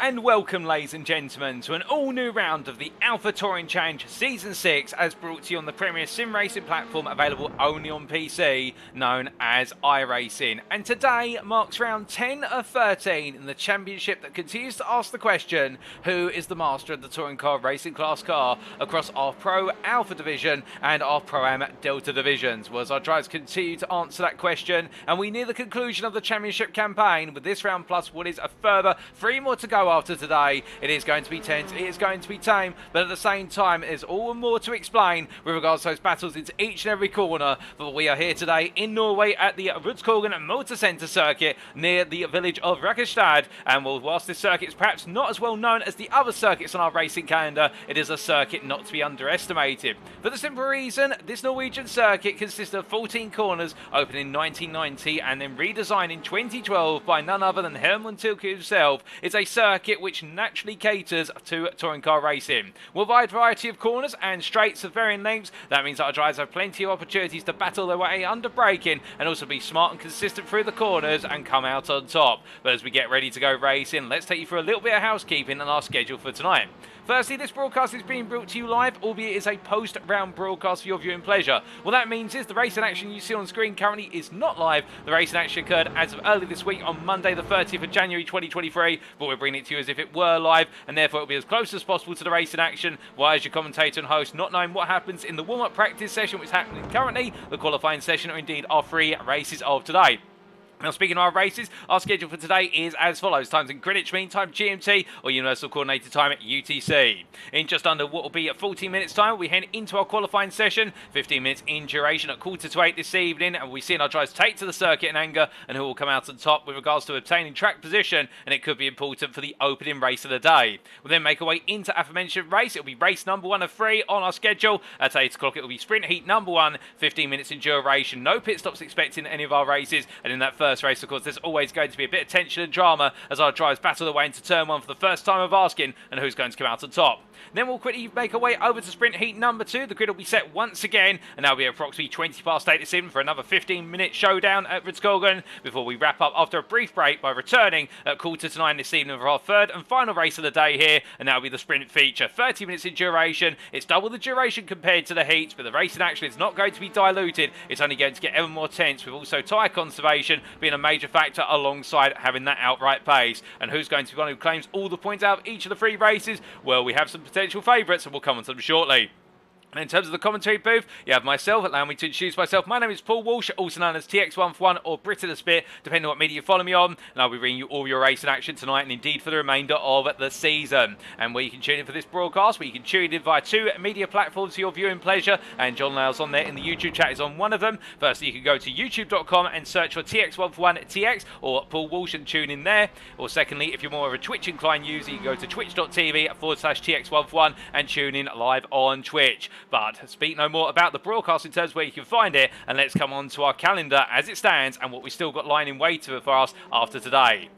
and welcome, ladies and gentlemen, to an all-new round of the Alpha Touring Challenge Season 6, as brought to you on the premier sim racing platform available only on PC, known as iRacing. And today marks round 10 of 13 in the championship that continues to ask the question, who is the master of the touring car racing class car across our Pro Alpha division and our Pro-Am Delta divisions? Well, as our drivers continue to answer that question, and we near the conclusion of the championship campaign, with this round plus what is a further 3 more to go after today. It is going to be tense, it is going to be tame, but at the same time there's all and more to explain with regards to those battles into each and every corner. But we are here today in Norway at the Rudskogen Motorsenter circuit near the village of Rudskogen, and whilst this circuit is perhaps not as well known as the other circuits on our racing calendar, it is a circuit not to be underestimated. For the simple reason, this Norwegian circuit consists of 14 corners, opened in 1990 and then redesigned in 2012 by none other than Hermann Tilke himself. It's a circuit which naturally caters to touring car racing. With a wide variety of corners and straights of varying lengths, that means that our drivers have plenty of opportunities to battle their way under braking and also be smart and consistent through the corners and come out on top. But as we get ready to go racing, let's take you through a little bit of housekeeping and our schedule for tonight. Firstly, this broadcast is being brought to you live, albeit is a post-round broadcast for your viewing pleasure. What that means is the racing action you see on screen currently is not live. The racing action occurred as of early this week on Monday the 30th of January 2023, but we're bringing it to you as if it were live, and therefore it'll be as close as possible to the racing action, while as your commentator and host, not knowing what happens in the warm-up practice session which is happening currently, the qualifying session, or indeed our 3 races of today. Now, speaking of our races, our schedule for today is as follows. Times in Greenwich Mean Time, GMT, or Universal Coordinated Time at UTC. In just under what will be 14 minutes time, we head into our qualifying session, 15 minutes in duration at 7:45 this evening, and we've seen our drivers take to the circuit in anger and who will come out on top with regards to obtaining track position, and it could be important for the opening race of the day. We'll then make our way into aforementioned race. It'll be race number 1 of 3 on our schedule. At 8 o'clock, it will be sprint heat number 1, 15 minutes in duration. No pit stops expected in any of our races, and in that first race, of course, there's always going to be a bit of tension and drama as our drivers battle their way into turn 1 for the first time of asking and who's going to come out on top. Then we'll quickly make our way over to sprint heat number 2. The grid will be set once again, and that'll be approximately 20 past 8 this evening for another 15-minute showdown at Rudskogen before we wrap up after a brief break by returning at 8:45 this evening for our 3rd and final race of the day here, and that'll be the sprint feature. 30 minutes in duration. It's double the duration compared to the heats, but the racing action is not going to be diluted. It's only going to get ever more tense, with also tyre conservation being a major factor alongside having that outright pace. And who's going to be one who claims all the points out of each of the 3 races? Well, we have some potential favourites, and we'll come on to them shortly. And in terms of the commentary booth, you have myself. Allow me to introduce myself. My name is Paul Walsh, also known as TX141 or Britain a Spit, depending on what media you follow me on. And I'll be bringing you all your racing action tonight and indeed for the remainder of the season. And where you can tune in for this broadcast, where you can tune in via 2 media platforms for your viewing pleasure. And John Lyle's on there in the YouTube chat is on one of them. Firstly, you can go to youtube.com and search for TX141TX or Paul Walsh and tune in there. Or secondly, if you're more of a Twitch inclined user, you can go to twitch.tv/TX141 and tune in live on Twitch. But speak no more about the broadcast in terms of where you can find it, and let's come on to our calendar as it stands and what we still got lying in wait for us after today.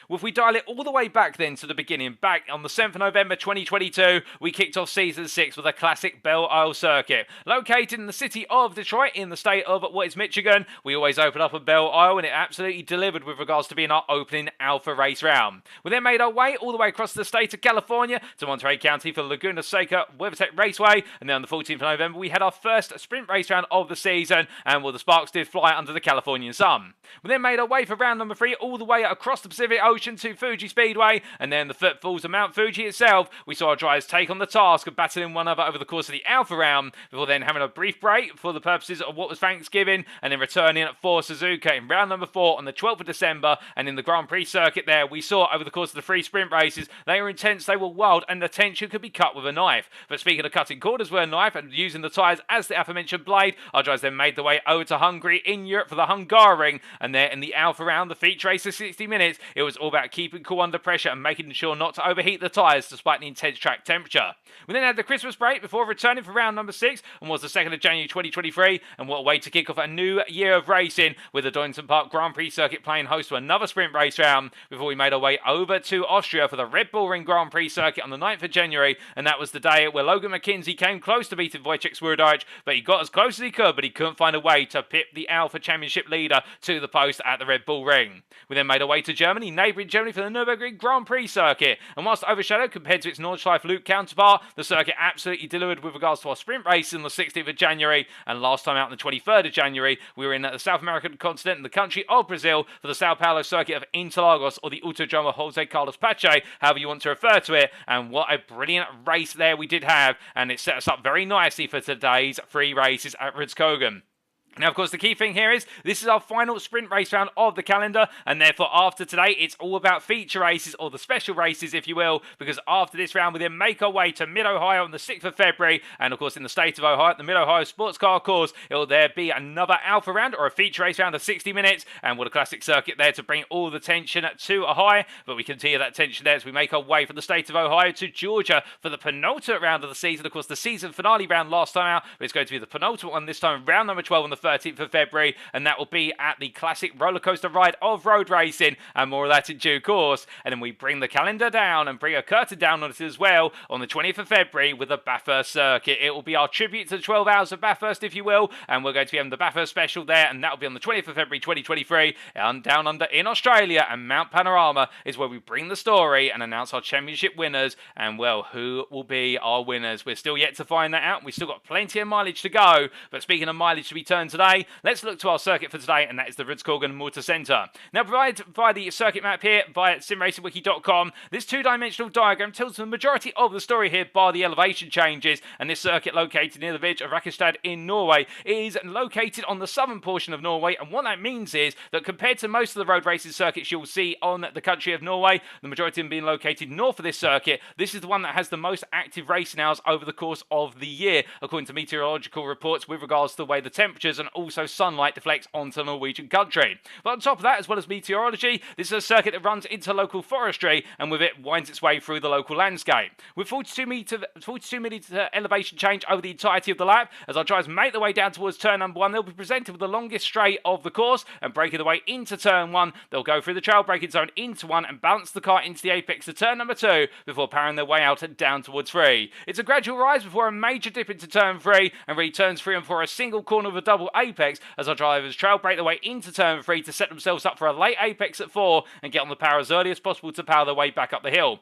Well, if we dial it all the way back then to the beginning, back on the 7th of November 2022, we kicked off Season 6 with a classic Belle Isle circuit. Located in the city of Detroit in the state of what is Michigan, we always open up at Belle Isle, and it absolutely delivered with regards to being our opening Alpha race round. We then made our way all the way across the state of California to Monterey County for the Laguna Seca WeatherTech Raceway, and then on the 14th of November we had our first sprint race round of the season, and well, the sparks did fly under the Californian sun. We then made our way for round number 3 all the way across the Pacific Ocean to Fuji Speedway, and then the footfalls of Mount Fuji itself. We saw our drivers take on the task of battling one another over the course of the Alpha round, before then having a brief break for the purposes of what was Thanksgiving, and then returning for Suzuka in round number 4 on the 12th of December. And in the Grand Prix circuit there, we saw over the course of the 3 sprint races, they were intense, they were wild, and the tension could be cut with a knife. But speaking of cutting corners with a knife and using the tyres as the aforementioned blade, our drivers then made their way over to Hungary in Europe for the Hungaroring, and there in the Alpha round, the feature race of 60 minutes, it was all about keeping cool under pressure and making sure not to overheat the tyres despite the intense track temperature. We then had the Christmas break before returning for round number 6, and was the 2nd of January 2023, and what a way to kick off a new year of racing, with the Donington Park Grand Prix circuit playing host to another sprint race round before we made our way over to Austria for the Red Bull Ring Grand Prix circuit on the 9th of January, and that was the day where Logan McKinzie came close to beating Wojciech Świrydowicz, but he got as close as he could, but he couldn't find a way to pip the Alpha Championship leader to the post at the Red Bull Ring. We then made our way to Germany, neighbouring Germany, for the Nürburgring Grand Prix circuit. And whilst overshadowed compared to its Nordschleife Loop counterpart, the circuit absolutely delivered with regards to our sprint race on the 16th of January. And last time out on the 23rd of January, we were in the South American continent in the country of Brazil for the Sao Paulo circuit of Interlagos, or the Autodromo Jose Carlos Pache, however you want to refer to it. And what a brilliant race there we did have. And it set us up very nicely for today's 3 races at Rudskogen. Now, of course, the key thing here is this is our final sprint race round of the calendar, and therefore after today it's all about feature races, or the special races if you will, because after this round we then make our way to Mid-Ohio on the 6th of February, and of course in the state of Ohio, at the Mid-Ohio Sports Car Course, it will there be another alpha round, or a feature race round of 60 minutes, and what a classic circuit there to bring all the tension to a high. But we continue that tension there as we make our way from the state of Ohio to Georgia for the penultimate round of the season. Of course, the season finale round last time out, but it's going to be the penultimate one this time, round number 12 on the 13th of February, and that will be at the classic roller coaster ride of road racing, and more of that in due course. And then we bring the calendar down and bring a curtain down on it as well on the 20th of February with the Bathurst circuit. It will be our tribute to the 12 hours of Bathurst, if you will, and we're going to be having the Bathurst special there, and that will be on the 20th of February 2023, and down under in Australia, and Mount Panorama is where we bring the story and announce our championship winners. And well, who will be our winners? We're still yet to find that out. We've still got plenty of mileage to go, but speaking of mileage to be turned today, let's look to our circuit for today, and that is the Rudskogen Motorsenter. Now, provided via the circuit map here via simracingwiki.com, this 2-dimensional diagram tells the majority of the story here, bar the elevation changes. And this circuit, located near the village of Rakestad in Norway, is located on the southern portion of Norway. And what that means is that compared to most of the road racing circuits you'll see on the country of Norway, the majority of them being located north of this circuit, this is the one that has the most active racing hours over the course of the year, according to meteorological reports with regards to the way the temperatures and also sunlight deflects onto the Norwegian country. But on top of that, as well as meteorology, this is a circuit that runs into local forestry, and with it winds its way through the local landscape. With 42 metre elevation change over the entirety of the lap, as our drivers make their way down towards turn number 1, they'll be presented with the longest straight of the course, and breaking their way into turn 1, they'll go through the trail braking zone into 1 and balance the car into the apex of turn number 2 before powering their way out and down towards 3. It's a gradual rise before a major dip into turn 3, and really turns 3 and 4 a single corner of a double apex, as our drivers trail brake their way into turn 3 to set themselves up for a late apex at 4 and get on the power as early as possible to power their way back up the hill.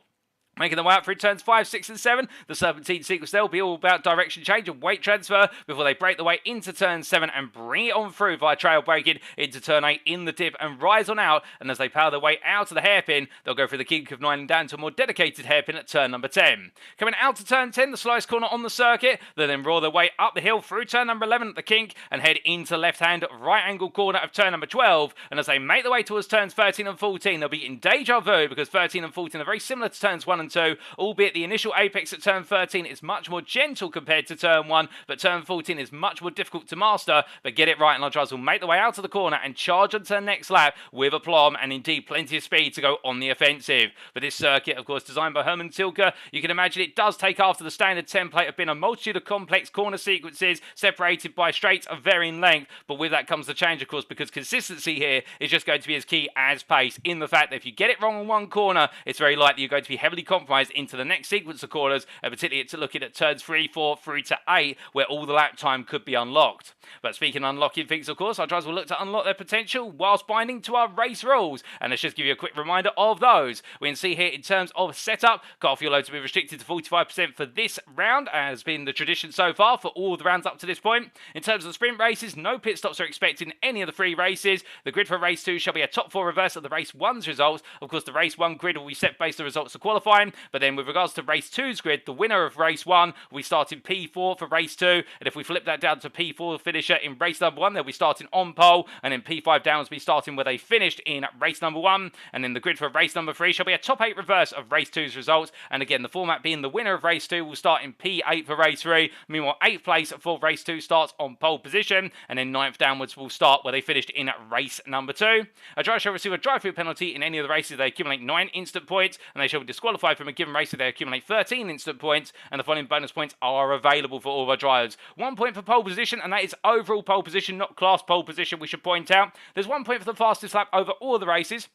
Making their way out through turns 5, 6 and 7, the serpentine sequence there will be all about direction change and weight transfer before they break their way into turn 7 and bring it on through via trail braking into turn 8 in the dip and rise on out. And as they power their way out of the hairpin, they'll go through the kink of 9 and down to a more dedicated hairpin at turn number 10. Coming out to turn 10, the slowest corner on the circuit, they'll then roar their way up the hill through turn number 11 at the kink and head into left-hand right angle corner of turn number 12. And as they make their way towards turns 13 and 14, they'll be in deja vu, because 13 and 14 are very similar to turns 1 and 2, albeit the initial apex at turn 13 is much more gentle compared to turn 1, but turn 14 is much more difficult to master. But get it right and our drivers will make their way out of the corner and charge onto the next lap with aplomb and indeed plenty of speed to go on the offensive. But this circuit, of course, designed by Hermann Tilke, you can imagine it does take after the standard template of being a multitude of complex corner sequences separated by straights of varying length. But with that comes the change, of course, because consistency here is just going to be as key as pace, in the fact that if you get it wrong on one corner, it's very likely you're going to be heavily compromised into the next sequence of corners, and particularly it's looking at turns 3, 4 through to 8, where all the lap time could be unlocked. But speaking of unlocking things, of course, our drivers will look to unlock their potential whilst binding to our race rules. And let's just give you a quick reminder of those. We can see here in terms of setup, car fuel load to be restricted to 45% for this round, as been the tradition so far for all the rounds up to this point. In terms of the sprint races, no pit stops are expected in any of the 3 races. The grid for race 2 shall be a top 4 reverse of the race 1's results. Of course, the race 1 grid will be set based on the results of qualifying, but then with regards to race 2's grid, the winner of race 1 will be starting P4 for race 2, and if we flip that down to P4, the finisher in race number 1, they'll be starting on pole, and then P5 down will be starting where they finished in race number 1, and then the grid for race number 3 shall be a top 8 reverse of race 2's results, and again the format being the winner of race 2 will start in P8 for race 3, meanwhile 8th place for race 2 starts on pole position, and then 9th downwards will start where they finished in race number 2. A driver shall receive a drive-through penalty in any of the races they accumulate 9 instant points, and they shall be disqualified from a given race if they accumulate 13 instant points, and the following bonus points are available for all of our drivers. 1 point for pole position, and that is overall pole position, not class pole position, we should point out. There's 1 point for the fastest lap over all the races.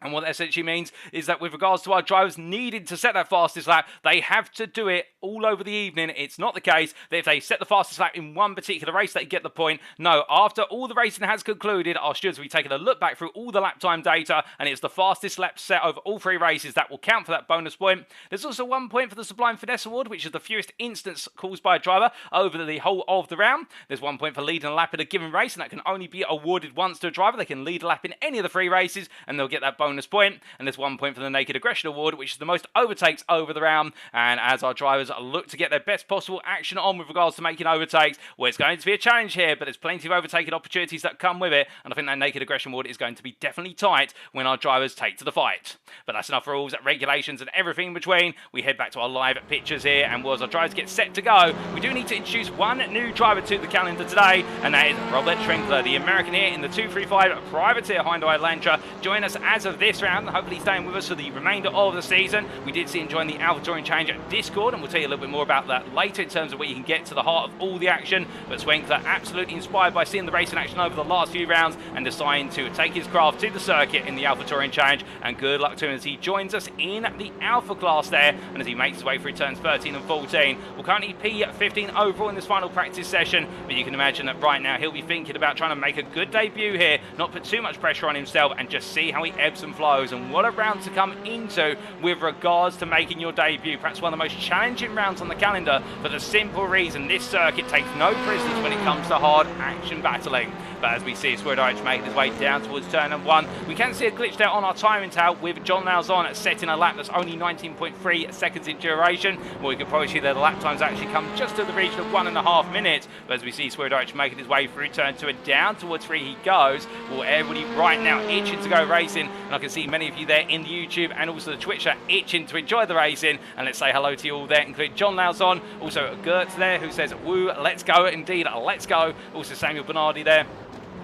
And what that essentially means is that with regards to our drivers needing to set that fastest lap, they have to do it all over the evening. It's not the case that if they set the fastest lap in one particular race, they get the point. No, after all the racing has concluded, our stewards will be taking a look back through all the lap time data, and it's the fastest lap set over all 3 races that will count for that bonus point. There's also 1 point for the Sublime Finesse Award, which is the fewest instance caused by a driver over the whole of the round. There's 1 point for leading a lap in a given race, and that can only be awarded once to a driver. They can lead a lap in any of the 3 races, and they'll get that bonus point. And there's 1 point for the Naked Aggression Award, which is the most overtakes over the round. And as our drivers look to get their best possible action on with regards to making overtakes, well, it's going to be a challenge here, but there's plenty of overtaking opportunities that come with it. And I think that Naked Aggression Award is going to be definitely tight when our drivers take to the fight. But that's enough rules, regulations, and everything in between. We head back to our live pictures here, and as our drivers get set to go, we do need to introduce one new driver to the calendar today, and that is Robert Schwenkler, the American here in the 235 Privateer Hyundai Elantra. Join us as of this round, and hopefully staying with us for the remainder of the season. We did see him join the AlphaTouring Challenge Discord, and we'll tell you a little bit more about that later in terms of where you can get to the heart of all the action. But Schwenkler absolutely inspired by seeing the racing action over the last few rounds and deciding to take his craft to the circuit in the AlphaTouring Challenge, and good luck to him as he joins us in the Alpha class there, and as he makes his way through turns 13 and 14. We're currently P15 overall in this final practice session, but you can imagine that right now he'll be thinking about trying to make a good debut here, not put too much pressure on himself, and just see how he ebbs and flows. And what a round to come into with regards to making your debut. Perhaps one of the most challenging rounds on the calendar, for the simple reason this circuit takes no prisoners when it comes to hard action battling. But as we see Świrydowicz making his way down towards turn number 1, we can see a glitch there on our timing tower with John Lauzon setting a lap that's only 19.3 seconds in duration. Well, we could probably see that the lap times actually come just to the region of 1.5 minutes. But as we see Świrydowicz making his way through turn 2 and down towards 3 he goes. Well, everybody right now itching to go racing, and I can see many of you there in the YouTube and also the Twitch chat itching to enjoy the racing. And let's say hello to you all there, including John Lauzon, also Gert there who says woo, let's go, indeed, let's go. Also Samuel Bernardi there.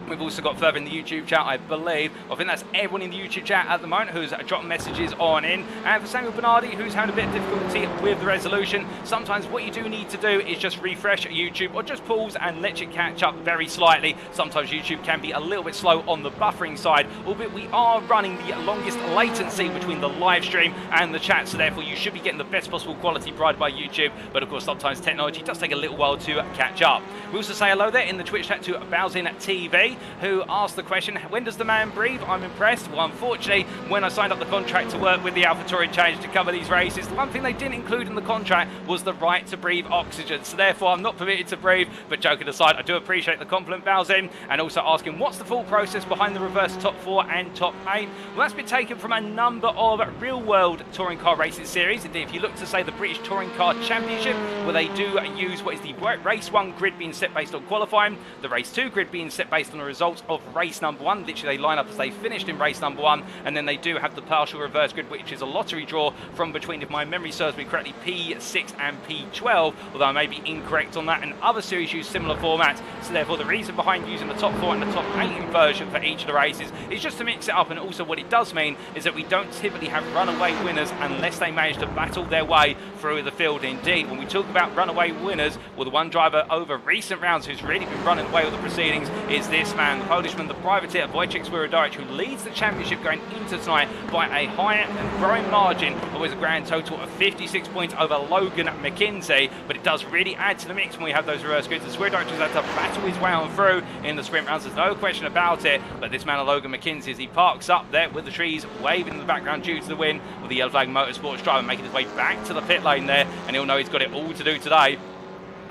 We've also got further in the YouTube chat, I believe. I think that's everyone in the YouTube chat at the moment who's dropping messages on in. And for Samuel Bernardi, who's having a bit of difficulty with the resolution, sometimes what you do need to do is just refresh YouTube or just pause and let it catch up very slightly. Sometimes YouTube can be a little bit slow on the buffering side, albeit we are running the longest latency between the live stream and the chat, so therefore you should be getting the best possible quality provided by YouTube. But of course, sometimes technology does take a little while to catch up. We also say hello there in the Twitch chat to Bowsin TV, who asked the question, when does the man breathe? I'm impressed. Well, unfortunately, when I signed up the contract to work with the AlphaTouring Challenge to cover these races, the one thing they didn't include in the contract was the right to breathe oxygen. So therefore, I'm not permitted to breathe. But joking aside, I do appreciate the compliment, Bowsin, and also asking what's the full process behind the reverse top 4 and top 8. Well, that's been taken from a number of real-world touring car racing series. Indeed, if you look to, say, the British Touring Car Championship, where they do use what is the Race 1 grid being set based on qualifying, the Race 2 grid being set based on the results of race number 1. Literally, they line up as they finished in race number 1, and then they do have the partial reverse grid, which is a lottery draw from between, if my memory serves me correctly, P6 and P12, although I may be incorrect on that, and other series use similar formats. So therefore, the reason behind using the top 4 and the top 8 inversion for each of the races is just to mix it up, and also what it does mean is that we don't typically have runaway winners unless they manage to battle their way through the field. Indeed, when we talk about runaway winners, well, the one driver over recent rounds who's really been running away with the proceedings is this man, the Polishman, the privateer Wojciech Świrydowicz, who leads the championship going into tonight by a higher and growing margin, always a grand total of 56 points over Logan McKinzie. But it does really add to the mix when we have those reverse grids. And Świrydowicz has had to battle his way on through in the sprint rounds, there's no question about it. But this man, Logan McKinzie, as he parks up there with the trees waving in the background due to the wind, with the Yellow Flag Motorsports driver making his way back to the pit lane there, and he'll know he's got it all to do today,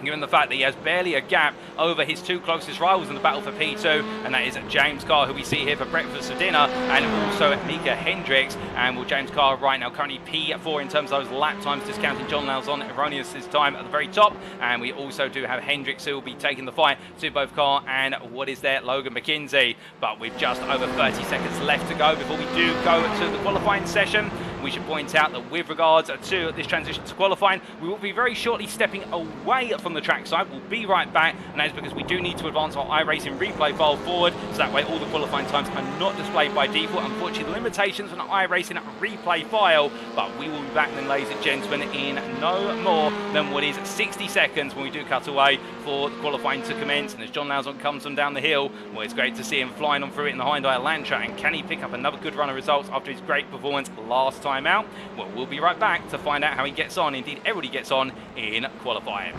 given the fact that he has barely a gap over his 2 closest rivals in the battle for P2, and that is James Carr, who we see here for breakfast for dinner, and also Micah Hendricks. And well, James Carr right now currently P4 in terms of those lap times, discounting John Lauzon erroneous time at the very top. And we also do have Hendricks, who will be taking the fight to both Carr and what is there, Logan McKinzie. But with just over 30 seconds left to go before we do go to the qualifying session, we should point out that with regards to this transition to qualifying, we will be very shortly stepping away from the track side. We'll be right back, and that is because we do need to advance our iRacing replay file forward, so that way all the qualifying times are not displayed by default. Unfortunately, the limitations on the iRacing replay file, but we will be back then, ladies and gentlemen, in no more than what is 60 seconds when we do cut away for the qualifying to commence, and as John Lauzon comes on down the hill, well, it's great to see him flying on through it in the Hyundai Elantra, and can he pick up another good run of results after his great performance last time out? Well, we'll be right back to find out how he gets on, indeed everybody gets on in qualifying.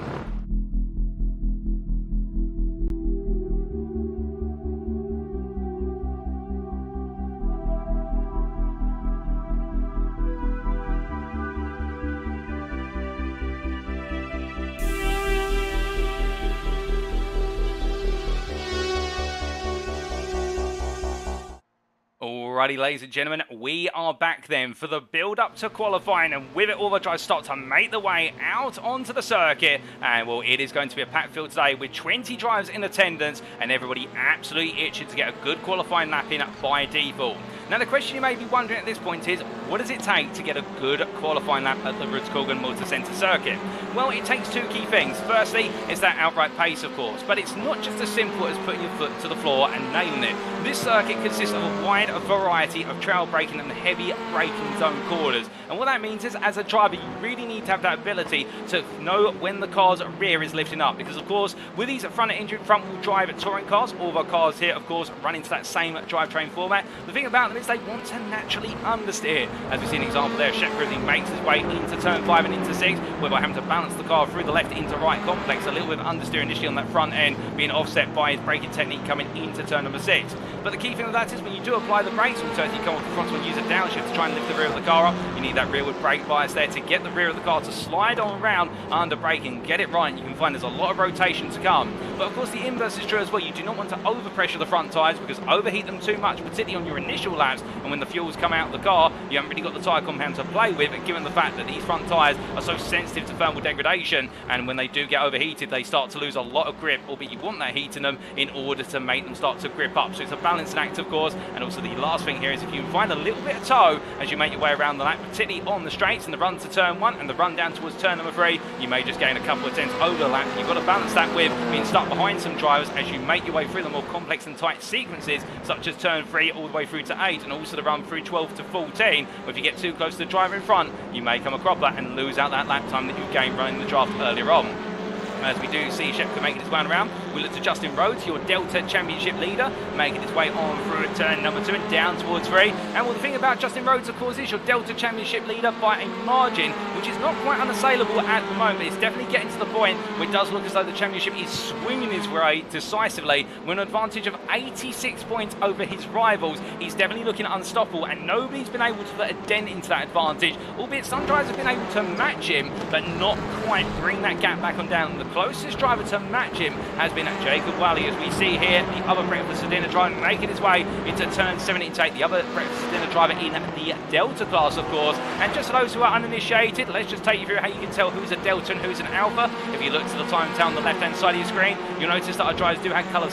Alrighty, ladies and gentlemen, we are back then for the build-up to qualifying, and with it all the drivers start to make the way out onto the circuit, and well, it is going to be a packed field today with 20 drivers in attendance, and everybody absolutely itching to get a good qualifying lap in by default. Now, the question you may be wondering at this point is, what does it take to get a good qualifying lap at the Rudskogen Motorsenter circuit? Well, it takes two key things. Firstly, it's that outright pace, of course, but it's not just as simple as putting your foot to the floor and nailing it. This circuit consists of a wide variety of trail braking and heavy braking zone corners, and what that means is, as a driver, you really need to have that ability to know when the car's rear is lifting up, because of course, with these front-engine front-wheel drive touring cars, all of our cars here, of course, run into that same drivetrain format. The thing about them is they want to naturally understeer. As we see an example there, Świrydowicz makes his way into turn 5 and into 6, whereby having to balance the car through the left into right complex, a little bit of understeer initially on that front end, being offset by his braking technique coming into turn number 6. But the key thing with that is when you do apply the brakes, also as you come off the frontal and use a downshift to try and lift the rear of the car up, you need that rearward brake bias there to get the rear of the car to slide on around under braking, get it right, and you can find there's a lot of rotation to come. But of course the inverse is true as well. You do not want to overpressure the front tyres, because overheat them too much, particularly on your initial laps, and when the fuels come out of the car, you haven't really got the tyre compound to play with, and given the fact that these front tyres are so sensitive to thermal degradation, and when they do get overheated, they start to lose a lot of grip, albeit you want that heat in them in order to make them start to grip up. So it's a balancing act, of course. And also the last thing here is, if you can find a little bit of toe as you make your way around the lap, particularly on the straights and the run to turn 1 and the run down towards turn number 3, you may just gain a couple of tenths over the lap. You've got to balance that with being stuck behind some drivers as you make your way through the more complex and tight sequences, such as turn 3 all the way through to 8, and also the run through 12 to 14. But if you get too close to the driver in front, you may come a cropper and lose out that lap time that you gained running the draft earlier on. As we do see Shepka making his way around, we look to Justin Rhodes, your Delta Championship leader, making his way on through at turn number 2 and down towards 3. And well, the thing about Justin Rhodes, of course, is your Delta Championship leader by a margin, which is not quite unassailable at the moment. It's definitely getting to the point where it does look as though the championship is swinging his way decisively, with an advantage of 86 points over his rivals. He's definitely looking unstoppable, and nobody's been able to put a dent into that advantage, albeit some drivers have been able to match him, but not quite bring that gap back on down. The closest driver to match him has been Jacob Wally, as we see here the other breakfast dinner driver making his way into turn 17 to take the other breakfast dinner driver in the Delta class, of course. And just for those who are uninitiated, let's just take you through how you can tell who's a Delta and who's an Alpha. If you look to the time tell on the left hand side of your screen, you'll notice that our drivers do have coloured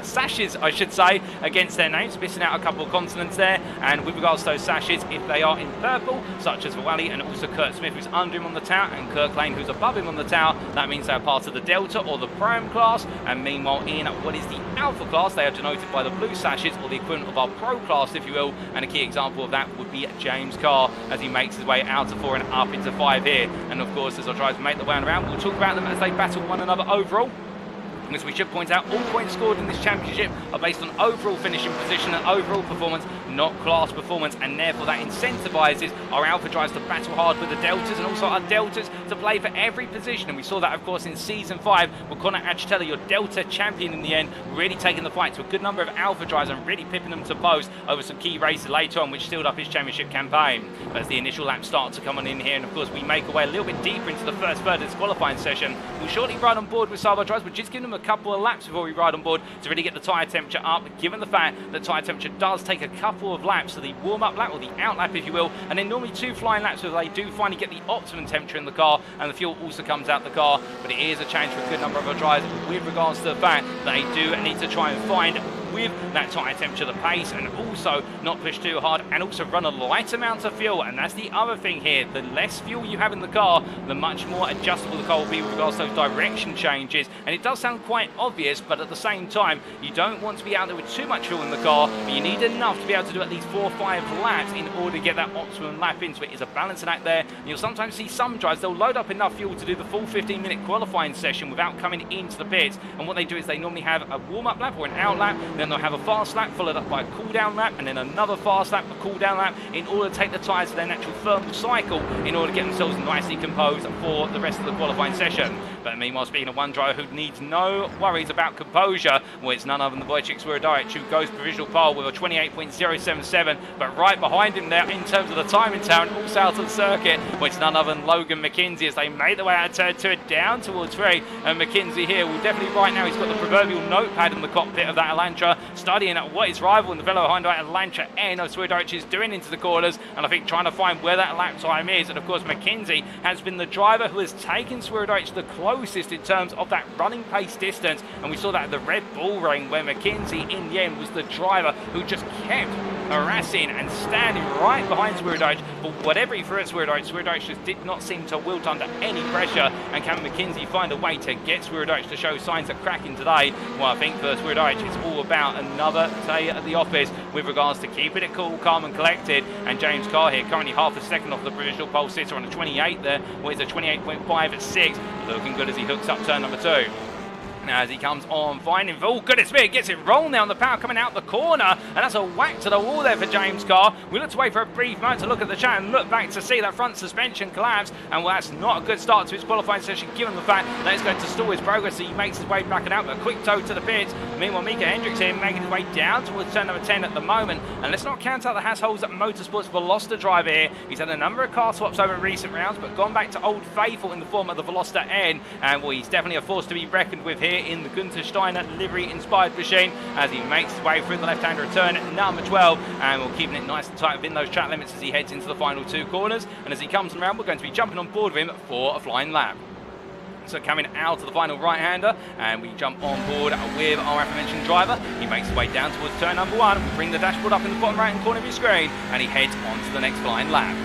sashes, I should say, against their names, missing out a couple of consonants there. And with regards to those sashes, if they are in purple, such as Wally and also Kurt Smith, who's under him on the tower, and Kirk Lane, who's above him on the tower, that means they're part of the Delta or the Pro-Am class. And meanwhile, in what is the Alpha class, they are denoted by the blue sashes, or the equivalent of our Pro class, if you will. And a key example of that would be James Carr, as he makes his way out of 4 and up into 5 here. And of course, as our drivers make the way around, we'll talk about them as they battle one another overall. As we should point out, all points scored in this championship are based on overall finishing position and overall performance, not class performance, and therefore that incentivises our Alpha drivers to battle hard with the Deltas, and also our Deltas to play for every position. And we saw that, of course, in Season 5 with Connor Achitella, your Delta champion in the end, really taking the fight to a good number of Alpha drivers and really pipping them to post over some key races later on, which sealed up his championship campaign. But as the initial laps start to come on in here, and of course we make our way a little bit deeper into the first third of this qualifying session, we'll shortly ride on board with some of our drivers, but just give them a couple of laps before we ride on board to really get the tyre temperature up, given the fact that tyre temperature does take a couple of laps, so the warm-up lap, or the out lap if you will, and then normally 2 flying laps where they do finally get the optimum temperature in the car and the fuel also comes out the car. But it is a change for a good number of our drivers with regards to the fact that they do need to try and find with that tyre temperature, the pace, and also not push too hard, and also run a light amount of fuel. And that's the other thing here. The less fuel you have in the car, the much more adjustable the car will be with regards to those direction changes. And it does sound quite obvious, but at the same time, you don't want to be out there with too much fuel in the car, but you need enough to be able to do at least 4 or 5 laps in order to get that optimum lap into it. It's a balancing act there. And you'll sometimes see some drives, they'll load up enough fuel to do the full 15-minute qualifying session without coming into the pits. And what they do is they normally have a warm-up lap or an out lap, then they'll have a fast lap followed up by a cool-down lap, and then another fast lap, a cool-down lap, in order to take the tyres to their natural thermal cycle in order to get themselves nicely composed for the rest of the qualifying session. But meanwhile, speaking of one driver who needs no worries about composure, well, it's none other than the Wojciech Świrydowicz, who goes provisional pole with a 28.077, but right behind him there in terms of the timing tower and also out of the circuit, well, it's none other than Logan McKinzie as they make their way out of turn 2 down towards 3. And McKinzie here will definitely right now, he's got the proverbial notepad in the cockpit of that Elantra, studying what his rival and the fellow behind that Elantra N of Świrydowicz is doing into the corners, and I think trying to find where that lap time is. And of course, McKinzie has been the driver who has taken Świrydowicz the closest in terms of that running pace distance, and we saw that at the Red Bull Ring where McKinzie in the end was the driver who just kept harassing and standing right behind Świrydowicz. But whatever he threw at Świrydowicz just did not seem to wilt under any pressure. And can McKinzie find a way to get Świrydowicz to show signs of cracking today? Well, I think for Świrydowicz it's all about another day at the office with regards to keeping it cool, calm and collected. And James Carr here currently half a second off the provisional pole sitter on a 28 there, well, it's a 28.5 at 6, looking good as he hooks up turn number 2. As he comes on, finding, oh goodness me, gets it wrong now on the power coming out the corner, and that's a whack to the wall there for James Carr. We looked away for a brief moment to look at the chat and look back to see that front suspension collapse, and well, that's not a good start to his qualifying session given the fact that it's going to stall his progress, so he makes his way back and out, but a quick tow to the pits. Meanwhile, Micah Hendricks here making his way down towards turn number 10 at the moment, and let's not count out the Hassholes Motorsports Veloster driver here. He's had a number of car swaps over recent rounds, but gone back to Old Faithful in the form of the Veloster N, and well, he's definitely a force to be reckoned with here in the Gunther Steiner livery-inspired machine as he makes his way through the left-hander return at number 12, and we're keeping it nice and tight within those track limits as he heads into the final 2 corners. And as he comes around, we're going to be jumping on board with him for a flying lap. So coming out of the final right-hander, and we jump on board with our aforementioned driver. He makes his way down towards turn number 1. We bring the dashboard up in the bottom right-hand corner of your screen, and he heads on to the next flying lap.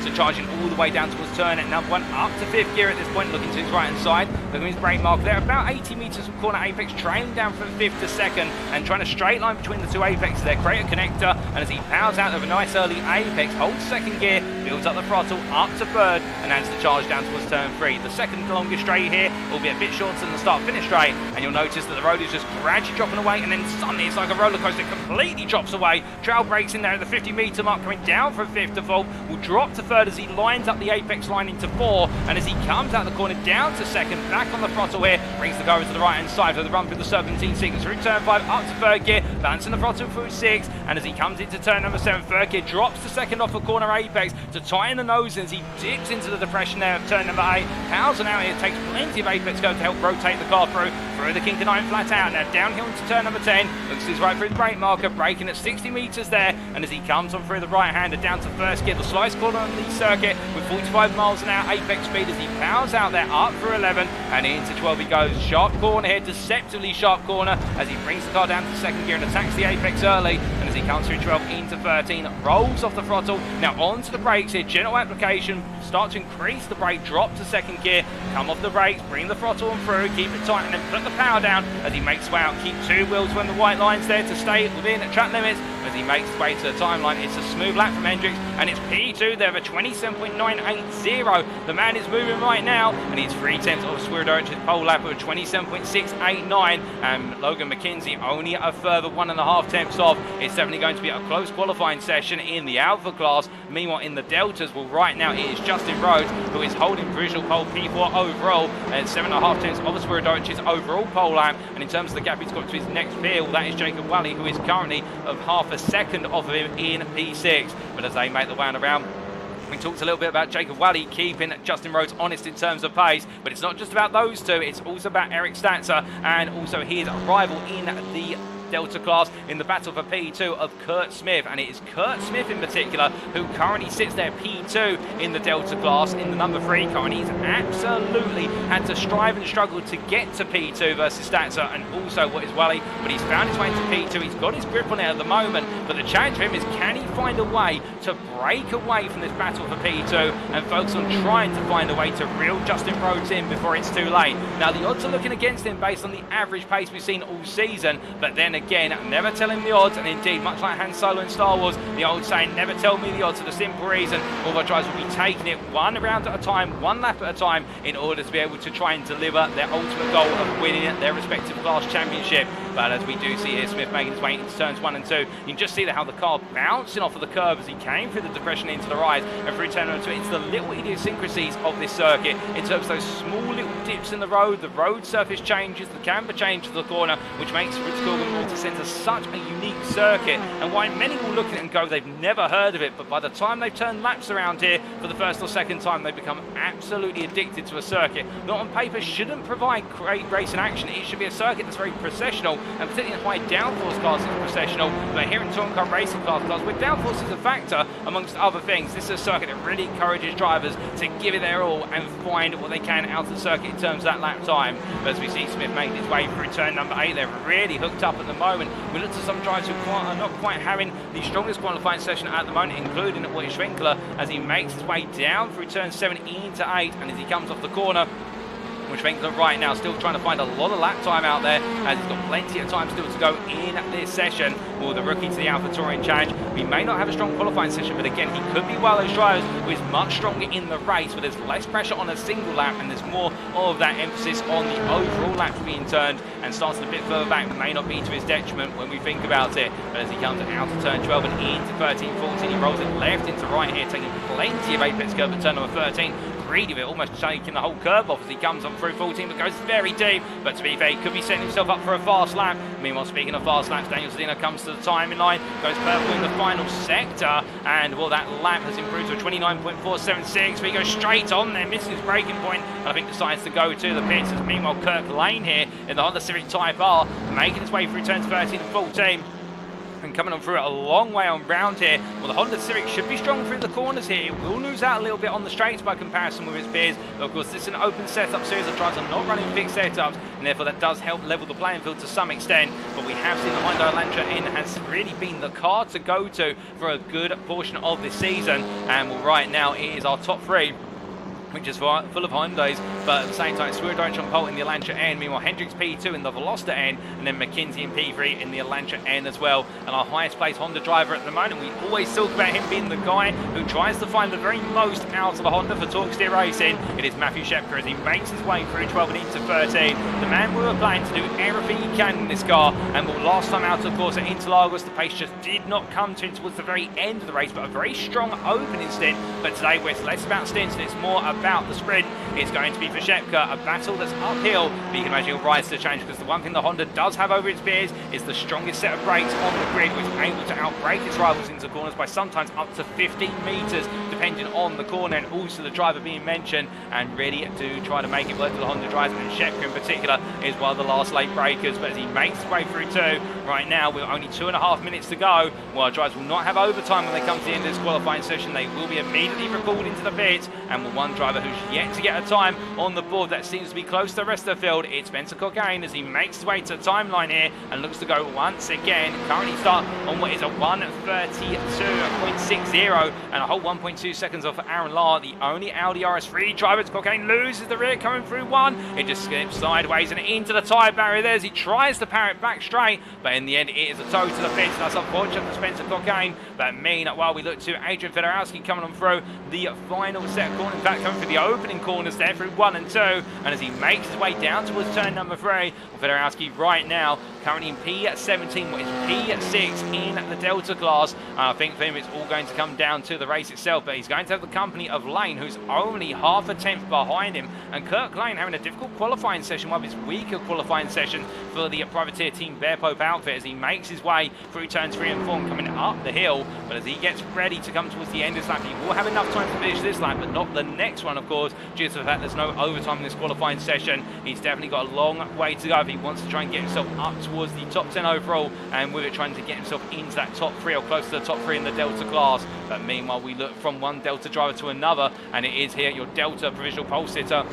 So charging all the way down towards turn at number 1, up to 5th gear at this point, looking to his right-hand side. Look at his brake mark there, about 80 metres from corner apex, trailing down from 5th to 2nd, and trying to straight line between the 2 apexes there, create a connector, and as he powers out of a nice early apex, holds 2nd gear, builds up the throttle, up to 3rd, and adds the charge down towards turn 3. The second longest straight here will be a bit shorter than the start-finish straight, and you'll notice that the road is just gradually dropping away, and then suddenly it's like a roller coaster, completely drops away. Trail brakes in there at the 50-metre mark, coming down from 5th to 4th, will drop to 3rd as he lines up the apex line into 4, and as he comes out the corner down to 2nd, back on the throttle here, brings the car over to the right hand side for the run through the serpentine sequence through turn 5 up to 3rd gear, balancing the throttle through 6, and as he comes into turn number 7, 3rd gear drops to 2nd off the corner apex to tighten the nose as he dips into the depression there of turn number 8, powers on out here, takes plenty of apex go to help rotate the car through the kink and 9 flat out. Now downhill into turn number 10, looks his right through the brake marker, braking at 60 metres there, and as he comes on through the right hander down to 1st gear, the slice corner on the circuit with 45 miles an hour apex speed as he powers out there up through 11 and into 12 he goes. Sharp corner here, deceptively sharp corner as he brings the car down to 2nd gear and attacks the apex early, and as he comes through 12 into 13, rolls off the throttle, now onto the brakes here, gentle application, start to increase the brake, drop to 2nd gear, come off the brakes, bring the throttle on through, keep it tight and then put the power down as he makes his way out, keep 2 wheels when the white line's there to stay within track limits. As he makes his way to the timeline, it's a smooth lap from Hendricks, and it's P2 there for 27.980. The man is moving right now, and he's 3/10 of Świrydowicz's pole lap of 27.689, and Logan McKinzie only a further 1.5 tenths off. It's definitely going to be a close qualifying session in the Alpha class. Meanwhile, in the Deltas, well, right now it is Justin Rhodes who is holding provisional pole P4 overall, and 7.5 tenths of Świrydowicz's overall pole lap. And in terms of the gap he's got to his next peer, well, that is Jacob Wally, who is currently of half a second off of him in P6. But as they make the round around, we talked a little bit about Jacob Wally keeping Justin Rhodes honest in terms of pace, but it's not just about those two, it's also about Eric Statzer and also his rival in the Delta class in the battle for P2 of Kurt Smith, and it is Kurt Smith in particular who currently sits there P2 in the Delta class in the number 3 car, and he's absolutely had to strive and struggle to get to P2 versus Statzer and also what is Wally, but he's found his way into P2. He's got his grip on it at the moment, but the challenge for him is, can he find a way to break away from this battle for P2 and focus on trying to find a way to reel Justin Rhodes in before it's too late. Now the odds are looking against him based on the average pace we've seen all season, but then again, never tell him the odds, and indeed, much like Han Solo in Star Wars, the old saying, never tell me the odds, for the simple reason all our drivers will be taking it one round at a time, one lap at a time, in order to be able to try and deliver their ultimate goal of winning their respective class championship. But as we do see here, Smith making his way into turns 1 and 2, you can just see how the car bouncing off of the curve as he came through the depression into the rise, and through turn 2, it's the little idiosyncrasies of this circuit in terms of those small little dips in the road surface changes, the camber change to the corner, which makes Rudskogen Motorsenter such a unique circuit, and why many will look at it and go, they've never heard of it, but by the time they've turned laps around here for the first or second time, they become absolutely addicted to a circuit that on paper shouldn't provide great racing action. It should be a circuit that's very processional, and particularly in high downforce cars is processional, but here in touring car racing cars where downforce is a factor amongst other things, this is a circuit that really encourages drivers to give it their all and find what they can out of the circuit in terms of that lap time. But as we see Smith making his way through turn number 8, they're really hooked up at the moment. We look to some drivers who are not quite having the strongest qualifying session at the moment, including Wojciech Świrydowicz as he makes his way down through turn 7 into 8, and as he comes off the corner, which makes them right now still trying to find a lot of lap time out there, as he's got plenty of time still to go in this session. Well, the rookie to the AlphaTauri Challenge, we may not have a strong qualifying session, but again, he could be one of those drivers who is much stronger in the race, where there's less pressure on a single lap and there's more of that emphasis on the overall laps being turned, and starting a bit further back may not be to his detriment when we think about it. But as he comes out of turn 12 and into 13, 14, he rolls it left into right here, taking plenty of apex curve at turn number 13. Greedy of it, almost taking the whole curve off as he comes on through 14, but goes very deep. But to be fair, he could be setting himself up for a fast lap. Meanwhile, speaking of fast laps, Daniel Sedina comes to the timing line, goes purple in the final sector, and well, that lap has improved to a 29.476, but he goes straight on there, misses his braking point, and I think decides to go to the pits. As meanwhile, Kirk Lane here in the Honda Civic Type R, making his way through turns 13 and 14. And coming on through it a long way on round here. Well, the Honda Civic should be strong through the corners here. It will lose out a little bit on the straights by comparison with its peers. But of course, this is an open setup series of drivers are not running fixed setups, and therefore that does help level the playing field to some extent. But we have seen the Hyundai Elantra N has really been the car to go to for a good portion of this season. And well, right now it is our top 3, which is full of Hyundais, but at the same time, Świrydowicz on pole in the Elantra N, meanwhile Hendricks P2 in the Veloster N, and then McKinzie in P3 in the Elantra N as well. And our highest placed Honda driver at the moment, we always talk about him being the guy who tries to find the very most out of a Honda for Torque Steer Racing. It is Matthew Shepka as he makes his way through 12 and into 13. The man we were planning to do everything he can in this car, and well, last time out, of course, at Interlagos, the pace just did not come to him towards the very end of the race, but a very strong opening stint. But today, where it's less about stints and it's more about the sprint, it's going to be for Shepka, a battle that's uphill, but you can imagine he'll rise to the challenge, because the one thing the Honda does have over its peers is the strongest set of brakes on the grid, which is able to outbrake its rivals into corners by sometimes up to 15 metres, depending on the corner, and also the driver being mentioned, and really do try to make it work for the Honda drivers, and Shepka in particular is one of the last late breakers. But as he makes his way through 2, right now we're only 2.5 minutes to go. Well, our drivers will not have overtime when they come to the end of this qualifying session. They will be immediately recalled into the pits, and with one driver who's yet to get a time on the board that seems to be close to the rest of the field, it's Spencer Cockayne as he makes his way to the timeline here and looks to go once again. Currently start on what is a 1:32.60 and a whole 1.2 seconds off Aaron Lahr, the only Audi RS3 driver. Cockayne loses the rear coming through 1. It just skips sideways and into the tyre barrier there as he tries to power it back straight, but in the end it is a toe to the pits. That's unfortunate for Spencer Cockayne, but meanwhile we look to Adrian Fedorowski coming on through the final set of corners, in fact coming through the opening corners there through 1 and 2, and as he makes his way down towards turn number 3, Fedorowski right now currently in P17, what is P6 in the Delta class. I think for him it's all going to come down to the race itself, but but he's going to have the company of Lane, who's only half a tenth behind him, and Kirk Lane having a difficult qualifying session, one of his weaker qualifying sessions for the privateer team Bear Pope outfit, as he makes his way through turns 3 and 4 and coming up the hill. But as he gets ready to come towards the end of this lap, he will have enough time to finish this lap, but not the next one, of course, due to the fact there's no overtime in this qualifying session. He's definitely got a long way to go if he wants to try and get himself up towards the top 10 overall, and with it trying to get himself into that top 3 or close to the top 3 in the Delta class. But meanwhile, we look from one Delta driver to another, and it is here your Delta provisional pole sitter,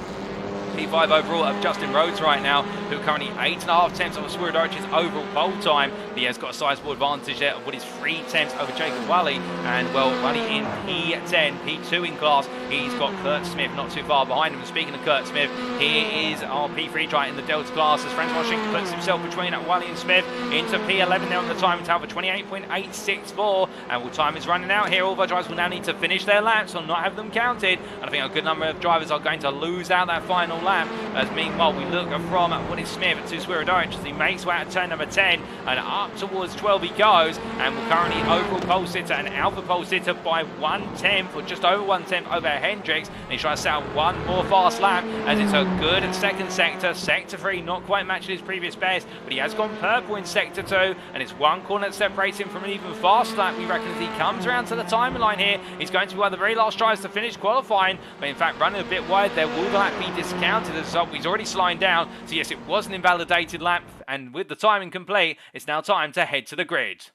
P5 overall of Justin Rhodes right now, who currently 8.5 tenths of Świrydowicz's overall pole time. He has got a sizable advantage there of what is 3 tenths over Jacob Wally, and well, Wally in P10, P2 in class. He's got Kurt Smith not too far behind him. And speaking of Kurt Smith, here is our P3 driver in the Delta class as Franz Washington puts himself between Wally and Smith into P11 now on the time total for 28.864, and well, time is running out here. All of our drivers will now need to finish their laps or not have them counted, and I think a good number of drivers are going to lose out that final lap. As meanwhile we look from Woody Smith to Świrydowicz as he makes way out of turn number 10 and up towards 12 he goes, and we're currently overall pole sitter and alpha pole sitter by 1/10 or just over 1/10 over Hendricks, and he's trying to set up one more fast lap as it's a good second sector. Sector 3 not quite matching his previous best, but he has gone purple in sector 2, and it's one corner that separates him from an even faster lap. We reckon as he comes around to the timeline here, he's going to be one of the very last drivers to finish qualifying, but in fact running a bit wide there. Will the lap be discounted as he's already slowing down? So yes, it was an invalidated lap, and with the timing complete, it's now time to head to the grid.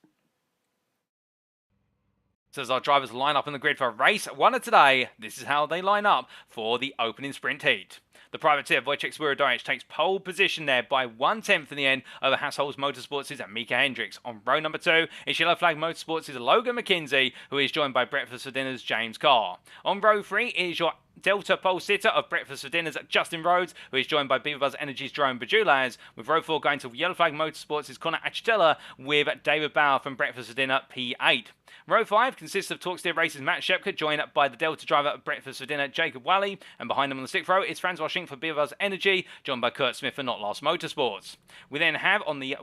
So as our drivers line up on the grid for race 1 of today, this is how they line up for the opening sprint heat. The privateer Wojciech Świrydowicz takes pole position there by 1/10 in the end over Hasholz Motorsports' and Micah Hendricks. On row number 2, it's Yellow Flag Motorsports' Logan McKinzie, who is joined by Breakfast for Dinner's James Carr. On row 3 is your Delta pole sitter of Breakfast for Dinner's Justin Rhodes, who is joined by Beaver Buzz Energy's Jerome Bajulaz, with row 4 going to Yellow Flag Motorsports' Connor Achatella with David Bauer from Breakfast for Dinner P8. Row 5 consists of Talk Steer Races Matt Shepka, joined up by the Delta driver of Breakfast for Dinner Jacob Wally, and behind them on the 6th row is Franz Washington for Beaver Buzz Energy, joined by Kurt Smith for Not Lost Motorsports. We then have on the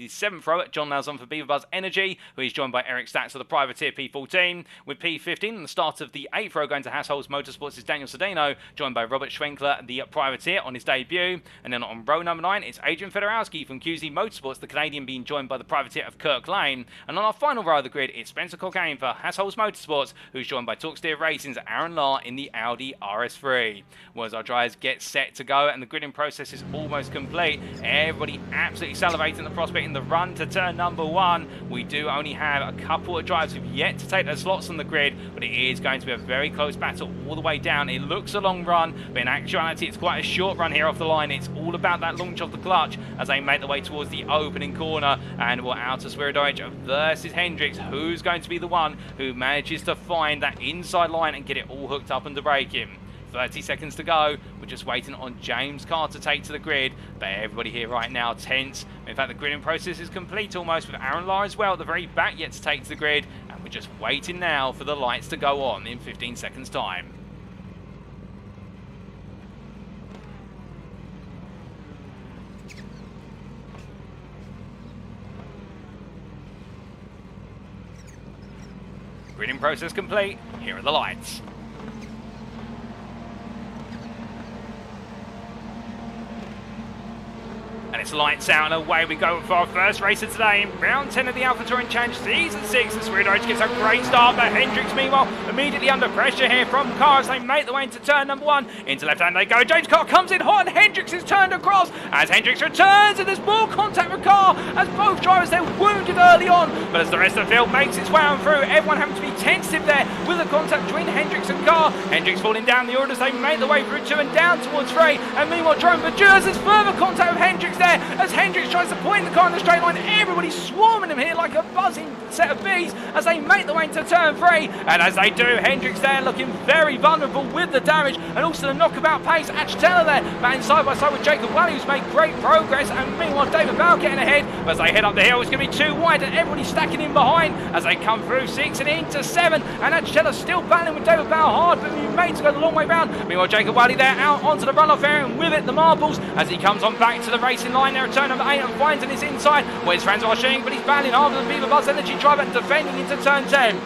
7th row John Lauzon for Beaver Buzz Energy, who is joined by Eric Stacks of the Privateer P14, with P15 on the start of the 8th row going to Hasholz Motorsports is Daniel Sedano, joined by Robert Schwenkler, the Privateer, on his debut. And then on row number 9, it's Adrian Fedorowski from QZ Motorsports, the Canadian, being joined by the Privateer of Kirk Lane. And on our final row of the grid, it's Spencer Colkane for Hasholz Motorsports, who's joined by Talksteer Racing's Aaron Lahr in the Audi RS3. Well, as our drivers get set to go and the gridding process is almost complete, everybody absolutely salivating the prospect in the run to turn number 1. We do only have a couple of drivers who've yet to take their slots on the grid, but it is going to be a very close battle all the way down. It looks a long run, but in actuality it's quite a short run here off the line. It's all about that launch of the clutch as they make their way towards the opening corner, and we're out to Świrydowicz versus Hendricks. Who's going to be the one who manages to find that inside line and get it all hooked up and to break him? 30 seconds to go. We're just waiting on James Carr to take to the grid, but everybody here right now tense. In fact, the gridding process is complete almost, with Aaron Lahr as well at the very back yet to take to the grid, and we're just waiting now for the lights to go on in 15 seconds time. Gridding process complete. Here are the lights. And it's lights out and away we go for our first race of today in round 10 of the Alpha Touring Challenge Season 6. And Świrydowicz gets a great start, but Hendricks meanwhile immediately under pressure here from Carr as they make their way into turn number 1. Into left hand they go. James Carr comes in hot and Hendricks is turned across as Hendricks returns, and there's more contact with Carr as both drivers they're wounded early on. But as the rest of the field makes its way on through, everyone having to be tentative there with the contact between Hendricks and Carr. Hendricks falling down the order as they make their way through 2 and down towards 3. And meanwhile Jerome Bajulaz has further contact with Hendricks there as Hendricks tries to point the car in the straight line. Everybody's swarming him here like a buzzing set of bees as they make their way into turn 3. And as they do, Hendricks there looking very vulnerable with the damage and also the knockabout pace. Achatella there batting side by side with Jacob Wally, who's made great progress, and meanwhile David Bauer getting ahead. But as they head up the hill, it's going to be too wide and everybody stacking in behind as they come through 6 and into 7. And Achatella still battling with David Bauer hard, but he made to go the long way round. Meanwhile Jacob Wally there out onto the runoff area, and with it the marbles as he comes on back to the racing line there at turn number 8 and finds in his inside. Where's Franz Washington, but he's battling hard with the Beaver Buzz Energy driver and defending into turn 10.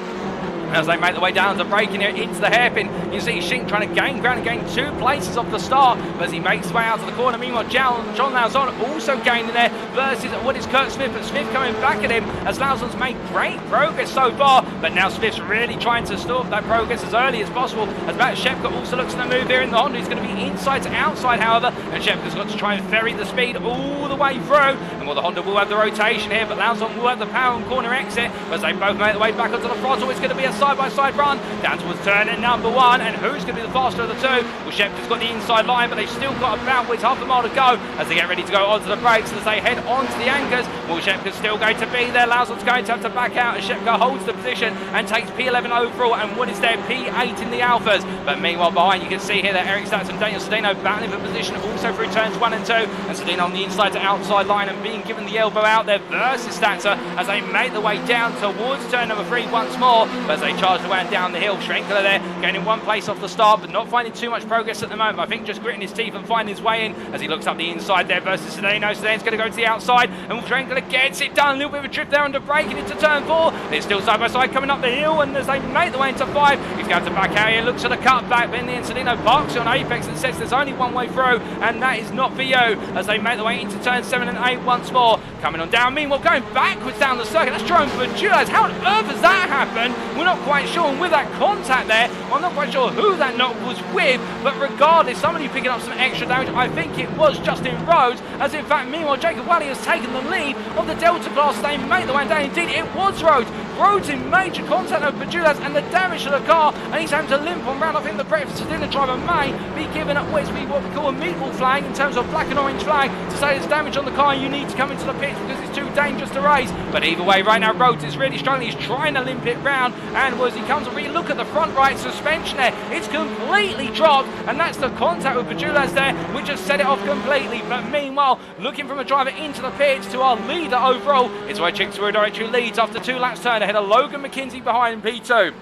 As they make their way down to braking here into the hairpin, you see Shink trying to gain ground and gain 2 places off the start, but as he makes his way out to the corner. Meanwhile, John Lauzon also gaining there versus what is Kurt Smith, but Smith coming back at him as Lauzon's made great progress so far, but now Smith's really trying to stop that progress as early as possible, as Matt Shepka also looks to move here in the Honda. He's going to be inside to outside, however, and Shepka's got to try and ferry the speed all the way through, and well, the Honda will have the rotation here, but Lauzon will have the power and corner exit, but as they both make their way back onto the throttle. It's going to be a side-by-side run down towards turn number 1, and who's going to be the faster of the two? Well, Shepka's got the inside line, but they've still got about half a mile to go as they get ready to go onto the brakes as they head onto the anchors. Well, Shepka's still going to be there. Lauzon's going to have to back out as Shepka holds the position and takes P11 overall, and what is there? P8 in the Alphas. But meanwhile, behind you can see here that Eric Statz and Daniel Sedino battling for position also through turns 1 and 2, and Sedino on the inside to outside line and being given the elbow out there versus Statzer as they make their way down towards turn number 3 once more, but as they charge the way down the hill. Schrenkler there gaining 1 place off the start, but not finding too much progress at the moment. I think just gritting his teeth and finding his way in as he looks up the inside there versus Sedino. Sedino's going to go to the outside, and Schrenkler gets it done. A little bit of a drift there under braking into turn 4. It's still side by side coming up the hill, and as they make the way into 5, he's going to back out here, looks at the cutback, but in the end Sedino parks on Apex and says there's only one way through, and that is not for you, as they make their way into turn 7 and 8 once more. Coming on down, meanwhile going backwards down the circuit. That's Jerome Verdulas. How on earth has that happened? We're not quite sure, and with that contact there, I'm not quite sure who that knock was with, but regardless, somebody picking up some extra damage. I think it was Justin Rhodes, as in fact, meanwhile, Jacob Wally has taken the lead of the Delta class. They make the way down. Indeed, it was Rhodes. Rhodes in major contact of Verdulas, and the damage to the car, and he's having to limp on round. I think the breakfast dinner driver may be given what we call a meatball flag in terms of black and orange flag to say there's damage on the car and you need to come into the pits because it's too dangerous to race. But either way, right now Rhodes is really struggling. He's trying to limp it round, and as he comes to look at the front right suspension there, it's completely dropped, and that's the contact with Verdulas there, which has set it off completely. But meanwhile, looking from a driver into the pits to our leader overall, it's Wojciech Świrydowicz who leads after 2 laps turn ahead of Logan McKinzie behind in P2.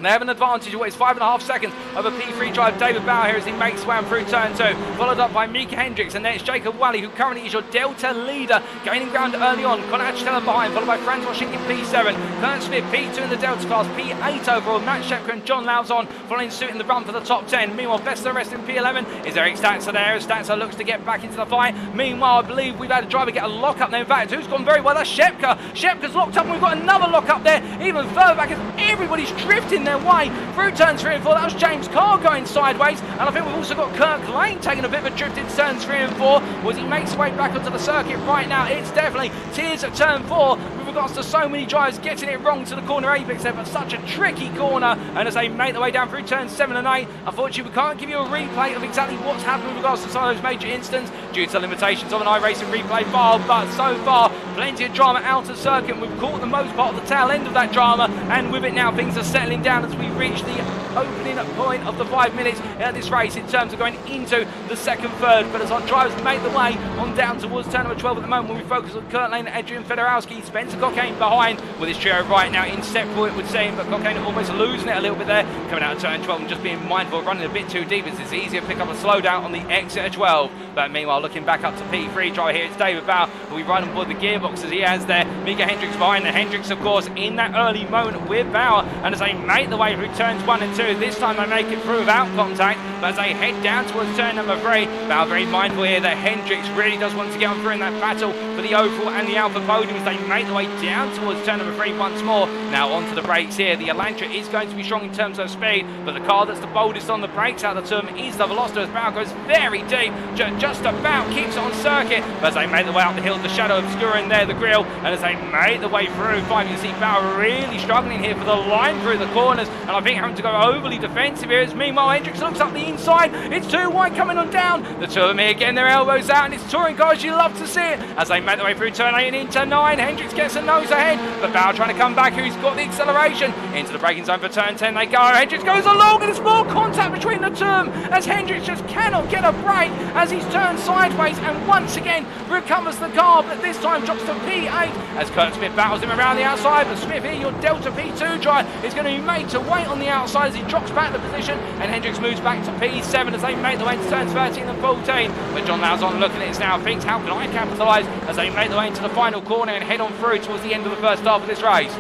They have an advantage of what is 5.5 seconds over P3 driver David Bauer here as he makes way through turn 2, followed up by Micah Hendricks, and then it's Jacob Wally, who currently is your Delta leader, gaining ground early on. Connor Atchitella behind, followed by Franz Washington P7, Kurt Smith P2 in the Delta class, P8 overall, Matt Shepka and John Lauzon following suit in the run for the top 10. Meanwhile, best of the rest in P11 is Eric Statzer there, as Statzer looks to get back into the fight. Meanwhile, I believe we've had a driver get a lock up there. In fact, who's gone very well? That's Shepka. Shepka's locked up, and we've got another lock up there, even further back as everybody's drifting their way through turns 3 and 4. That was James Carr going sideways, and I think we've also got Kirk Lane taking a bit of a drift in turns 3 and 4 as he makes his way back onto the circuit. Right now it's definitely tears at turn 4 with regards to so many drivers getting it wrong to the corner apex there, but such a tricky corner, and as they make their way down through turns 7 and 8, unfortunately we can't give you a replay of exactly what's happened with regards to some of those major incidents due to limitations of an iRacing replay file, but so far plenty of drama out of circuit, and we've caught the most part of the tail end of that drama, and with it now things are settling down as we reach the opening point of the 5 minutes at this race in terms of going into the second third. But as our drivers make the way on down towards turn number 12 at the moment, when we focus on Kurt Lane, Adrian Fedorowski, Spencer Cockayne behind with his trio right now inseparable it would seem, but Cockayne almost losing it a little bit there coming out of turn 12 and just being mindful of running a bit too deep as it's easier to pick up a slowdown on the exit of 12. But meanwhile, looking back up to P3 driver here, it's David Bauer who we run on board the gearbox as he has there Micah Hendricks behind, and Hendricks of course in that early moment with Bauer, and as they make the way through turns 1 and 2, this time they make it through without contact, but as they head down towards turn number 3, Bauer very mindful here that Hendricks really does want to get on through in that battle for the overall and the Alpha podium as they make their way down towards turn number 3 once more. Now onto the brakes here, the Elantra is going to be strong in terms of speed, but the car that's the boldest on the brakes out of the two is the Veloster as Bauer goes very deep, just about keeps it on circuit, but as they make their way up the hill, the shadow obscuring there the grille, and as they make their way through 5, you can see Bauer really struggling here for the line through the corners, and I think having to go overly defensive here. As meanwhile Hendricks looks up the inside, it's too wide coming on down, the two of them here getting their elbows out, and it's touring cars, you love to see it as they make their way through turn 8 and into 9. Hendricks gets a nose ahead, but Bauer trying to come back, who's got the acceleration into the braking zone for turn 10 they go. Hendricks goes along, and there's more contact between the two of them as Hendricks just cannot get a break as he's turned sideways and once again recovers the car, but this time drops to P8 as Kurt Smith battles him around the outside. But Smith here, your Delta P2 drive, is going to be made to wait on the outside as he drops back the position, and Hendricks moves back to P7 as they make their way to turns 13 and 14. But John Lauzon looking at it now, thinks how can I capitalise as they make their way into the final corner and head on through towards the end of the first half of this race.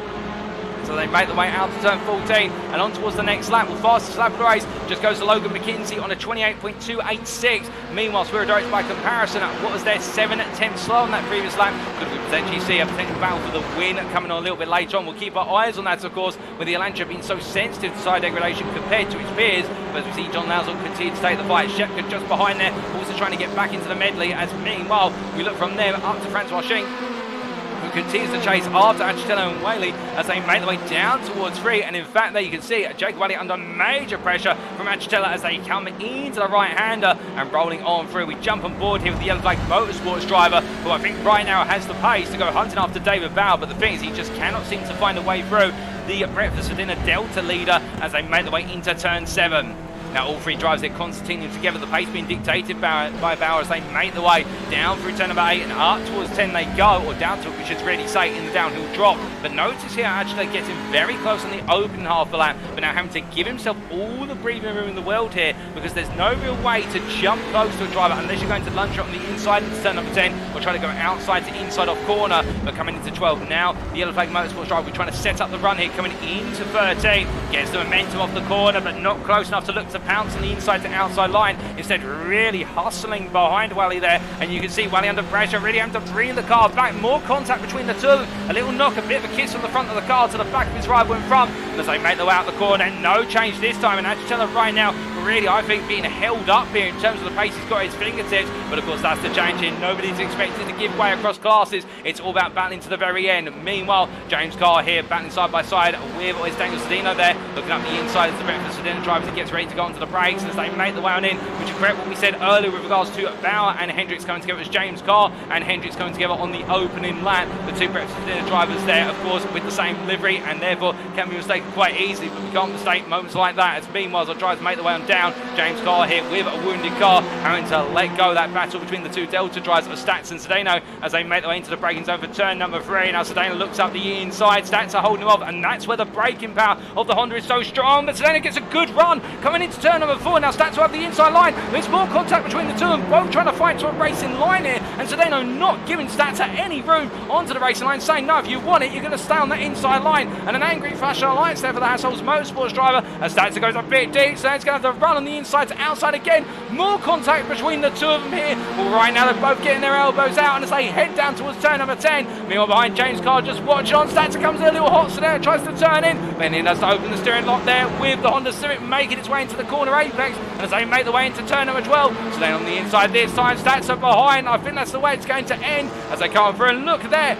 as they make their way out to turn 14 and on towards the next lap. Well, fastest lap of the race just goes to Logan McKinzie on a 28.286. Meanwhile, Świrydowicz by comparison, what was their 7/10 slow on that previous lap? Could we potentially see a potential battle for the win coming on a little bit later on? We'll keep our eyes on that, of course, with the Elantra being so sensitive to side degradation compared to its peers. But as we see John Lauzon continue to take the fight, Shepka just behind there, also trying to get back into the medley, as meanwhile we look from them up to Francois Schenk, who continues to chase after Acitello and Whaley as they make their way down towards 3. And in fact, there you can see Jacob Whaley under major pressure from Acitello as they come into the right-hander and rolling on through. We jump on board here with the Yellow Flag Motorsports driver, who I think right now has the pace to go hunting after David Bauer, but the thing is he just cannot seem to find a way through the breakfast for dinner Delta leader as they make their way into turn 7. Now all three drivers, they're continuing together, the pace being dictated by Bauer as they make their way down through turn number 8 and up towards 10 they go, or down to it we should really say, in the downhill drop. But notice here actually getting very close on the open half of the lap, but now having to give himself all the breathing room in the world here, because there's no real way to jump close to a driver unless you're going to lunge it on the inside into turn number 10 or try to go outside to inside off corner. But coming into 12 now, the Yellow Flag Motorsports driver, we're trying to set up the run here coming into 13, gets the momentum off the corner but not close enough to look to pounce on the inside to outside line, instead really hustling behind Wally there, and you can see Wally under pressure, really having to bring the car back. More contact between the two, a little knock, a bit of a kiss from the front of the car to the back of his rival in front, and as they make their way out the corner, no change this time, and Acitello right now really I think being held up here in terms of the pace he's got at his fingertips. But of course that's the change here, nobody's expected to give way across classes, it's all about battling to the very end. Meanwhile, James Carr here battling side by side with Daniel Sedino there, looking up the inside as the Brentford Sedino driver as he gets ready to go onto the brakes as they make the way on in, which is correct what we said earlier with regards to Bauer and Hendricks coming together as James Carr and Hendricks coming together on the opening lap. The two Brentford Sedino drivers there, of course, with the same livery, and therefore can be mistaken quite easily, but we can't mistake moments like that, as meanwhile our drivers make the way on down. James Carr here with a wounded car, having to let go that battle between the two Delta drivers of Stats and Sedano as they make their way into the braking zone for turn number 3. Now Sedano looks up the inside, Stats are holding him off, and that's where the braking power of the Honda is so strong. But Sedano gets a good run coming into turn number 4. Now Stats will have the inside line. There's more contact between the two of them, both trying to fight to a racing line here, and Sedano not giving Stats any room onto the racing line, saying no, if you want it, you're going to stay on that inside line. And an angry flash of lights there for the Hassel's Motorsports driver as Stats goes a bit deep, so it's going to have to run on the inside to outside again. More contact between the two of them here. Well, right now they're both getting their elbows out, and as they head down towards turn number 10, meanwhile behind James Carr just watch on. Stats comes in a little hot, so there tries to turn in, then he has to open the steering lock there with the Honda Civic making its way into the corner apex, and as they make their way into turn number 12, so then on the inside this time, Stats are behind. I think that's the way it's going to end as they come through, and look there,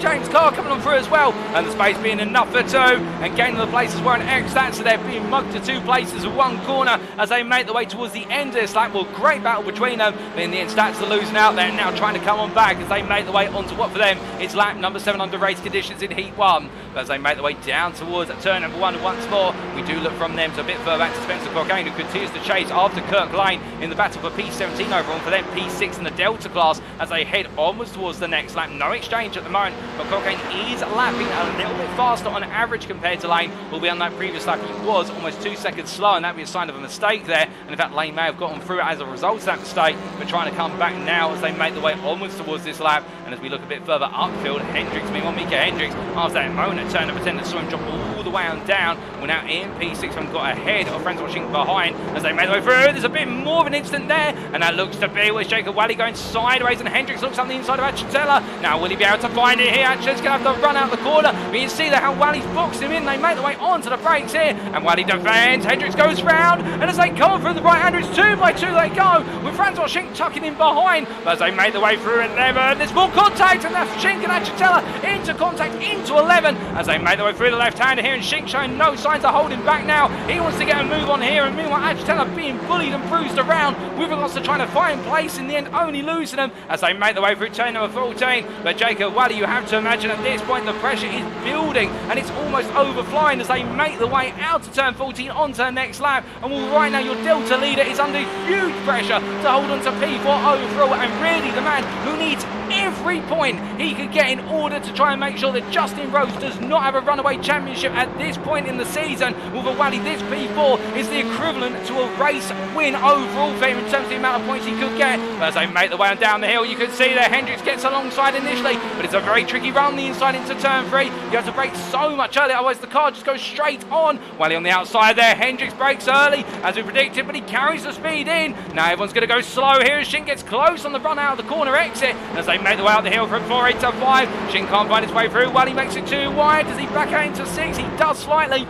James Carr coming on through as well, and the space being enough for 2 and gaining the places were an X. Stats, so they're being mugged to 2 places of 1 corner as they make their way towards the end of this lap. Well, great battle between them, but in the end Stats are losing out there, now trying to come on back as they make their way onto what for them is lap number 7 under race conditions in heat 1. But as they make their way down towards turn number 1, and once more we do look from them to a bit further back to Spencer Cockayne, who continues to chase after Kirk Lane in the battle for P17 overall, for them P6 in the Delta class as they head onwards towards the next lap. No exchange at the moment, but Cockayne is lapping a little bit faster on average compared to Lane. Will be on that previous lap he was almost 2 seconds slower, and that would be a sign of a mistake there, and in fact Lane may have gotten through as a result of that mistake, but trying to come back now as they make their way onwards towards this lap. And as we look a bit further upfield, Hendricks, meanwhile Micah Hendricks, after that moment at turn number 10 that saw him drop all the way on down, we're now in P6 and got ahead of friends watching behind as they made their way through. There's a bit more of an instant there, and that looks to be with Jacob Wally going sideways, and Hendricks looks on the inside of Acitello. Now will he be able to find it here? Acitella's going to have to run out the corner, but you see that how Wally's boxed him in. They make their way onto the brakes here, and Wally defends. Hendricks goes round, and as they come through the right hander, it's 2 by 2 they go, with Francois Schenk tucking in behind. But as they make their way through 11, there's more contact, and that's Schenk and Acitello into contact into 11 as they make their way through the left-hander here, and Schenk showing no signs of holding back now. He wants to get a move on here, and meanwhile Acitello being bullied and bruised around with regards to trying to find place, in the end only losing them as they make their way through turn number 14. But Jacob Wally, you have to imagine at this point the pressure is building, and it's almost overflowing as they make their way out to turn 14 onto the next lap. And well, right now your Delta leader is under huge pressure to hold on to P4 overall, and really the man who needs every point he could get in order to try and make sure that Justin Rose does not have a runaway championship at this point in the season. With a Wally, this P4 is the equivalent to a race win overall for him in terms of the amount of points he could get. But as they make the way on down the hill, you can see that Hendricks gets alongside initially, but it's a very tricky run on the inside into turn 3. You have to brake so much early, otherwise the car just goes straight on. Wally on the outside there, Hendricks brakes early as we predicted, but he carries the speed in. Now everyone's going to go slow here as Shin gets close on the run out of the corner exit. As they make the way out the hill from 4.8 to 5, Shin can't find his way through. Wally makes it too wide. Does he back out into 6? He does slightly.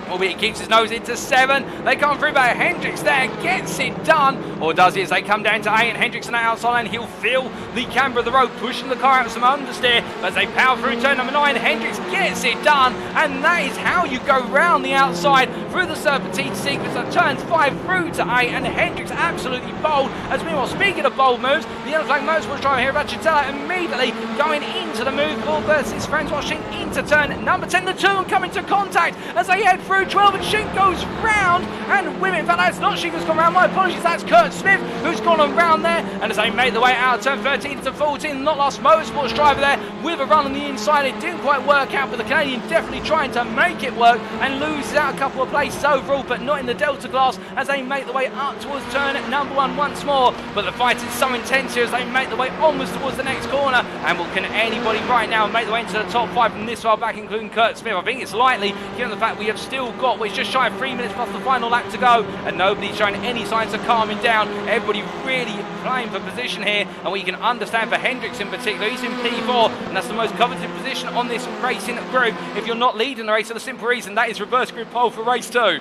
Albeit he keeps his nose into 7. They come through, but Hendricks there gets it done. Or does he, as they come down to 8, and Hendricks on the outside line, he'll feel the camber of the road, pushing the car out some understeer. But as they power through turn number 9, Hendricks gets it done. And that is how you go round the outside through the serpentine sequence of turns 5 through to 8. And Hendricks absolutely bold. As meanwhile, speaking of bold moves, the Yellow Flag Motorsports driver here, Rachatella, immediately going into the move for versus friends, watching into turn number 10. The 2 and come into contact as they head through 12, and Shin goes round, and women, in fact that's not Shin who's gone round, my apologies, that's Kurt Smith who's gone on round there. And as they make the way out of turn 13 to 14, Not Lost Motorsports driver there with a run on the inside. It didn't quite work out, but the Canadian definitely trying to make it work and loses out a couple of places overall, but not in the Delta class, as they make the way up towards turn number 1 once more. But the fight is so intense here as they make the way onwards towards the next corner. And can anybody right now make the way into the top 5 from this far back, including Kurt Smith? I think it's likely, given the fact we have still got, it's just shy of 3 minutes plus the final lap to go, and nobody's showing any signs of calming down. Everybody really playing for position here, and we can understand for Hendricks in particular, he's in P4, and that's the most coveted position on this racing group. If you're not leading the race, for the simple reason that is reverse grid pole for race 2.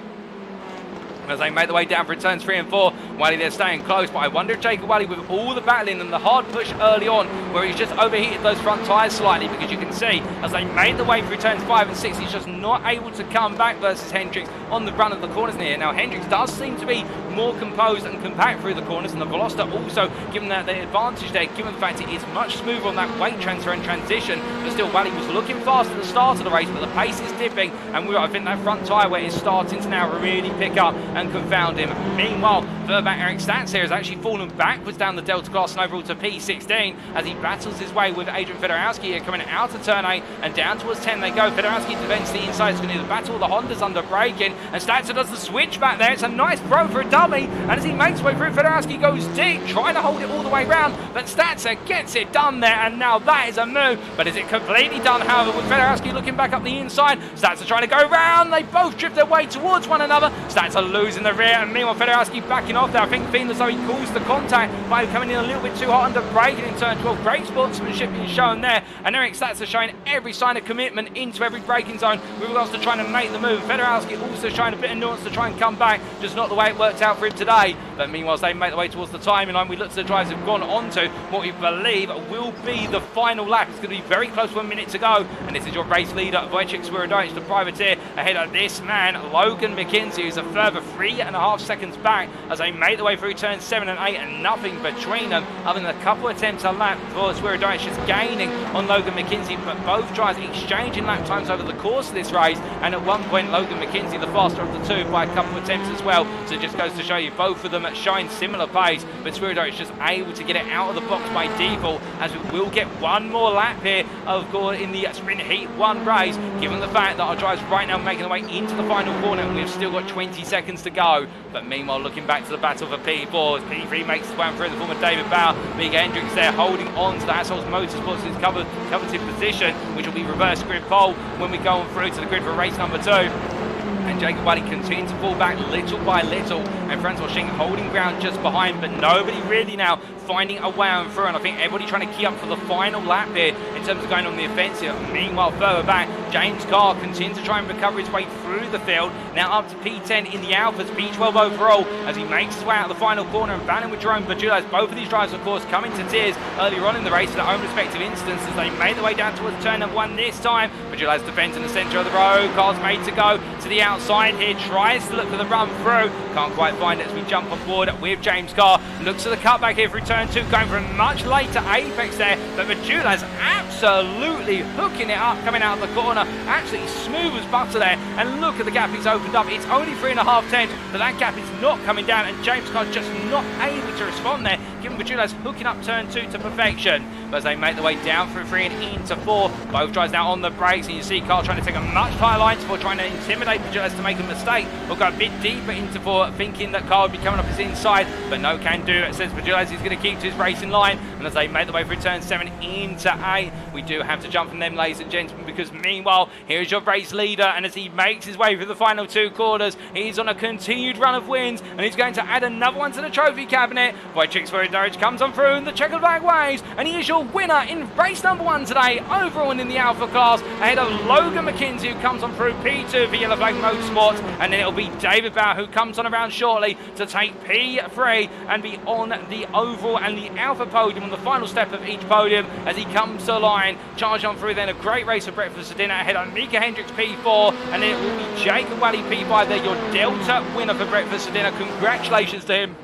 As they make the way down for turns 3 and 4, Wally they're staying close, but I wonder if Jacob Wally, with all the battling and the hard push early on, where he's just overheated those front tyres slightly, because you can see as they made the way through turns 5 and 6, he's just not able to come back versus Hendricks on the run of the corners near. Now Hendricks does seem to be more composed and compact through the corners, and the Veloster also given that the advantage there, given the fact it is much smoother on that weight transfer and transition. But still, Wally was looking fast at the start of the race, but the pace is dipping, and I think that front tyre weight is starting to now really pick up and confound him. Meanwhile, further back, Eric Statz here has actually fallen backwards down the Delta class and overall to P16 as he battles his way with Adrian Fedorowski here coming out of turn 8 and down towards 10 they go. Fedorowski defends the inside, it's going to do the battle of the Hondas under braking, and Statzer does the switch back there. It's a nice throw for a dummy, and as he makes his way through, Fedorowski goes deep, trying to hold it all the way round, but Statzer gets it done there, and now that is a move. But is it completely done, however, with Fedorowski looking back up the inside? Statzer trying to go round, they both drift their way towards one another. Statzer losing the rear, and meanwhile Fedorowski backing off there. I think feeling as though he calls the contact by coming in a little bit too hot under braking in turn 12. Great sportsmanship being shown there, and Eric Statzer showing every sign of commitment into every braking zone with regards to trying to make the move. Fedorowski also showing a bit of nuance to try and come back, just not the way it worked out for him today. But meanwhile, as they make the way towards the timing line, we look to the drivers who've gone on to what we believe will be the final lap. It's going to be very close, 1 minute to go, and this is your race leader, Wojciech Świrydowicz, the privateer, ahead of this man, Logan McKinzie, who's a further 3.5 seconds back as they make the way through turns 7 and 8, and nothing between them other than a couple of attempts a lap for Świrydowicz is gaining on Logan McKinzie, but both drivers exchanging lap times over the course of this race, and at one point Logan McKinzie the faster of the two by a couple of attempts as well. So it just goes to show you both of them showing similar pace, but Świrydowicz just able to get it out of the box by default, as we will get one more lap here of course in the sprint heat 1 race, given the fact that our drivers right now making their way into the final corner and we've still got 20 seconds to go. But meanwhile, looking back to the battle for P4, as P3 makes his way through the form of David Bauer. Micah Hendricks there holding on to the Hassel's Motorsports' coveted position, which will be reverse grid pole when we go on through to the grid for race number 2. And Jacob Wally continues to fall back little by little, and Francois Sching holding ground just behind, but nobody really now finding a way on through, and I think everybody trying to key up for the final lap here in terms of going on the offensive. Meanwhile, further back, James Carr continues to try and recover his way through the field, now up to P10 in the Alphas, P12 overall, as he makes his way out of the final corner and battling with Jerome Bajulas. Both of these drivers, of course, coming to tears earlier on in the race for their own respective instances. They made their way down towards turn number 1 this time. Bajulas defends in the centre of the road. Carr's made to go to the outside here, tries to look for the run through, can't quite find it as we jump on board with James Carr. Looks at the cutback here for turn 2, going for a much later apex there, but Bajulas absolutely hooking it up, coming out of the corner, absolutely smooth as butter there, and look at the gap he's opened up. It's only 3.5 tenths, but that gap is not coming down, and James Carr just not able to respond there, Kevin Bajulas hooking up turn 2 to perfection. But as they make their way down through 3 and into 4, both drivers now on the brakes, and you see Carl trying to take a much higher line before trying to intimidate Bajulas to make a mistake. We'll go a bit deeper into 4, thinking that Carl would be coming up his inside, but no can do. It says Bajulas he's going to keep to his racing line, and as they make their way through turn 7 into 8, we do have to jump from them, ladies and gentlemen, because meanwhile, here's your race leader, and as he makes his way through the final 2 quarters, he's on a continued run of wins, and he's going to add another one to the trophy cabinet. Wojciech Świrydowicz comes on through in the checkered flag waves, and he is your winner in race number 1 today, overall and in the Alpha class, ahead of Logan McKinzie, who comes on through P2 for Yellow Flag Motorsports, and then it'll be David Bauer, who comes on around shortly to take P3 and be on the overall and the Alpha podium on the final step of each podium as he comes to the line. Charge on through then, a great race for breakfast for dinner ahead of Micah Hendricks P4, and then it will be Jacob Wally P5 there, your Delta winner for breakfast for dinner. Congratulations to him.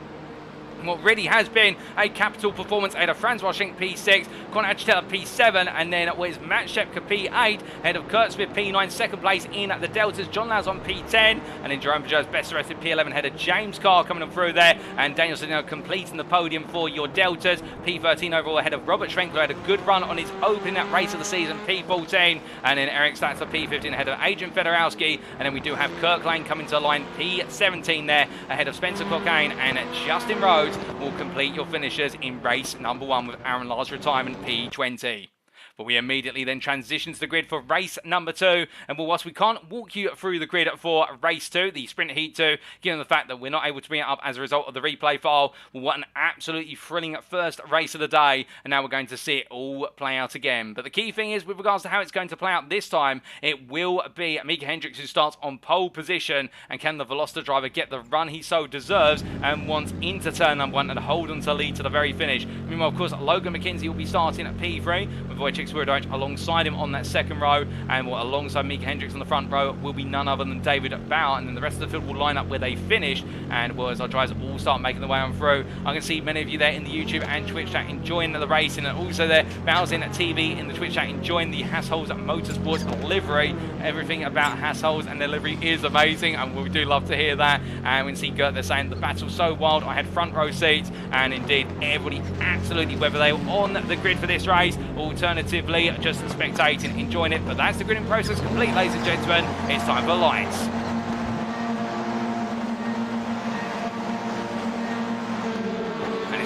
What really has been a capital performance ahead of Franz Washing P6, Conor Achitella P7, and then with Matt Shepka P8, ahead of Kurt Smith P9, second place in the Deltas, John Lowes on P10, and then Jerome Pageau's best arrested P11, ahead of James Carr coming on through there, and Daniel Sedino completing the podium for your Deltas, P13 overall ahead of Robert Schwenkler, had a good run on his opening race of the season, P14, and then Eric Statzer P15 ahead of Adrian Fedorowski, and then we do have Kirk Lane coming to the line, P17 there, ahead of Spencer Cockayne, and Justin Rhodes will complete your finishers in race number 1 with Aaron Lars' retirement P20. But we immediately then transition to the grid for race number 2. And whilst we can't walk you through the grid for race 2, the sprint heat 2, given the fact that we're not able to bring it up as a result of the replay file, well, what an absolutely thrilling first race of the day. And now we're going to see it all play out again. But the key thing is, with regards to how it's going to play out this time, it will be Micah Hendricks who starts on pole position. And can the Veloster driver get the run he so deserves and wants into turn number 1 and hold on to lead to the very finish? Meanwhile, of course, Logan McKinzie will be starting at P3 with Wojciech Świrydowicz alongside him on that second row, and alongside Micah Hendricks on the front row will be none other than David Bauer, and then the rest of the field will line up where they finish. And as our drivers all start making their way on through, I can see many of you there in the YouTube and Twitch chat enjoying the racing, and also there Bowsing at TV in the Twitch chat enjoying the Hassholes Motorsports livery. Everything about Hassholes and their livery is amazing, and we do love to hear that. And we can see Gert there saying the battle's so wild, I had front row seats, and indeed everybody absolutely, whether they were on the grid for this race, alternatively just spectating, enjoying it. But that's the gridding process complete, ladies and gentlemen. It's time for lights.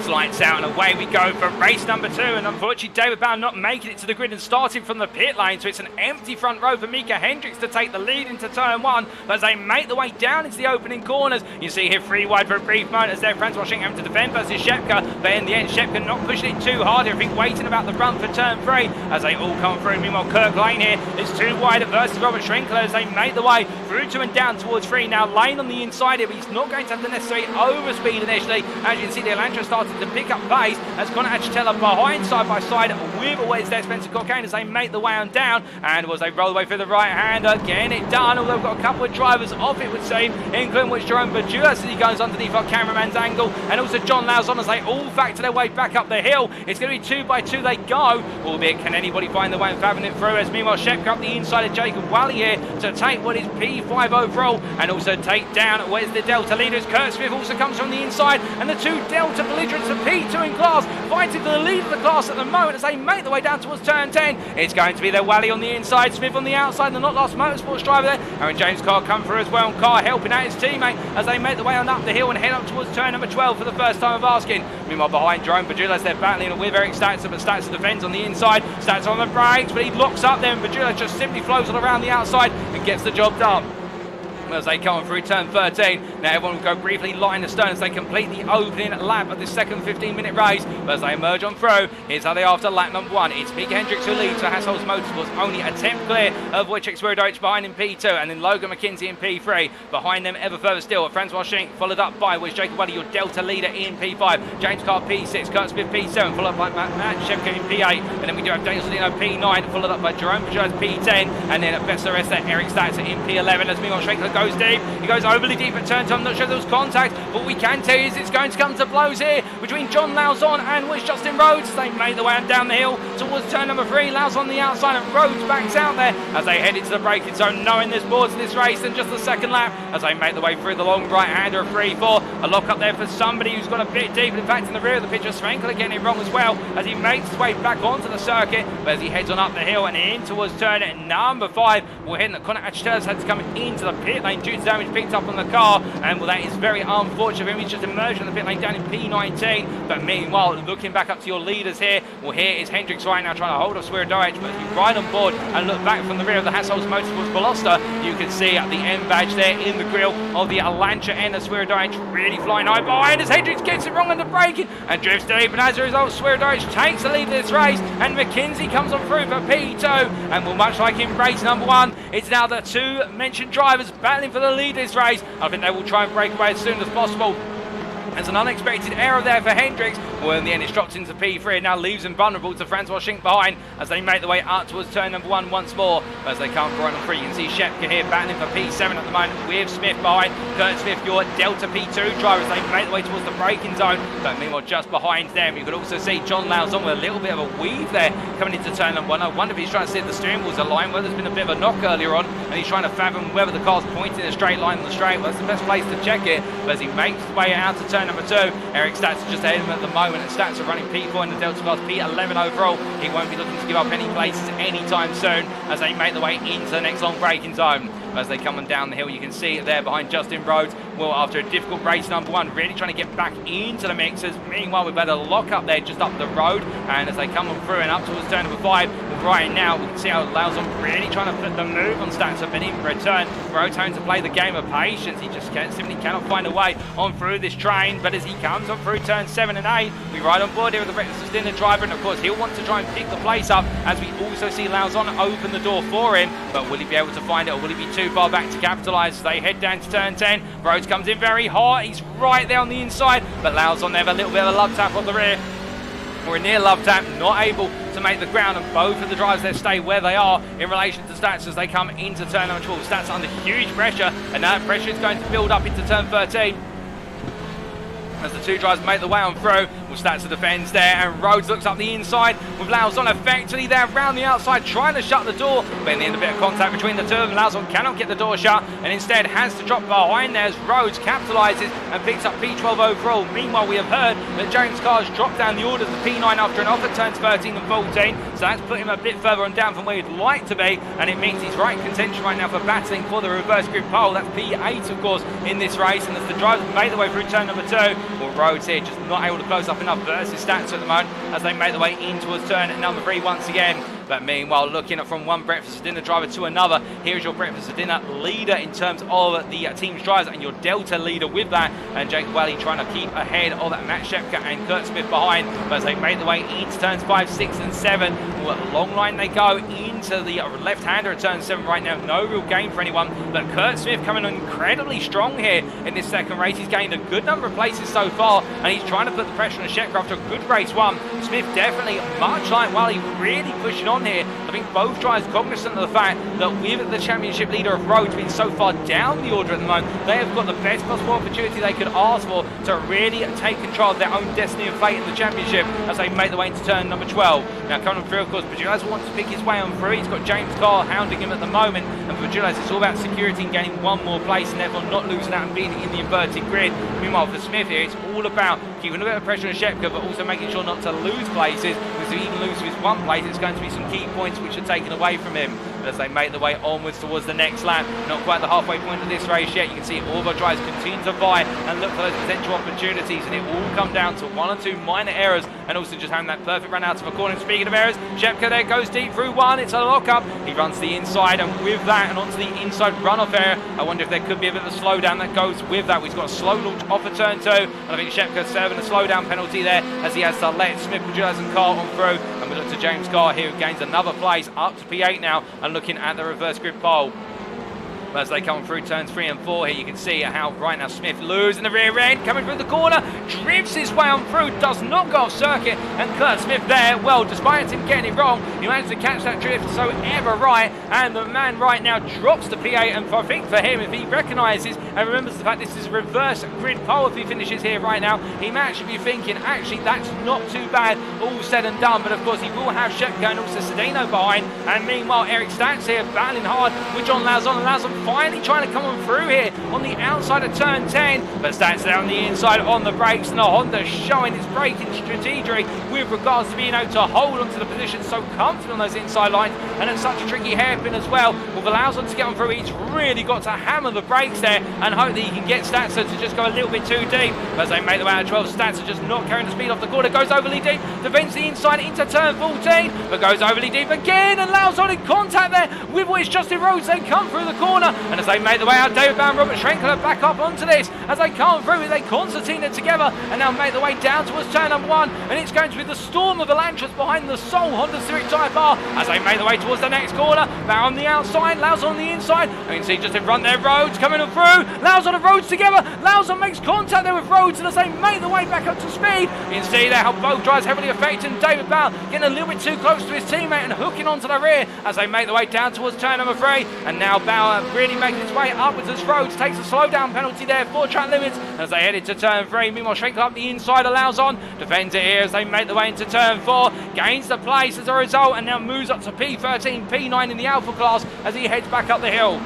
Lights out, and away we go for race number 2. And unfortunately, David Bauer not making it to the grid and starting from the pit lane, so it's an empty front row for Micah Hendricks to take the lead into turn 1. But as they make their way down into the opening corners, you see here 3 wide for a brief moment as there Franz Washing having to defend versus Shepka, but in the end Shepka not pushing it too hard. I think waiting about the front for turn 3 as they all come through. Meanwhile, Kirk Lane here is 2 wide versus Robert Schwenkler as they make their way through to and down towards 3. Now Lane on the inside here, but he's not going to have the necessary overspeed initially. As you can see, the Elantra started to pick up pace as Conor Achitella behind side by side with always there Spencer Cockayne as they make the way on down, and as they roll the way through the right hand again, it done, although we've got a couple of drivers off it would seem, including which Jerome Pageau as he goes underneath our cameraman's angle, and also John Lowes on as they all factor their way back up the hill. It's going to be 2 by 2 they go, albeit can anybody find the way of fathoming it through, as meanwhile Shepka up the inside of Jacob Wally here to take what is P5 overall, and also take down where's the Delta leaders. Kurt Smith also comes from the inside, and the 2 Delta belligerents of P2 in class fighting for the lead of the class at the moment as they make their way down towards turn 10. It's going to be their Wally on the inside, Smith on the outside, the Not Lost Motorsports driver there, and when James Carr come through as well, and Carr helping out his teammate as they make their way on up the hill and head up towards turn number 12 for the first time of asking. Meanwhile behind Jerome Pageau as they're battling with Eric Statzer, but Statzer defends on the inside, Statzer on the brakes, but he locks up there and Pageau just simply flows all around the outside and gets the job done. As they come through turn 13, now everyone will go briefly line astern as they complete the opening lap of this second 15-minute race. But as they emerge on through, here's how they are after lap number 1. It's Micah Hendricks who leads for Hassholes Motorsports, only a tenth clear of Wojciech Świrydowicz behind in P2, and then Logan McKinzie in P3. Behind them, ever further still, Franz Washing, followed up by Wojciech Wally, your Delta leader in P5. James Carr P6, Kurt Smith P7, followed by Matt Shepka in P8, and then we do have Daniel Sedino P9, followed up by Jerome Pageau's P10, and then at best the rest there, Eric Statzer in P11. As meanwhile, Schwenkler goes goes deep. He goes overly deep at turn 2. I'm not sure there was contact, but what we can tell you is it's going to come to blows here between John Lauzon and Justin Rhodes as they make the way down the hill towards turn number 3. Lauzon on the outside and Rhodes backs out there as they head into the braking zone, knowing there's more to this race than just the second lap as they make the way through the long right-hander of 3-4. A lock up there for somebody who's got a bit deep. In fact, in the rear of the picture, Svenkel getting it wrong as well as he makes his way back onto the circuit, but as he heads on up the hill and in towards turn number 5, we're heading that Connor Achter's had to come into the pit lane due to damage picked up on the car, and well, that is very unfortunate for him. He's just emerged from the pit lane down in P19, but meanwhile, looking back up to your leaders here, well, here is Hendricks right now trying to hold off Świrydowicz, but as you ride on board and look back from the rear of the Hassel's Motorsports Balosta, you can see the M badge there in the grille of the Lancia N as Świrydowicz really flying high behind as Hendricks gets it wrong on the braking and drifts deep, and as a result, Świrydowicz takes the lead of this race, and McKinzie comes on through for P2, and well, much like in race number 1, it's now the two mentioned drivers battling for the lead of this race. I think they will try and break away as soon as possible. There's an unexpected error there for Hendricks. Well, in the end, it's dropped into P3 and now leaves him vulnerable to Francois Schinck behind as they make the way up towards turn number 1 once more. As they come for on 3, you can see Shepka here battling for P7 at the moment with Smith behind. Kurt Smith, your Delta P2 driver, as they make the way towards the braking zone. But meanwhile, just behind them, you could also see John Lauzon with a little bit of a weave there coming into turn number 1. I wonder if he's trying to see if the steering wheel's aligned. Well, there's been a bit of a knock earlier on, and he's trying to fathom whether the car's pointing in a straight line on the straight. Well, that's the best place to check it. But as he makes his way out to turn number 2, Eric Stats is just ahead of him at the moment, and Stats are running P4 in the Delta class, P11 overall. He won't be looking to give up any places anytime soon as they make the way into the next long braking zone. As they come on down the hill, you can see it there behind Justin Rhodes. Well, after a difficult race number 1, really trying to get back into the mixers. Meanwhile, we've had a lock up there just up the road, and as they come on through and up towards turn number 5, right now we can see how Lauzon really trying to put the move on Stats, but in return, Rhodes having to play the game of patience. He just simply cannot find a way on through this train, but as he comes on through turn 7 and 8, we ride on board here with the breakfast dinner driver, and of course he'll want to try and pick the place up as we also see Lauzon open the door for him, but will he be able to find it, or will he be too far back to capitalise? They head down to turn 10. Rhodes comes in very hot, he's right there on the inside, but Lauzon there with a little bit of a love tap on the rear, or a near love tap, not able to make the ground, and both of the drivers there stay where they are in relation to Stats as they come into turn number 12. Stats under huge pressure, and that pressure is going to build up into turn 13. As the two drivers make the way on through, well, Stats defends there, and Rhodes looks up the inside with Lauzon effectively there around the outside trying to shut the door, but in the end a bit of contact between the two of them. Lauzon cannot get the door shut and instead has to drop behind there as Rhodes capitalises and picks up P12 overall. Meanwhile, we have heard that James Carr has dropped down the order to P9 after an off at turns 13 and 14, so that's put him a bit further on down from where he'd like to be, and it means he's right in contention right now for battling for the reverse grid pole. That's P8 of course in this race, and as the drivers make the way through turn number 2, well, Rhodes here just not able to close up enough versus Stats at the moment as they make the way in towards turn number 3 once again. But meanwhile, looking at from one breakfast dinner driver to another, here is your breakfast dinner leader in terms of the team's drivers and your Delta leader with that, and Jake Welly trying to keep ahead of that Matt Shepka and Kurt Smith behind, but as they make the way into turns 5, 6 and 7, well, long line they go into the left-hander at turn 7 right now. No real gain for anyone, but Kurt Smith coming on incredibly strong here in this second race. He's gained a good number of places so far, and he's trying to put the pressure on Shepka after a good race 1. Smith definitely, much like Welly, really pushing on here. I think both drivers cognizant of the fact that with the championship leader of Rhodes being so far down the order at the moment, they have got the best possible opportunity they could ask for to really take control of their own destiny and fate in the championship as they make their way into turn number 12. Now coming through, of course, Bajulas wants to pick his way on through. He's got James Carr hounding him at the moment, and for Bajulas it's all about security and gaining one more place and therefore not losing out and being in the inverted grid. Meanwhile for Smith here, it's all about keeping a bit of pressure on Shepka, but also making sure not to lose places, because if he even loses his one place, it's going to be some key points which are taken away from him. But as they make their way onwards towards the next lap, not quite the halfway point of this race yet, you can see all the drivers continue to vie and look for those potential opportunities, and it will come down to one or two minor errors and also just having that perfect run out of a corner. And speaking of errors, Shepka there goes deep through 1, it's a lock-up, he runs to the inside, and with that and onto the inside runoff area, I wonder if there could be a bit of a slowdown that goes with that. He's got a slow launch off of turn 2, and I think Shepka serving a slowdown penalty there as he has to let Smith, Bajulas and Carr on through, and we look to James Carr here, who gains another place up to P8 now and looking at the reverse grid pole. But as they come through turns 3 and 4 here, you can see how right now Smith losing the rear end, coming through the corner, drifts his way on through, does not go off circuit, and Kurt Smith there, well, despite him getting it wrong, he managed to catch that drift so ever right, and the man right now drops to P8, and I think for him, if he recognises and remembers the fact this is a reverse grid pole, if he finishes here right now, he might actually be thinking, actually, that's not too bad, all said and done, but of course he will have Shepko and also Sedino behind, and meanwhile Eric Stacks here battling hard with John Lauzon, and Lauzon finally trying to come on through here on the outside of turn 10, but Stacks there on the inside on the brakes, and the Honda showing its braking strategy with regards to being able to hold onto the position so comfortable on those inside lines, and it's such a tricky hairpin as well. With Lauzon to get on through, he's really got to hammer the brakes there and hope that he can get Statzer to just go a little bit too deep. But as they make their way out of 12, Statzer just not carrying the speed off the corner, goes overly deep, defends the inside into turn 14, but goes overly deep again, and Lauzon in contact there with what is Justin Rhodes. They come through the corner, and as they make their way out, David Bauer and Robert Schrenkler back up onto this. As they come through, they concertina together and now make their way down towards turn number 1, and it's going to be the storm of Elantras behind the sole Honda Civic Type R as they make their way towards the next corner. Bauer on the outside, Lauzon on the inside. You can see just in front there, Rhodes coming on through. Lauzon and Rhodes together. Lauzon makes contact there with Rhodes, and as they make their way back up to speed, you can see there how both drivers heavily affected, and David Bauer getting a little bit too close to his teammate and hooking onto the rear as they make their way down towards turn number 3, and now Bauer really making his way upwards as Rhodes takes a slow down penalty there for track limits as they head into turn 3. Meanwhile, Schrenkler up the inside of Lauzon, defends it here as they make their way into turn 4, gains the place as a result, and now moves up to P13, P9 in the Alpha class as he heads back up the hill.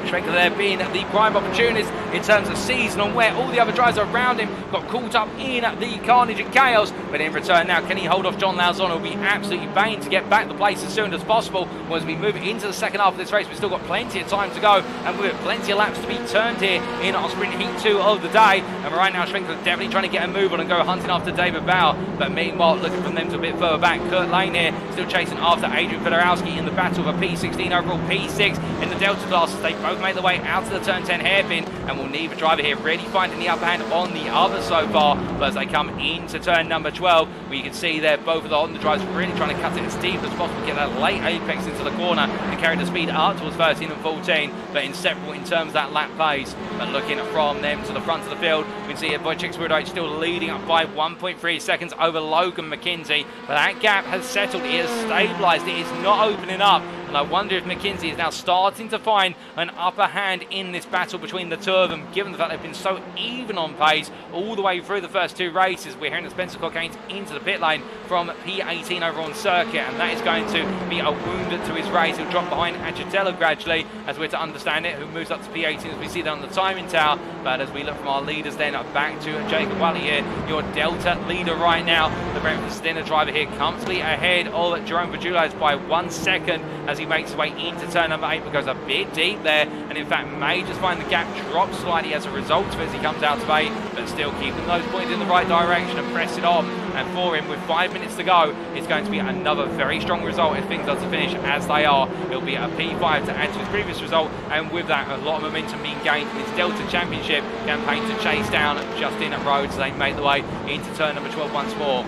Schrenkler there being the prime opportunist in terms of season on where all the other drivers around him got caught up in the carnage and chaos, but in return now, can he hold off John Lauzon? Will be absolutely baying to get back the place as soon as possible. As we move into the second half of this race, we've still got plenty of time to go, and we've plenty of laps to be turned here in our sprint heat 2 of the day, and right now Schrenkler definitely trying to get a move on and go hunting after David Bauer, but meanwhile looking from them to a bit further back, Kurt Lane here still chasing after Adrian Fedorowski in the battle of a P16 overall P6 in the Delta class as they both make their way out to the turn 10 hairpin, and will neither driver here really finding the upper hand on the other so far. But as they come into turn number 12, where you can see there both of the Honda drivers really trying to cut it as deep as possible, get that late apex into the corner and carry the speed up towards 13 and 14, but inseparable in terms of that lap pace. But looking from them to the front of the field, we can see Wojciech Świrydowicz still leading up by 1.3 seconds over Logan McKinzie, but that gap has settled, it has stabilised, it is not opening up. And I wonder if McKinzie is now starting to find an upper hand in this battle between the two of them, given the fact they've been so even on pace all the way through the first 2 races. We're hearing that Spencer Cockane's into the pit lane from P18 over on circuit, and that is going to be a wound to his race. He'll drop behind Agitella gradually, as we're to understand it, who moves up to P18 as we see that on the timing tower. But as we look from our leaders then back to Jacob Wally here, your Delta leader right now. The Brentford Stinner driver here comfortably ahead of Jerome Virgulais by 1 second as he makes his way into turn number 8, but goes a bit deep there, and in fact may just find the gap drop slightly as a result of it as he comes out of 8, but still keeping those points in the right direction and press it on. And for him, with 5 minutes to go, it's going to be another very strong result if things are to finish as they are. It'll be a P5 to add to his previous result, and with that, a lot of momentum being gained in his Delta Championship campaign to chase down Justin Rhodes as they make the way into turn number 12 once more.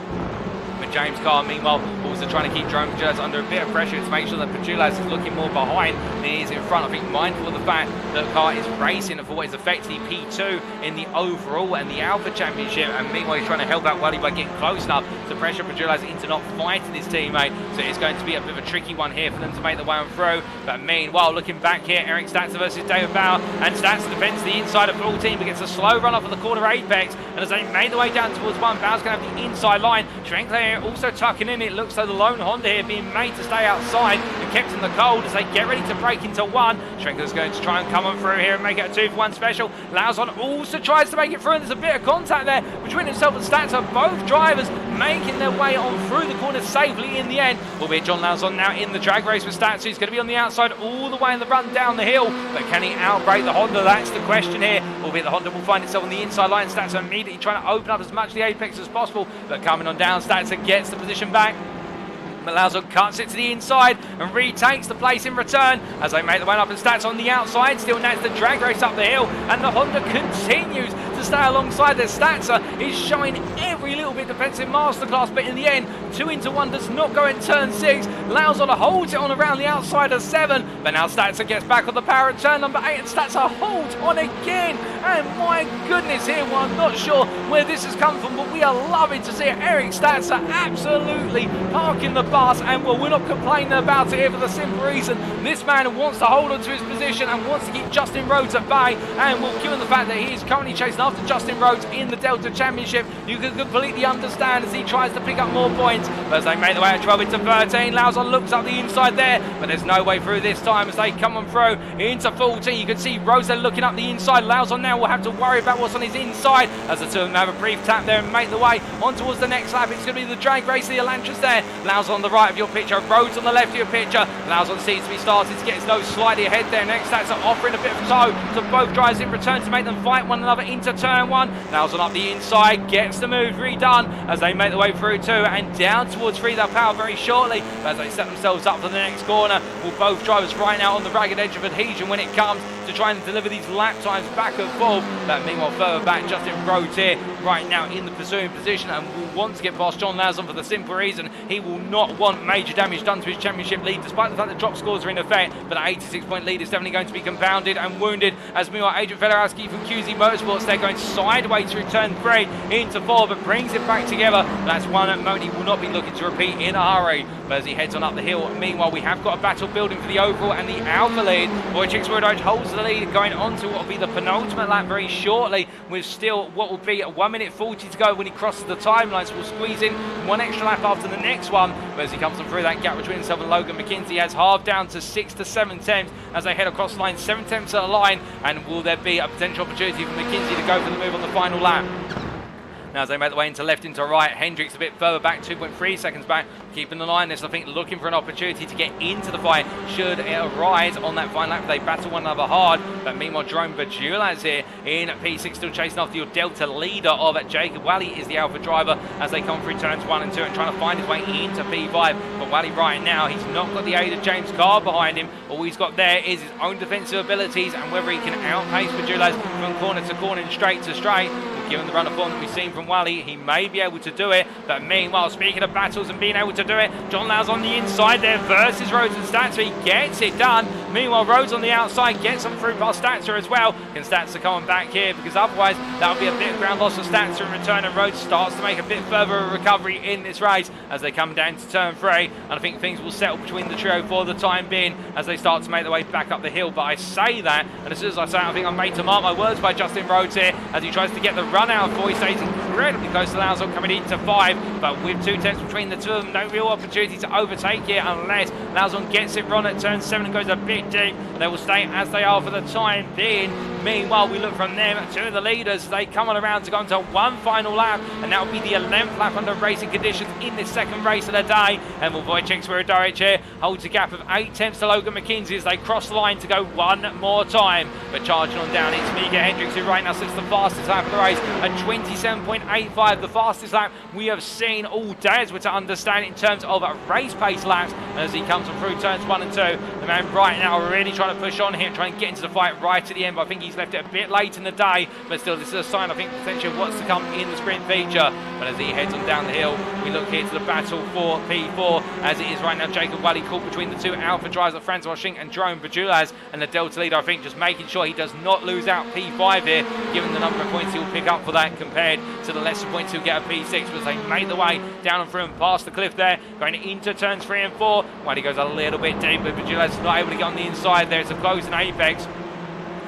But James Carr, meanwhile, also trying to keep Jerome Virgulais under a bit of pressure to make sure that Virgulais is looking more behind than he is in front. I think mindful of the fact that Carr is racing for what is effectively P2 in the overall and the Alpha Championship, and meanwhile he's trying to help out Wally by getting close enough to pressure Virgulais into not fighting his teammate. So it's going to be a bit of a tricky one here for them to make their way on through. But meanwhile, looking back here, Eric Statzer versus David Bauer, and Statzer defends the inside of 14 but gets a slow run off of the corner apex, and as they make their way down towards 1, Bauer's going to have the inside line. Schrenkler also tucking in. It looks like the lone Honda here being made to stay outside and kept in the cold as they get ready to break into 1. Schrenkler's going to try and come on through here and make it a 2-for-1 special. Lauzon also tries to make it through, and there's a bit of contact there between himself and Statzer. Both drivers making their way on through the corner safely in the end. Albeit John Lauzon now in the drag race with Statzer. He's going to be on the outside all the way in the run down the hill, but can he outbrake the Honda? That's the question here. Albeit the Honda will find itself on the inside line. Statzer immediately trying to open up as much of the apex as possible, but coming on down, Statzer gets the position back. But Lauzon cuts it to the inside and retakes the place in return as they make the way up, and Stats on the outside. Still that's the drag race up the hill, and the Honda continues to to stay alongside their Statzer. Is showing every little bit defensive masterclass, but in the end, 2 into 1 does not go in turn 6. Lauzon holds it on around the outside of 7, but now Statzer gets back on the power at turn number 8, and Statzer holds on again. And my goodness, here, well, I'm not sure where this has come from, but we are loving to see it. Eric Statzer absolutely parking the bus, and well, we're not complaining about it here for the simple reason this man wants to hold on to his position and wants to keep Justin Rhodes at bay. And well, given the fact that he is currently chasing after Justin Rhodes in the Delta Championship, you can completely understand as he tries to pick up more points. But as they make their way at 12 into 13, Lauzon looks up the inside there, but there's no way through this time as they come on through into 14. You can see Rhodes there looking up the inside. Lauzon now will have to worry about what's on his inside as the two of them have a brief tap there and make the way on towards the next lap. It's going to be the drag race, the Elantras there. Lauzon on the right of your picture, Rhodes on the left of your picture. Lauzon seems to be starting to get his nose slightly ahead there. Next that's offering a bit of tow to both drivers in return to make them fight one another into turn 1. Lauzon up the inside, gets the move redone as they make their way through 2 and down towards 3. They'll power very shortly as they set themselves up for the next corner. Well, both drivers right now on the ragged edge of adhesion when it comes to trying to deliver these lap times back and forth. But meanwhile, further back, Justin Rhodes here right now in the pursuing position and will want to get past John Lauzon for the simple reason he will not want major damage done to his championship lead, despite the fact that drop scores are in effect. But that 86-point lead is definitely going to be compounded and wounded as meanwhile Adrian Fedorovski from QZ Motorsports, they're going sideways through turn 3 into 4, but brings it back together. That's one that Moni will not be looking to repeat in a hurry. But as he heads on up the hill, meanwhile we have got a battle building for the overall and the alpha lead. Wojciech Świrydowicz holds the lead going on to what will be the penultimate lap very shortly, with still what will be 1 minute 40 to go when he crosses the timeline. So we'll squeeze in one extra lap after the next one. But as he comes on through, that gap between himself and Logan McKinzie has halved down to 6 to 7 tenths as they head across the line, 7 tenths at the line. And will there be a potential opportunity for McKinzie to go for the move on the final lap? Now as they make their way into left into right, Hendricks a bit further back, 2.3 seconds back, keeping the line. This, I think, looking for an opportunity to get into the fight should it arise on that final lap. They battle one another hard, but meanwhile Jerome Bajulaz here in P6 still chasing after your Delta leader of Jacob. Wally is the alpha driver as they come through turns 1 and 2 and trying to find his way into P5. But Wally right now, he's not got the aid of James Carr behind him. All he's got there is his own defensive abilities, and whether he can outpace Bajulaz from corner to corner and straight to straight, given the run of form that we've seen from Wally, he may be able to do it. But meanwhile, speaking of battles and being able to do it, John Lauzon on the inside there versus Rhodes and Statzer. He gets it done. Meanwhile, Rhodes on the outside gets him through past Statzer as well. Can Statzer come on back here? Because otherwise, that would be a bit of ground loss for Statzer in return, and Rhodes starts to make a bit further of a recovery in this race as they come down to turn 3. And I think things will settle between the trio for the time being as they start to make their way back up the hill. But I say that, and as soon as I say it, I think I'm made to mark my words by Justin Rhodes here as he tries to get the run out of 4. He stays incredibly close to Lauzon coming into 5, but with 2 tenths between the two of them, no real opportunity to overtake here unless Lauzon gets it wrong at turn 7 and goes a bit deep. They will stay as they are for the time being. Meanwhile, we look from them, 2 of the leaders, they come on around to go into one final lap, and that will be the 11th lap under racing conditions in this second race of the day. And Wojciech Świrydowicz here holds a gap of 8 tenths to Logan McKinzie as they cross the line to go one more time. But charging on down, it's Micah Hendricks who right now sits the fastest lap of the race at 27.85, the fastest lap we have seen all day, as we're to understand in terms of race pace laps. And as he comes on through turns 1 and 2, the man right now really trying to push on here, trying to get into the fight right to the end. But I think he's left it a bit late in the day, but still this is a sign, I think, potentially of what's to come in the sprint feature. But as he heads on down the hill, we look here to the battle for P4 as it is right now Jacob Wally caught between the 2 alpha drivers of Francois Schink and Jerome Bajulaz, and the Delta leader, I think, just making sure he does not lose out P5 here, given the number of points he'll pick up for that compared to the lesser points he'll get at P6. As they made the way down and through and past the cliff there, going into turns 3 and 4. Wally goes a little bit deep, but Bajulaz is not able to get on the inside there. It's a closing apex.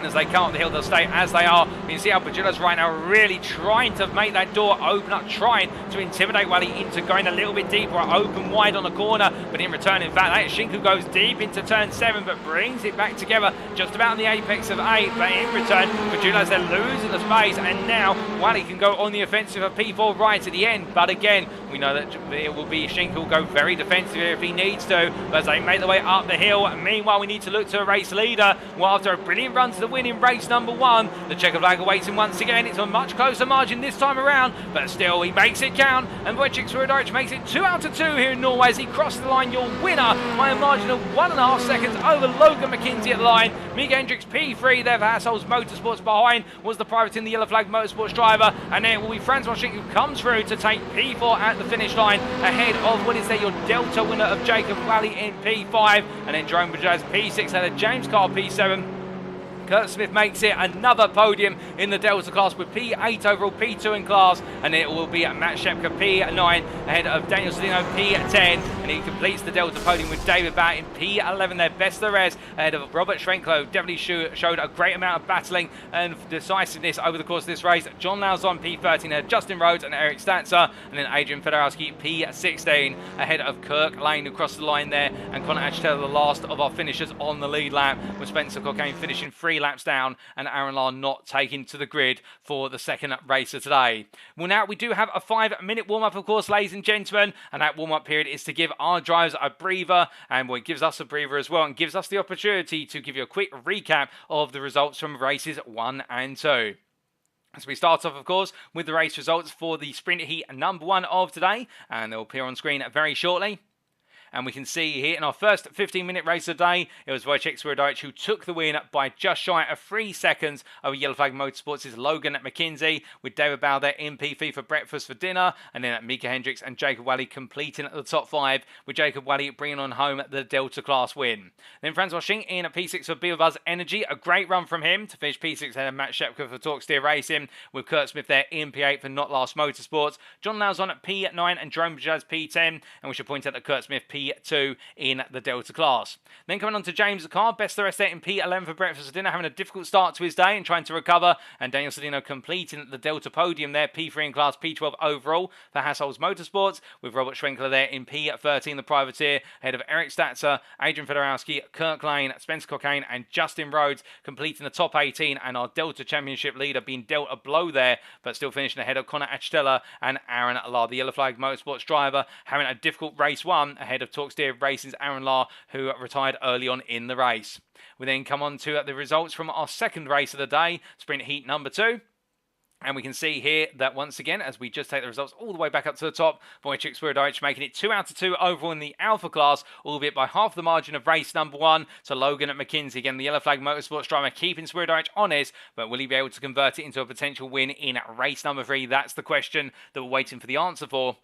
As they come up the hill, they'll stay as they are. You can see how Bajulaz right now really trying to make that door open up, trying to intimidate Wally into going a little bit deeper, open wide on the corner. But in return, in fact, that Shinku goes deep into turn 7, but brings it back together just about the apex of 8. But in return, Bajulaz, they're losing the space, and now Wally can go on the offensive at P4 right at the end. But again, We know that it will be Schinkel will go very defensive here if he needs to, but as they make their way up the hill, meanwhile we need to look to a race leader. Well, after a brilliant run to the win in race number 1, the checker flag awaits him once again. It's a much closer margin this time around, but still he makes it count, and Wojciech Świrydowicz makes it 2 out of 2 here in Norway as he crosses the line, your winner by a margin of 1.5 seconds over Logan McKinzie at the line. Micah Hendricks P3 there for Hassel's Motorsports. Behind was the private in the yellow flag Motorsports driver, and then it will be Franz Wojcik who comes through to take P4 at the finish line ahead of what is there your Delta winner of Jacob Wally in P5, and then Jerome Bajaz P6 ahead of James Carr P7. Kurt Smith makes it another podium in the Delta class with P8 overall, P2 in class, and it will be Matt Shepka P9 ahead of Daniel Sedino P10, and he completes the Delta podium with David Batt in P11 there, best of the rest, ahead of Robert Schwenkler, definitely showed a great amount of battling and decisiveness over the course of this race. John Lauzon P13 ahead of Justin Rhodes and Eric Statzer, and then Adrian Fedorowski P16 ahead of Kirk Lane who crossed the line there, and Connor Achtel, the last of our finishers on the lead lap, with Spencer Cockayne finishing 3 laps down and Aaron Lahr not taken to the grid for the second race of today. Well, now we do have a 5-minute warm-up, of course, ladies and gentlemen, and that warm-up period is to give our drivers a breather, and well, it gives us a breather as well and gives us the opportunity to give you a quick recap of the results from races 1 and 2. So we start off, of course, with the race results for the sprint heat number 1 of today, and they'll appear on screen very shortly. And we can see here in our first 15-minute race of the day, it was Wojciech Świrydowicz who took the win by just shy of 3 seconds over Yellow Flag Motorsports' Logan McKinzie, with David Bauer there in P3 for breakfast for dinner, and then Micah Hendricks and Jacob Wally completing at the top 5, with Jacob Wally bringing on home the Delta class win. Then Franz Wojcik in at P6 for Beaver Buzz Energy, a great run from him to finish P6 ahead of Matt Shepka for Torque Steer Racing, with Kurt Smith there in P8 for Not Last Motorsports, John Lauzon at P9 and Jerome Bajaz P10, and we should point out that Kurt Smith P2 in the Delta class. Then coming on to James Carr, best of the rest there in P11 for breakfast for dinner, having a difficult start to his day and trying to recover, and Daniel Sedino completing the Delta podium there, P3 in class, P12 overall for Hassel's Motorsports, with Robert Schwenkler there in P13, the privateer, ahead of Eric Statzer, Adrian Fedorowski, Kirk Lane, Spencer Cockayne and Justin Rhodes completing the top 18, and our Delta Championship leader being dealt a blow there, but still finishing ahead of Connor Achtel and Aaron Lahr, the Yellow Flag Motorsports driver, having a difficult race 1 ahead of Torque Steer Racing's Aaron Lahr, who retired early on in the race. We then come on to the results from our second race of the day, sprint heat number 2. And we can see here that once again, as we just take the results all the way back up to the top, Wojciech Świrydowicz making it 2 out of 2 overall in the Alpha class, albeit by half the margin of race number 1 to Logan McKinzie. Again, the Yellow Flag Motorsports driver keeping Świrydowicz honest, but will he be able to convert it into a potential win in race number 3? That's the question that we're waiting for the answer for.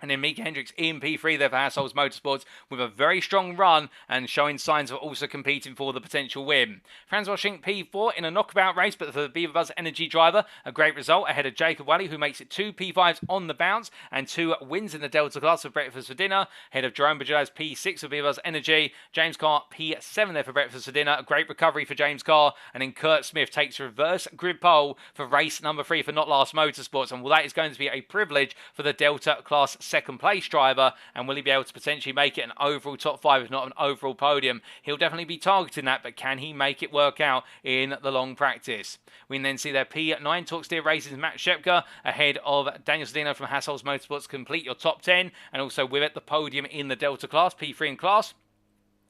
And then Micah Hendricks in P3 there for Hassel's Motorsports with a very strong run and showing signs of also competing for the potential win. Franz Wojcik P4 in a knockabout race, but for the Beaver Buzz Energy driver, a great result ahead of Jacob Wally, who makes it 2 P5s on the bounce and 2 wins in the Delta class for breakfast for dinner. Ahead of Jerome Bajaz P6 for Beaver Buzz Energy, James Carr P7 there for breakfast for dinner. A great recovery for James Carr, and then Kurt Smith takes reverse grid pole for race number 3 for Not Last Motorsports, and well, that is going to be a privilege for the Delta class second place driver, and will he be able to potentially make it an overall top 5 if not an overall podium? He'll definitely be targeting that, but can he make it work out in the long practice? We can then see their P9 Torque Steer Racing's Matt Shepka ahead of Daniel Sedino from Hassel's Motorsports complete your top 10, and also with it the podium in the Delta class, P3 in class.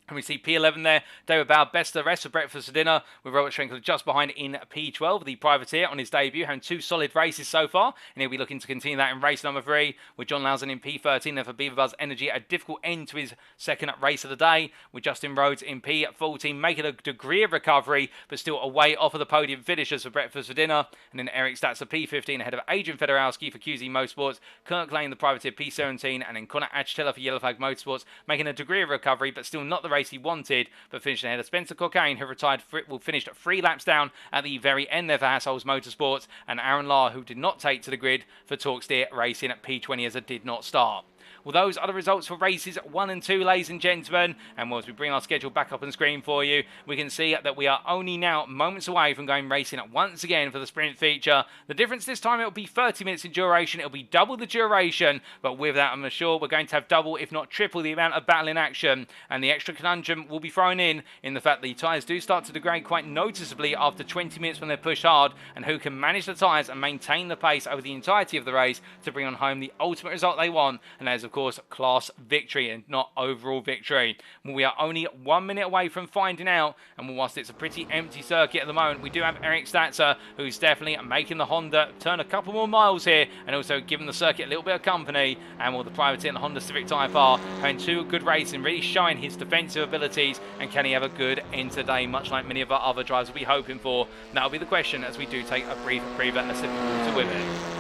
And we see P11 there, David Bauer, best of the rest for breakfast for dinner, with Robert Schwenkler just behind in P12, the privateer on his debut, having 2 solid races so far, and he'll be looking to continue that in race number 3, with John Lauzon in P13 there for Beaver Buzz Energy, a difficult end to his second race of the day, with Justin Rhodes in P14, making a degree of recovery, but still away off of the podium finishers for breakfast for dinner, and then Eric Statzer P15 ahead of Adrian Fedorowski for QZ Motorsports, Kirk Lane, the privateer P17, and then Connor Achtel for Yellow Flag Motorsports, making a degree of recovery, but still not the race he wanted, but finishing ahead of Spencer Cockayne, who finished 3 laps down at the very end there for Hassel's Motorsports, and Aaron Lahr, who did not take to the grid for Torque Steer Racing at P20 as it did not start. Well, those are the results for races 1 and 2, ladies and gentlemen. And as we bring our schedule back up on screen for you, we can see that we are only now moments away from going racing once again for the sprint feature. The difference this time, it will be 30 minutes in duration. It will be double the duration, but with that, I'm sure we're going to have double, if not triple, the amount of battle in action. And the extra conundrum will be thrown in the fact that the tyres do start to degrade quite noticeably after 20 minutes when they're pushed hard, and who can manage the tyres and maintain the pace over the entirety of the race to bring on home the ultimate result they want, and that is, of course, class victory and not overall victory. Well, we are only 1 minute away from finding out, and whilst it's a pretty empty circuit at the moment, we do have Eric Statzer, who's definitely making the Honda turn a couple more miles here, and also giving the circuit a little bit of company. And while the Privateer and the Honda Civic Type R having two good races and really showing his defensive abilities, and can he have a good end today, much like many of our other drivers will be hoping for? That'll be the question as we do take a brief preview and a sip of water with it.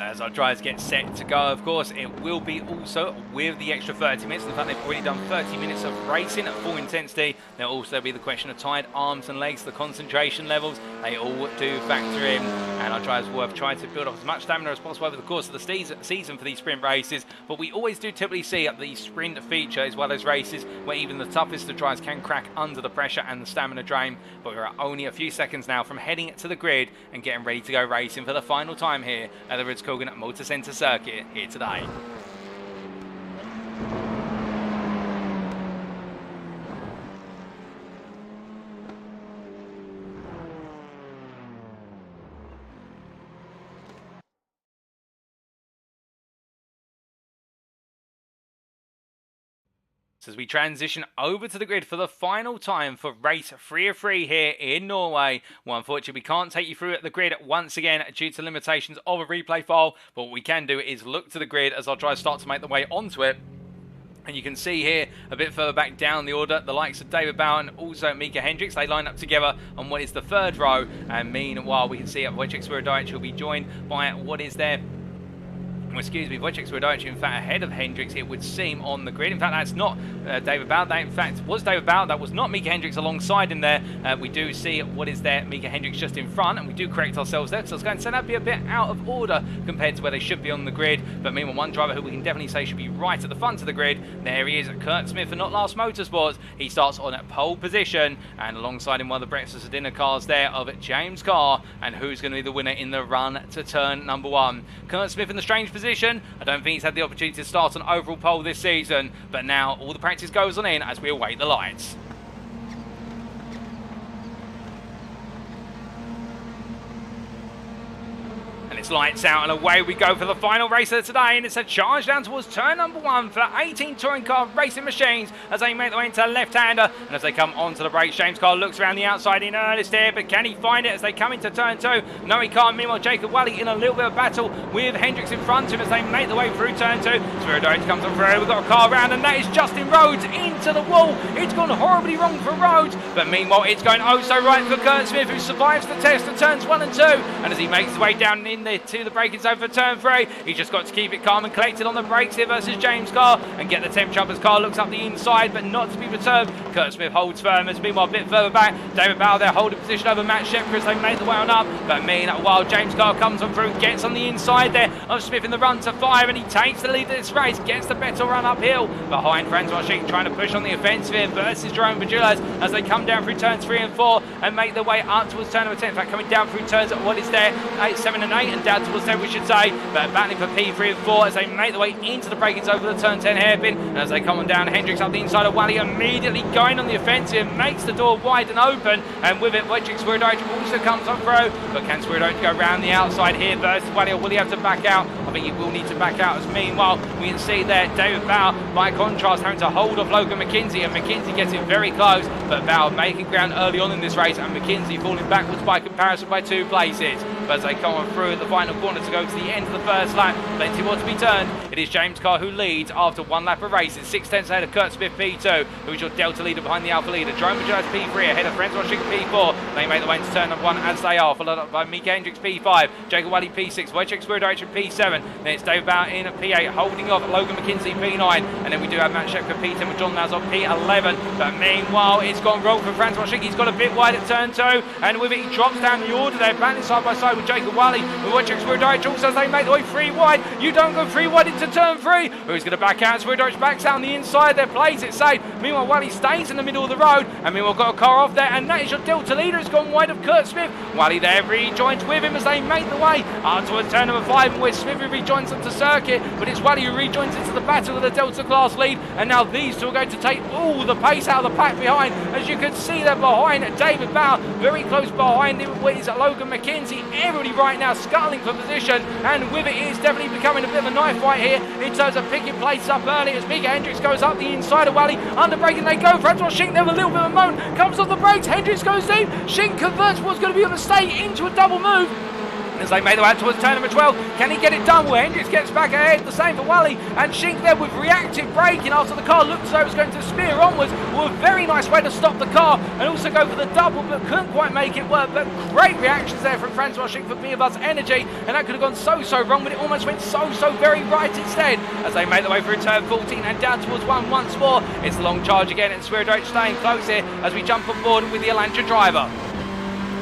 As our drivers get set to go, of course, it will be also with the extra 30 minutes. In fact, they've already done 30 minutes of racing at full intensity. There'll also be the question of tired arms and legs, the concentration levels. They all do factor in, and our drivers will have tried to build up as much stamina as possible over the course of the season for these sprint races. But we always do typically see at the sprint feature as well as races where even the toughest of drivers can crack under the pressure and the stamina drain. But we're only a few seconds now from heading to the grid and getting ready to go racing for the final time here at the Rudskogen Motorsenter circuit here today. So as we transition over to the grid for the final time for race 3 of 3 here in Norway. Well, unfortunately, we can't take you through the grid once again due to limitations of a replay file. But what we can do is look to the grid as our drivers start to make their way onto it. And you can see here, a bit further back down the order, the likes of David Bauer and also Micah Hendricks. They line up together on what is the third row. And meanwhile, we can see Wojciech Świrydowicz will be joined by what is there. Wojciech Świrydowicz, in fact, ahead of Hendricks, it would seem, on the grid. In fact, that's not David Bauer. That, in fact, was David Bauer. That was not Micah Hendricks alongside him there. We do see what is there, Micah Hendricks just in front, and we do correct ourselves there. So I was going to say that'd be a bit out of order compared to where they should be on the grid. But meanwhile, one driver who we can definitely say should be right at the front of the grid, there he is, Kurt Smith for Not Last Motorsports. He starts on a pole position, and alongside him, one of the breakfast dinner cars there of James Carr, and who's going to be the winner in the run to turn number 1. Kurt Smith in the strange position. I don't think he's had the opportunity to start on overall pole this season, but now all the practice goes on in as we await the lights. And it's lights out and away we go for the final race of today, and it's a charge down towards turn number 1 for 18 touring car racing machines as they make their way into left-hander. And as they come onto the brakes, James Carr looks around the outside in earnest here, but can he find it as they come into turn 2? No, he can't. Meanwhile, Jacob Wally in a little bit of battle with Hendricks in front of him as they make their way through turn 2. Świrydowicz comes on through. We've got a car round, and that is Justin Rhodes into the wall. It's gone horribly wrong for Rhodes, but meanwhile, it's going oh so right for Kurt Smith, who survives the test of turns 1 and 2. And as he makes his way down in there to the braking zone for turn 3, he's just got to keep it calm and collected on the brakes here versus James Carr and get the temperature up as Carr looks up the inside, but not to be perturbed. Kurt Smith holds firm as meanwhile a bit further back, David Bauer there holding position over Matt Shepard as they make the way on up, but meanwhile James Carr comes on through, gets on the inside there of Smith in the run to 5, and he takes the lead of this race, gets the better run uphill behind Francois Schick, trying to push on the offensive here versus Jerome Bajulas as they come down through turns 3 and 4 and make their way up towards turn number 10. In fact, coming down through turns what is there 8, 7 and 8 and down towards 10 we should say, but battling for P3 and 4 as they make their way into the braking zone for the turn 10 hairpin. And as they come on down, Hendricks up the inside of Wally, immediately going on the offensive, makes the door wide and open, and with it Wojciech Świrydowicz also comes on through, but can Świrydowicz go around the outside here versus Wally, or will he have to back out? I think he will need to back out, as meanwhile we can see there David Bauer by contrast having to hold off Logan McKinzie, and McKinzie gets in very close, but Bauer making ground early on in this race and McKinzie falling backwards by comparison by 2 places. But as they come on through at the final corner to go to the end of the first lap, plenty more to be turned. It is James Carr who leads after 1 lap of races, 6 tenths ahead of Kurt Smith P2, who is your Delta leader behind the Alpha leader. Jerome Bajulas P3 ahead of Francois Schick P4. They make the way into turn number 1 as they are, followed up by Micah Hendricks P5, Jacob Wally P6, Wojciech Świrydowicz in P7, Then it's David Bauer in at P8, holding off Logan McKinzie P9, and then we do have Matt Shepka P10 with John Laz on P11. But meanwhile, it's gone wrong for Franz Wojciech. He's got a bit wide at turn 2, and with it he drops down the order there, battling side by side with Jacob Wally. With Wojciech Świrydowicz also as they make the way 3 wide. You don't go 3 wide into turn 3. Who's going to back out? Świrydowicz backs out on the inside there, plays it safe. Meanwhile, Wally stays in the middle of the road, and meanwhile got a car off there, and that is your Delta leader. Has gone wide of Kurt Smith. Wally there rejoins with him as they make the way up towards turn number 5, where Smith rejoins them to circuit, but it's Wally who rejoins into the battle of the Delta class lead, and now these two are going to take all the pace out of the pack behind. As you can see, they're behind David Bauer, very close behind him is Logan McKinzie. Everybody right now scuttling for position, and with it is definitely becoming a bit of a knife fight here in terms of picking places up early as Micah Hendricks goes up the inside of Wally. Under braking they go. Franz Wojciech there with a little bit of a moan, comes off the brakes. Hendricks goes deep. Shink converts what's going to be on the stay into a double move. As they made the way towards turn number 12, can he get it done? Well, Hendricks gets back ahead, the same for Wally, and Shink there with reactive braking after the car looked as though it was going to spear onwards. Well, a very nice way to stop the car and also go for the double, but couldn't quite make it work. But great reactions there from Franz Wojciech for Beer Buzz Energy, and that could have gone so wrong, but it almost went so very right instead. As they make the way through turn 14 and down towards 1 once more, it's the long charge again, and Świrydowicz staying close here as we jump on board with the Elantra driver.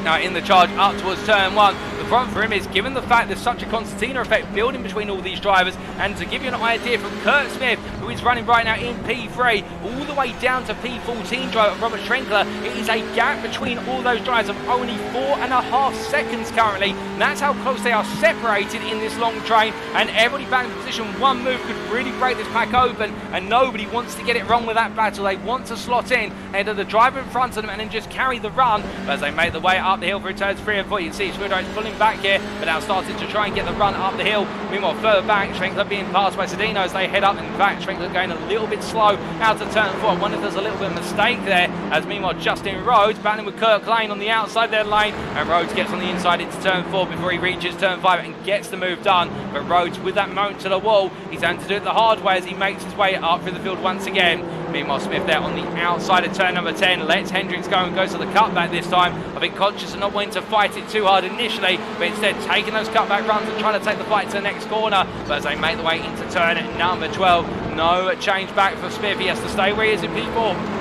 Now in the charge up towards turn 1, the problem for him is, given the fact there's such a concertina effect building between all these drivers, and to give you an idea from Kurt Smith, who is running right now in P3, all the way down to P14 driver Robert Schrenkler, it is a gap between all those drivers of only 4.5 seconds currently. And that's how close they are separated in this long train, and everybody back in position. One move could really break this pack open, and nobody wants to get it wrong with that battle. They want to slot in ahead of the driver in front of them and then just carry the run. But as they make the way up the hill through turns 3 and 4, you can see Świrydowicz pulling back here, but now starting to try and get the run up the hill. Meanwhile, further back, Schrenkler being passed by Sedino as they head up. In fact, Schrenkler going a little bit slow out of turn 4. I wonder if there's a little bit of a mistake there, as meanwhile Justin Rhodes battling with Kirk Lane on the outside their lane, and Rhodes gets on the inside into turn 4 before he reaches turn 5 and gets the move done. But Rhodes, with that moment to the wall, he's having to do it the hard way as he makes his way up through the field once again. Meanwhile, Smith there on the outside of turn number 10 lets Hendricks go and goes to the cutback this time. I think conscious of not wanting to fight it too hard initially, but instead taking those cutback runs and trying to take the fight to the next corner. But as they make the way into turn number 12, no change back for Smith. He has to stay where he is in P4.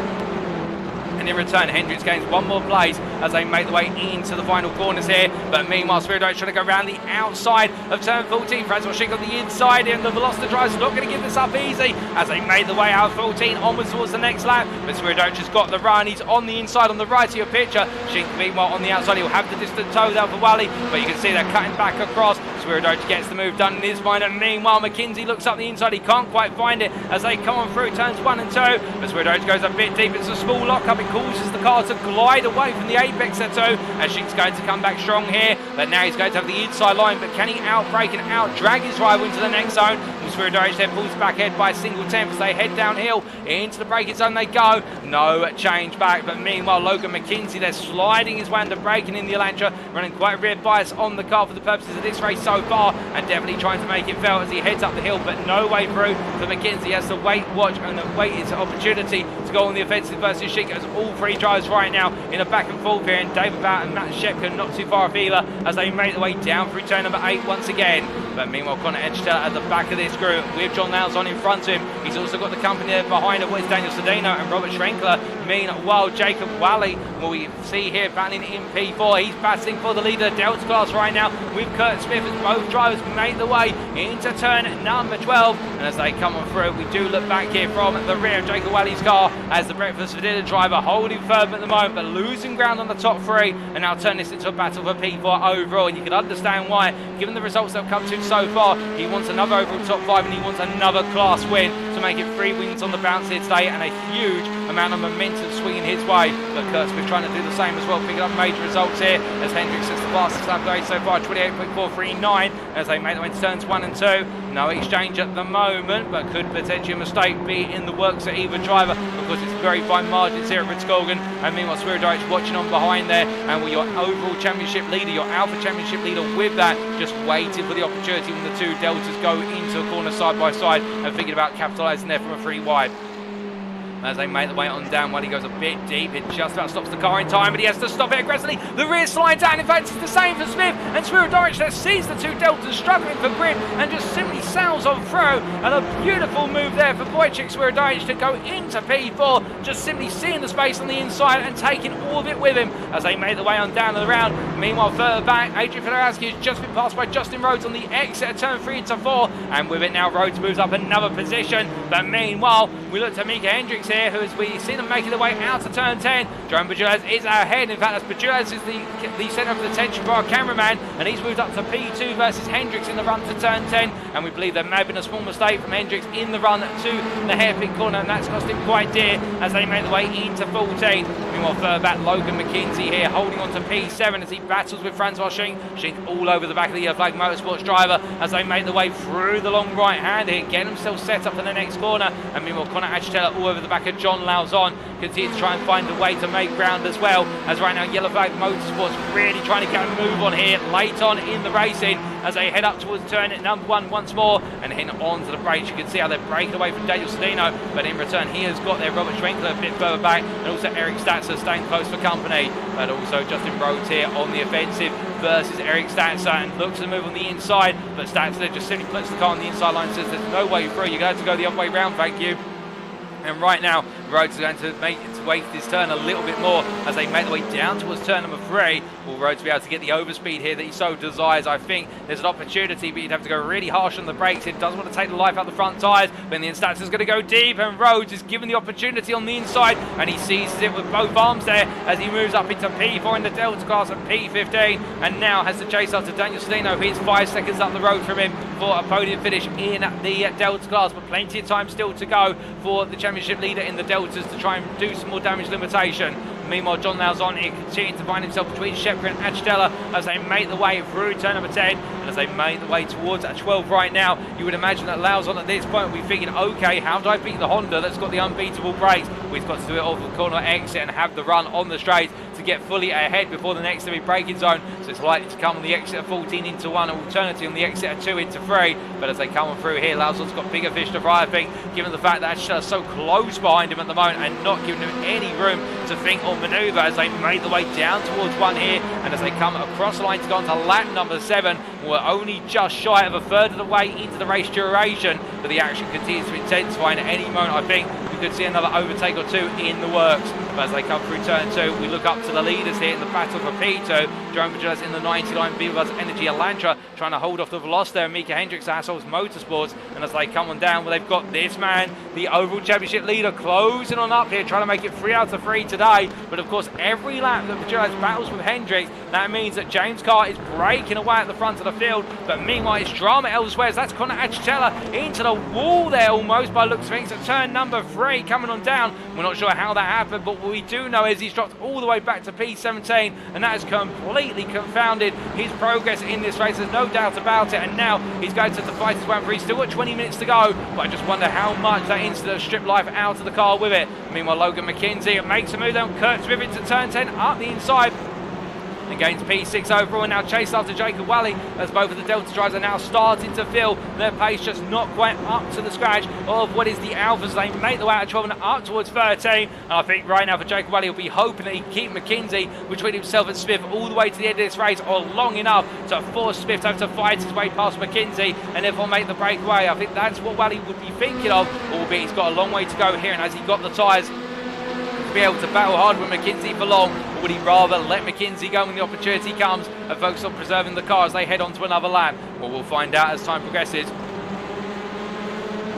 And in return, Hendricks gains one more place as they make the way into the final corners here. But meanwhile, Świrydowicz trying to go around the outside of turn 14. Franz Wojciech on the inside, and the Velocity driver's not going to give this up easy as they made the way out of 14 onwards towards the next lap. But Świrydowicz has got the run. He's on the inside on the right of your picture. Shink, meanwhile, on the outside, he'll have the distant toe down for Wally, but you can see they're cutting back across. Świrydowicz gets the move done in his mind, and meanwhile, McKinzie looks up the inside. He can't quite find it as they come on through turns 1 and 2. But Świrydowicz goes a bit deep. It's a small lock-up. It causes the car to glide away from the apex there too, and Shink's going to come back strong here, but now he's going to have the inside line. But can he outbrake and out-drag his rival into the next zone? Świrydowicz then pulls back ahead by a single tenth as they head downhill into the braking zone they go. No change back, but meanwhile Logan McKinzie there sliding his way under braking in the Elantra, running quite a rear bias on the car for the purposes of this race so far, and definitely trying to make it felt as he heads up the hill, but no way through for McKinzie. He has to wait, watch, and wait his opportunity to go on the offensive versus Shink, as all three drivers right now in a back and forth here, and David Bauer and Matt Shepka not too far off either as they make their way down through turn number 8 once again. But meanwhile, Connor Edgeteller at the back of this group with John Lowes on in front of him. He's also got the company there behind him with Daniel Sedino and Robert Schrenkler. Meanwhile, Jacob Wally, well, we see here battling in P4. He's battling for the lead of the Delta class right now with Kurt Smith as both drivers make the way into turn number 12. And as they come on through, we do look back here from the rear of Jacob Wally's car as the Breakfast for Dinner driver holding firm at the moment, but losing ground on the top 3, and now turn this into a battle for P4 overall. And you can understand why, given the results they've come to so far. He wants another overall top 5, and he wants another class win to make it 3 wins on the bounce here today, and a huge amount of momentum swinging his way. But Kurt Smith trying to do the same as well, picking up major results here as Hendricks is the fastest lap race so far, 28.439 as they make their way to turns 1 and 2. No exchange at the moment, but could potentially a mistake be in the works at either driver, because it's very fine margins here at Rudskogen. And meanwhile, Świrydowicz watching on behind there, and with your overall championship leader, your Alpha championship leader with that, just waiting for the opportunity when the two Deltas go into a corner side by side and thinking about capitalising there from a 3 wide. as they make the way on down. While he goes a bit deep, it just about stops the car in time, but he has to stop it aggressively. The rear slides out. In fact, it's the same for Smith, and Świrydowicz that sees the two Deltas struggling for grip and just simply sails on through. And a beautiful move there for Wojciech Świrydowicz to go into P4, just simply seeing the space on the inside and taking all of it with him as they make the way on down to the round. Meanwhile, further back, Adrian Fedorowski has just been passed by Justin Rhodes on the exit of turn 3 into 4, and with it now Rhodes moves up another position. But meanwhile, we look to Micah Hendricks here, who as we see them making their way out to turn 10. Jerome Bajulas is ahead. In fact, as Bajulas is the centre of attention for our cameraman, and he's moved up to P2 versus Hendricks in the run to turn 10, and we believe there may have been a small mistake from Hendricks in the run to the hairpin corner, and that's cost him quite dear as they make the way into 14. Meanwhile, further back, Logan McKinzie here holding on to P7 as he battles with Francois Schenk. Schenk all over the back of the Yellow Flag Motorsports driver as they make the way through the long right hand here, getting themselves set up for the next corner. And meanwhile, Connor Achatella all over the back of John Lauzon continues to try and find a way to make ground as well, as right now Yellow Flag Motorsports really trying to get a move on here late on in the racing as they head up towards turn number 1 once more and heading on to the brakes. You can see how they're breaking away from Daniel Sedino, but in return he has got their Robert Schwenkler a bit further back, and also Eric Statzer staying close for company. But also Justin Rhodes here on the offensive versus Eric Statzer, and looks to move on the inside, but Statzer just simply puts the car on the inside line and says there's no way through, you're going to have to go the other way round, thank you. And right now, Rhodes is going to waste his turn a little bit more as they make their way down towards turn number 3. Will Rhodes be able to get the overspeed here that he so desires? I think there's an opportunity, but you'd have to go really harsh on the brakes. It doesn't want to take the life out the front tyres, but in the end, Statzer is going to go deep, and Rhodes is given the opportunity on the inside, and he seizes it with both arms there as he moves up into P4 in the Delta class at P15, and now has to chase after Daniel Sedino. He's 5 seconds up the road from him for a podium finish in the Delta class, but plenty of time still to go for the championship leader in the Deltas to try and do some more damage limitation. Meanwhile, John Lauzon continuing to find himself between Shepard and Achatella as they make the way through turn number 10, and as they make the way towards 12 right now. You would imagine that Lauzon at this point will be thinking, okay, how do I beat the Honda that's got the unbeatable brakes? We've got to do it off the corner exit and have the run on the straight to get fully ahead before the next heavy braking zone. So it's likely to come on the exit of 14 into 1, alternatively on the exit of 2 into 3. But as they come on through here, Lauzon's got bigger fish to fry, I think, given the fact that Achattella's so close behind him at the moment and not giving him any room to think or manoeuvre as they make the way down towards 1 here, and as they come across the line to go on to lap number 7. We're only just shy of a third of the way into the race duration, but the action continues to intensify, and at any moment I think we could see another overtake or 2 in the works. But as they come through turn 2, we look up to the leaders here in the battle for P2. Jerome Bajulas in the 99 Vivas Energy Elantra trying to hold off the Veloster and Micah Hendricks Assholes Motorsports, and as they come on down, well, they've got this man, the overall championship leader, closing on up here, trying to make it 3 out of 3 today. But of course, every lap that Bajulas battles with Hendricks, that means that James Carr is breaking away at the front of the field. But meanwhile, it's drama elsewhere as that's Connor Achatella into the wall there almost by looks of things at turn number 3 coming on down. We're not sure how that happened, but what we do know is he's dropped all the way back to P17, and that has completely confounded his progress in this race. There's no doubt about it, and now he's going to fight his way through. He's still got 20 minutes to go, but I just wonder how much that incident stripped life out of the car with it. Meanwhile, Logan McKinzie makes a move down, Kurt's with it to turn 10 up the inside. and gains P6 overall, and now chased after Jacob Wally as both of the Delta drivers are now starting to feel their pace just not quite up to the scratch of what is the Alphas. They make the way out of 12 and up towards 13, and I think right now for Jacob Wally, he'll be hoping that he can keep McKinzie between himself and Smith all the way to the end of this race, or long enough to force Smith to have to fight his way past McKinzie and therefore make the breakaway. I think that's what Wally would be thinking of, albeit he's got a long way to go here, and has he got the tyres to be able to battle hard with McKinzie for long, or would he rather let McKinzie go when the opportunity comes and focus on preserving the car as they head on to another lap? Well, we'll find out as time progresses.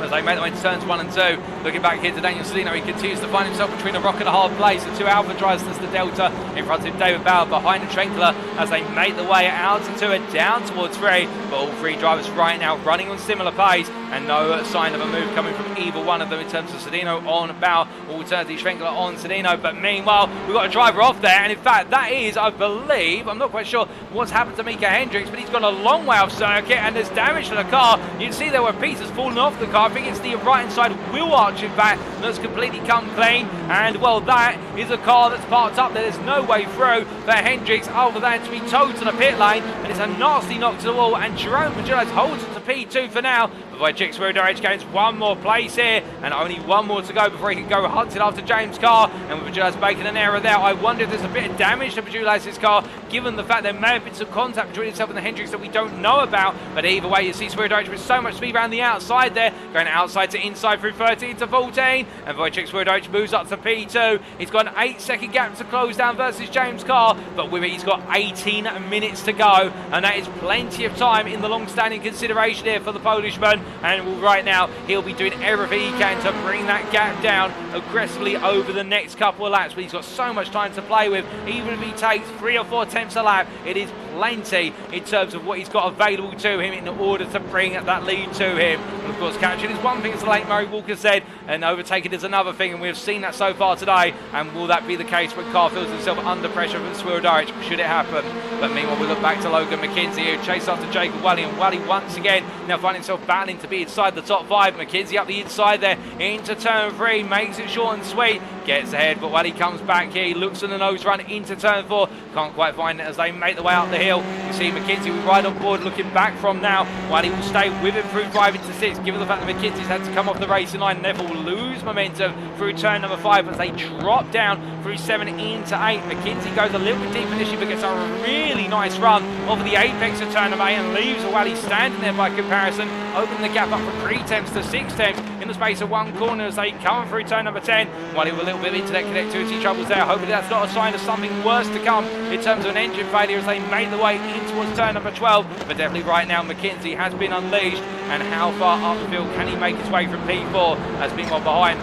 As they make their way to turns 1 and 2. Looking back here to Daniel Sedino, he continues to find himself between a rock and a hard place. The two Alpha drivers, that's the Delta, in front of David Bauer, behind the Schwenkler, as they make the way out to 2 and down towards 3. But all three drivers right now running on similar pace, and no sign of a move coming from either one of them in terms of Sedino on Bauer, alternatively Schwenkler on Sedino. But meanwhile, we've got a driver off there, and in fact, that is, I believe, I'm not quite sure what's happened to Micah Hendricks, but he's gone a long way off circuit, and there's damage to the car. You can see there were pieces falling off the car. I think it's the right-hand side wheel arch, in fact, that's completely come clean. And, well, that is a car that's parked up there. There's no way through for Hendricks other than to be towed to the pit lane. And it's a nasty knock to the wall. And Jerome Bajulas holds it to P2 for now. But Wojciech Świrydowicz gains one more place here, and only one more to go before he can go hunting after James Carr. And with Bajula's making an error there, I wonder if there's a bit of damage to Bajula's car, given the fact there may have been some contact between himself and the Hendricks that we don't know about. But either way, you see Świrydowicz with so much speed around the outside there, going outside to inside through 13 to 14, and Wojciech Świrydowicz moves up to P2. He's got an 8-second gap to close down versus James Carr, but with it he's got 18 minutes to go, and that is plenty of time in the long-standing consideration here for the Polishman. And right now he'll be doing everything he can to bring that gap down aggressively over the next couple of laps, but he's got so much time to play with. Even if he takes 3 or 4 attempts a lap, it is plenty in terms of what he's got available to him in order to bring that lead to him. And of course, catching is one thing, as the late Murray Walker said, and overtaking is another thing, and we have seen that so far today. And will that be the case when Carr feels himself under pressure from Świrydowicz, should it happen? But meanwhile, we look back to Logan McKinzie, who chased after Jacob Wally, and Wally once again now finding himself battling to be inside the top 5. McKinzie up the inside there into turn 3, makes it short and sweet, gets ahead, but Wally comes back here, he looks at the nose run into turn 4, can't quite find it as they make their way up the hill. You see McKinzie with right on board looking back from now. Wally will stay with him through 5 into 6, given the fact that McKinsie's had to come off the racing line and therefore will lose momentum through turn number 5 as they drop down through 7 into 8. McKinzie goes a little bit deep initially, but gets a really nice run over the apex of turn number 8 and leaves Wally standing there by comparison, opening the gap up from 3 tenths to 6 tenths in the space of 1 corner as they come through turn number 10. Wally with a little bit of internet connectivity troubles there. Hopefully that's not a sign of something worse to come in terms of an engine failure as they make their way in towards turn number 12. But definitely right now McKinzie has been unleashed, and how far up the field can he make his way from P4 as being on behind?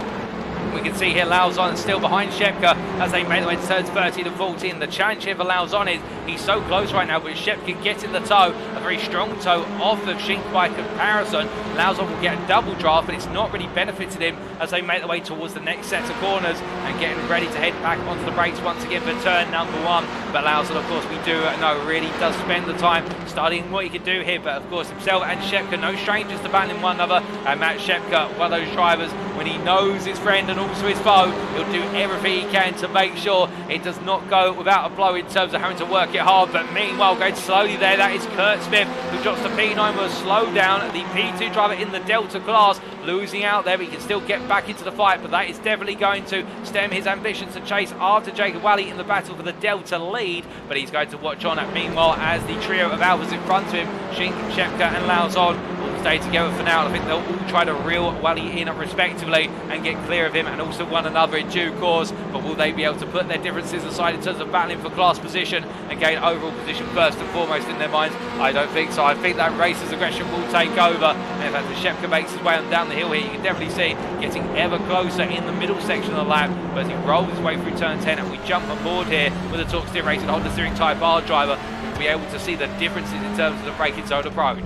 We can see here Lauzon still behind Shepka as they make their way to turns 13 and 14. The challenge here for Lauzon is he's so close right now, but Shepka gets in the toe, a very strong toe off of Shink by comparison. Lauzon will get a double draft, but it's not really benefited him as they make their way towards the next set of corners and getting ready to head back onto the brakes once again for turn number 1. But Lauzon, of course, we do know really does spend the time studying what he can do here. But of course, himself and Shepka, no strangers to battling one another. And Matt Shepka, one of those drivers, when he knows his friend and also his foe, he'll do everything he can to make sure it does not go without a blow in terms of having to work it hard. But meanwhile, going slowly there, that is Kurt Smith, who drops to P9 with a slow down. The P2 driver in the Delta class losing out there, but he can still get back into the fight. But that is definitely going to stem his ambitions to chase after Jacob Wally in the battle for the Delta lead. But he's going to watch on meanwhile as the trio of Alphas in front of him, Shink, Shepka and Lauzon, will stay together for now. I think they'll all try to reel Wally in respectively and get clear of him and also one another in due course. But will they be able to put their differences aside in terms of battling for class position and gain overall position first and foremost in their minds? I don't think so. I think that racer's aggression will take over. And in fact, as Shepka makes his way on down the hill here, you can definitely see getting ever closer in the middle section of the lap. But as he rolls his way through turn 10 and we jump on board here with a Torque Steer Racing Honda Steering Type R driver, we'll be able to see the differences in terms of the braking zone approach.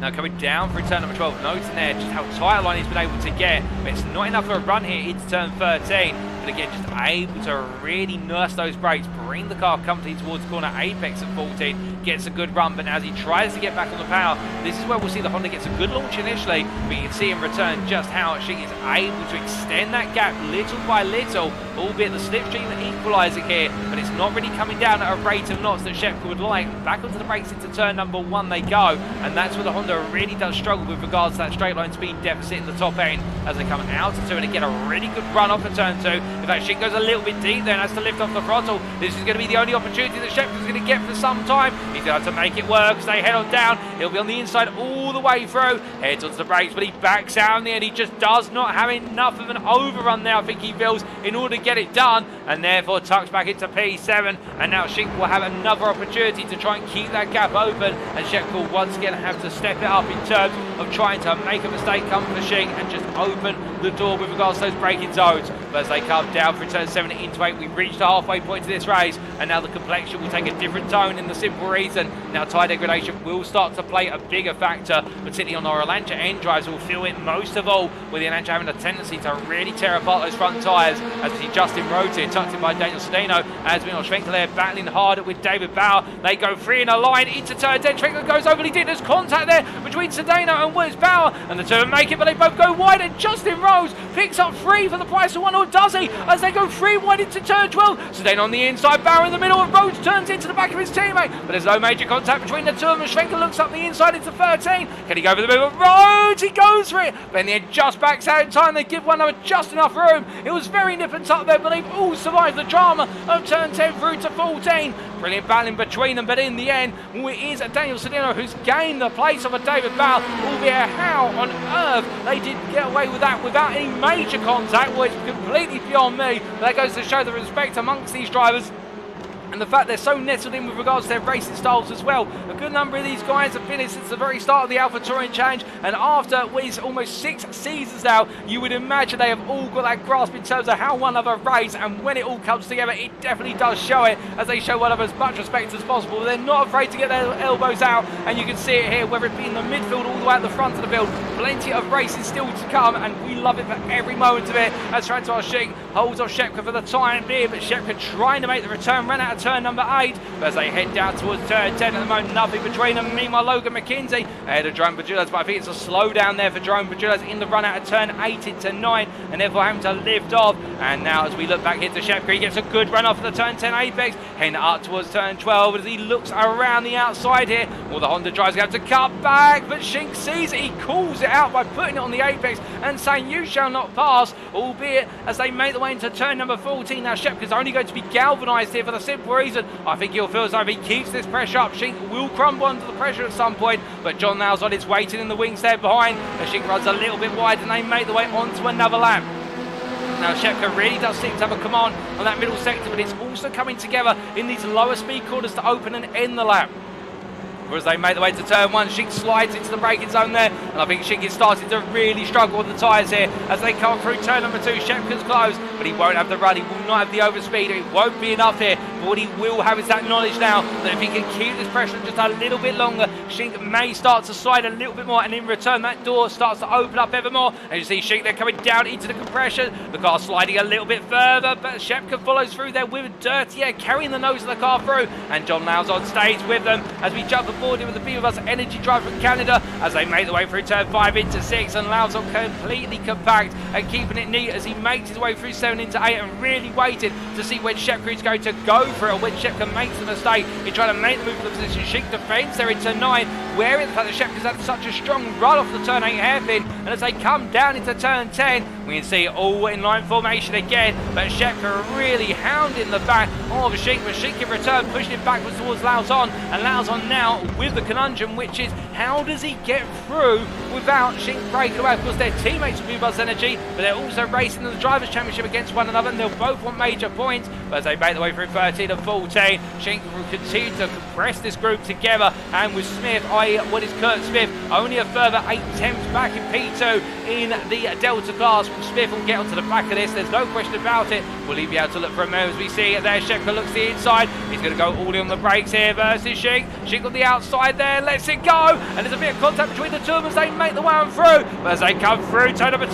Now coming down through turn number 12, noting there just how tight a line he's been able to get. But it's not enough for a run here into turn 13. But again, just able to really nurse those brakes, bring the car comfortably towards corner apex at 14, gets a good run. But as he tries to get back on the power, this is where we'll see the Honda gets a good launch initially, but you can see in return just how she is able to extend that gap little by little, albeit the slipstream equalising here, but it's not really coming down at a rate of knots that Shepka would like. Back onto the brakes into turn number 1 they go, and that's where the Honda really does struggle with regards to that straight line speed deficit in the top end as they come out of 2 and get a really good run off of turn 2. In fact, Shink goes a little bit deep there and has to lift off the throttle. This is going to be the only opportunity that Shepka's going to get for some time. He's going to make it work. Stay head on down. He'll be on the inside all the way through. Heads onto the brakes, but he backs out in the end. He just does not have enough of an overrun there, I think he feels, in order to get it done, and therefore tucks back into P7. And now Shink will have another opportunity to try and keep that gap open, and Shepka will once again have to step it up in terms of trying to make a mistake come for Shink and just open the door with regards to those braking zones. But as they come down through turn 7 into 8, we've reached the halfway point to this race, and now the complexion will take a different tone in the simple reason now tyre degradation will start to play a bigger factor, particularly on our Elantra end drives. Will feel it most of all, with the Elantra having a tendency to really tear apart those front tyres. As we see Justin Rhodes here tucked in by Daniel Sedano, as Milos Schwenkler battling hard with David Bauer. They go 3 in a line into turn 10. Schwenkler goes overly deep. There's contact there between Sedano and Willis Bauer, and the two make it, but they both go wide, and Justin Rhodes picks up 3 for the price of 1. or does he? As they go 3 wide into turn 12. So then on the inside, Bauer in the middle, and Rhodes turns into the back of his teammate. But there's no major contact between the two of them. Schwenker looks up the inside into 13. Can he go for the middle? Rhodes, he goes for it. But in the end, just backs out in time. They give one another just enough room. It was very nip and tuck there, but they've all survived the drama of turn 10 through to 14. Brilliant battling between them, but in the end, it is Daniel Sedino who's gained the place of a David Bauer, albeit how on earth they did get away with that without any major contact. Well, it's completely beyond me. But that goes to show the respect amongst these drivers. And the fact they're so nestled in with regards to their racing styles as well. A good number of these guys have been here since the very start of the AlphaTauri Challenge, and after what is almost 6 seasons now, you would imagine they have all got that grasp in terms of how one another race, and when it all comes together, it definitely does show it, as they show one of as much respect as possible. They're not afraid to get their elbows out, and you can see it here, whether it be in the midfield all the way at the front of the field. Plenty of racing still to come, and we love it for every moment of it, as Francois Schick holds off Shepka for the time being, but Shepka trying to make the return, ran out of turn number 8, but as they head down towards turn 10 at the moment, nothing between them. Meanwhile, Logan McKinzie ahead of Jerome Bajulas, but I think it's a slow down there for Jerome Bajulas in the run out of turn 8 into 9, and therefore having to lift off. And now as we look back here to Shepka, he gets a good run off of the turn 10 apex, heading up towards turn 12, as he looks around the outside here. Well, the Honda driver's going to have to cut back, but Schink sees it, he calls it out by putting it on the apex and saying, "You shall not pass," albeit as they make the way into turn number 14. Now Shepka's only going to be galvanised here for the simple reason, I think he'll feel as though if he keeps this pressure up, Schink will crumble under the pressure at some point. But John Lauzon is waiting in the wings there behind, and Schink runs a little bit wide, and they make the way onto another lap. Now Shepka really does seem to have a command on that middle sector, but it's also coming together in these lower speed corners to open and end the lap. As they make the way to turn 1, Schink slides into the braking zone there, and I think Schink is starting to really struggle with the tyres here as they come through turn number 2. Shepka's close, but he won't have the run, he will not have the overspeed, it won't be enough here. But what he will have is that knowledge now that if he can keep this pressure just a little bit longer, Schink may start to slide a little bit more, and in return that door starts to open up ever more. And you see Schink there coming down into the compression, the car sliding a little bit further, but Shepka follows through there with dirty air, carrying the nose of the car through, and John Lauzon stays with them as we jump aboard him with the Be With Us energy drive from Canada as they make the way through turn 5 into 6, and Lauzon completely compact and keeping it neat as he makes his way through 7 into 8 and really waiting to see when Shepka is going to go for it, or when Shepka makes the mistake in trying to make the move for the position. Schink defends there into 9, wearing the fact that Shepka's had such a strong run off the turn 8 hairpin, and as they come down into turn 10, we can see all in line formation again, but Shepka really hounding the back of Schink, but Schink in return pushing him backwards towards Lauzon, and Lauzon now with the conundrum, which is how does he get through without Schink breaking away? Of course, they're teammates with Buzz Energy, but they're also racing in the Drivers' Championship against one another, and they'll both want major points. But as they make the way through 13 and 14, Schink will continue to compress this group together, and with Smith, what is Kurt Smith, only a further 8 attempts back in P2 in the Delta class. Smith will get onto the back of this, there's no question about it. Will he be able to look for a move? As we see there, Shepka looks to the inside, he's going to go all in on the brakes here versus Schink. Schink on the outside there, lets it go, and there's a bit of contact between the two of them as they make the way on through. But as they come through turn number 2,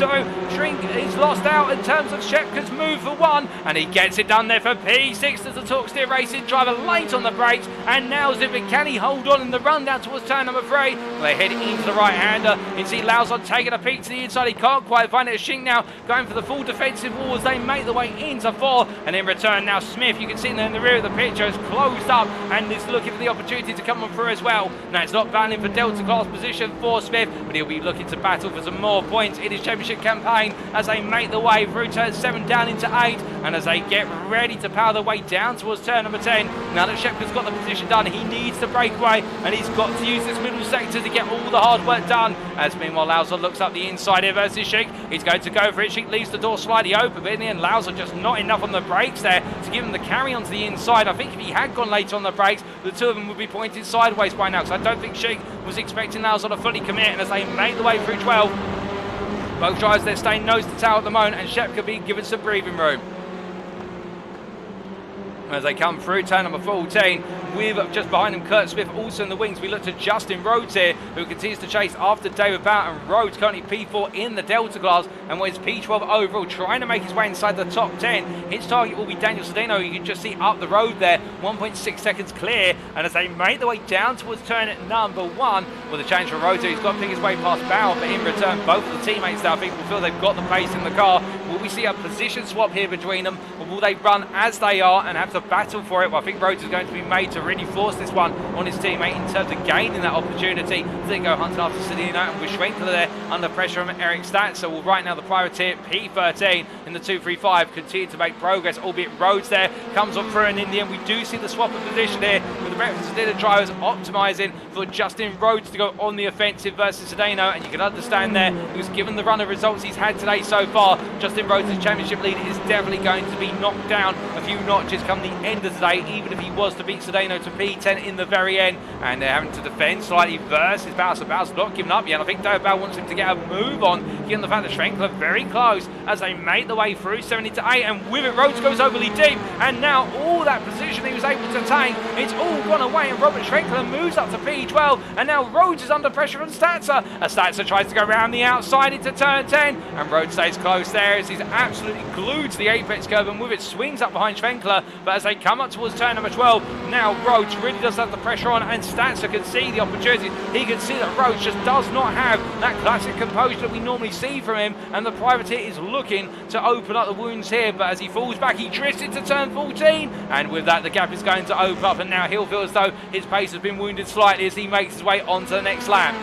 Schink is lost out in terms of Shepka's move for 1, and he gets it done there for P6 as the Torque Steer Racing driver late on the brakes, and now Zivik, can he hold on in the run down towards turn number 3? Well, they head into the right-hander. You see Lauzon taking a peek to the inside, he can't quite find it. Schink now going for the full defensive wall as they make the way into 4, and in return now Smith, you can see there in the rear of the picture, is closed up and is looking for the opportunity to come on through as well. Now it's not battling for Delta class position for Smith, but he'll be looking to battle for some more points in his championship campaign as they make the way through turn 7 down into 8, and as they get ready to power their way down towards turn number 10. Now that Shepka's got the position done, he needs to break away, and he's got to use this middle sector to get all the hard work done. As meanwhile Lauzon looks up the inside here versus Schink, he's going to go for it. Schink leaves the door slightly open, but in the end Lauzon just not enough on the brakes there to give him the carry onto the inside. I think if he had gone later on the brakes, the two of them would be pointed sideways by now, because I don't think Schink was expecting Lauzon to fully commit. And as they make the way through 12, both drivers they're staying nose to tail at the moment, and Shepka being given some breathing room. As they come through turn number 14, with just behind him Kurt Smith also in the wings. We look to Justin Rhodes here, who continues to chase after David Bauer, and Rhodes currently P4 in the Delta class and was P12 overall, trying to make his way inside the top 10. His target will be Daniel Sedino, you can just see up the road there, 1.6 seconds clear. And as they make their way down towards turn number 1, with a change for Rhodes, he's got to pick his way past Bauer, but in return both of the teammates now I think will feel they've got the pace in the car, Will we see a position swap here between them, or will they run as they are and have to battle for it? Well, I think Rhodes is going to be made to really force this one on his teammate in terms of gaining that opportunity. They go hunting after Cedeno, and with Schwenkler there under pressure from Eric Statzer. Well, right now the privateer P13 in the 235 continue to make progress, albeit Rhodes there comes on through, and in the end we do see the swap of position here with the breakfast dinner drivers optimising for Justin Rhodes to go on the offensive versus Cedeno, and you can understand there he was given the run of results he's had today so far. Justin Rhodes' championship lead is definitely going to be knocked down a few notches come the end of today, even if he was to beat Cedeno to P10 in the very end. And they're having to defend slightly versus Bowser. Bowser's not giving up yet. I think David Bell wants him to get a move on, given the fact that Schwenkler very close as they make the way through 70 to 8, and with it Rhodes goes overly deep, and now all that position he was able to take, it's all gone away, and Robert Schwenkler moves up to P12, and now Rhodes is under pressure from Statzer. Statzer tries to go around the outside into turn 10, and Rhodes stays close there as he's absolutely glued to the apex curve, and with it swings up behind Schwenkler. But as they come up towards turn number 12, now Rhodes really does have the pressure on, and Statzer can see the opportunity. He can see that Rhodes just does not have that classic composure that we normally see from him, and the privateer is looking to open up the wounds here, but as he falls back he drifts into turn 14, and with that the gap is going to open up, and now he'll feel as though his pace has been wounded slightly as he makes his way onto the next lap.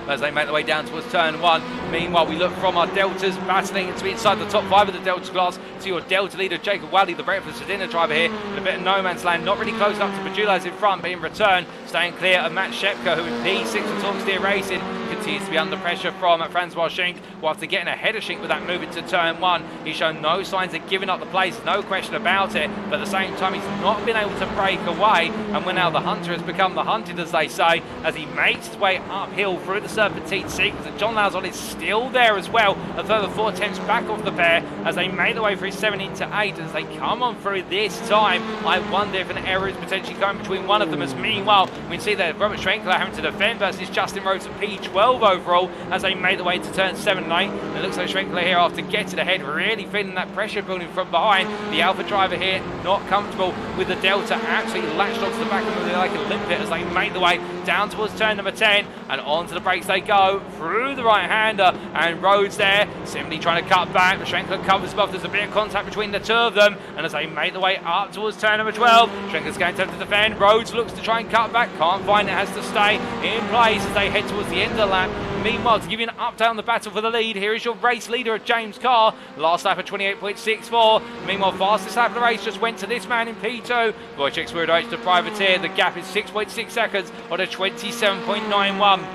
As they make their way down towards turn 1. Meanwhile, we look from our deltas battling to be inside the top 5 of the delta class to your delta leader Jacob Wadley, the breakfast dinner driver here, in a bit of no man's land, not really close enough to Pajula's in front, but in return staying clear of Matt Shepko, who in P6 of Torque Racing continues to be under pressure from Francois Schenk. While after getting ahead of Schenk with that move into turn 1, he's shown no signs of giving up the place, no question about it, but at the same time he's not been able to break away, and when now the hunter has become the hunted, as they say, as he makes his way uphill through the serpentine sequence, and John Lauzon is still there as well, a further 4 attempts back off the pair as they make their way through 17 to 8. As they come on through this time, I wonder if an error is potentially going between one of them, as meanwhile we can see that Robert Schwenkler having to defend versus Justin Rhodes at P12 overall as they make their way to turn 7 and 8. It looks like Schwenkler here, after getting ahead, really feeling that pressure building from behind. The Alpha driver here not comfortable with the Delta, absolutely latched onto the back of them like a limpet as they make their way down towards turn number 10, and onto the brakes they go through the right-hander, and Rhodes there simply trying to cut back, but Schwenkler covers above. There's a bit of contact between the two of them, and as they make their way up towards turn number 12, Schwenkler's going to have to defend. Rhodes looks to try and cut back, can't find it, has to stay in place as they head towards the end of the lap. Meanwhile, to give you an update on the battle for the lead, here is your race leader at James Carr. Last lap at 28.64. Meanwhile, fastest lap of the race just went to this man in P2. Wojciech Świrydowicz, the privateer. The gap is 6.6 seconds on a 27.91.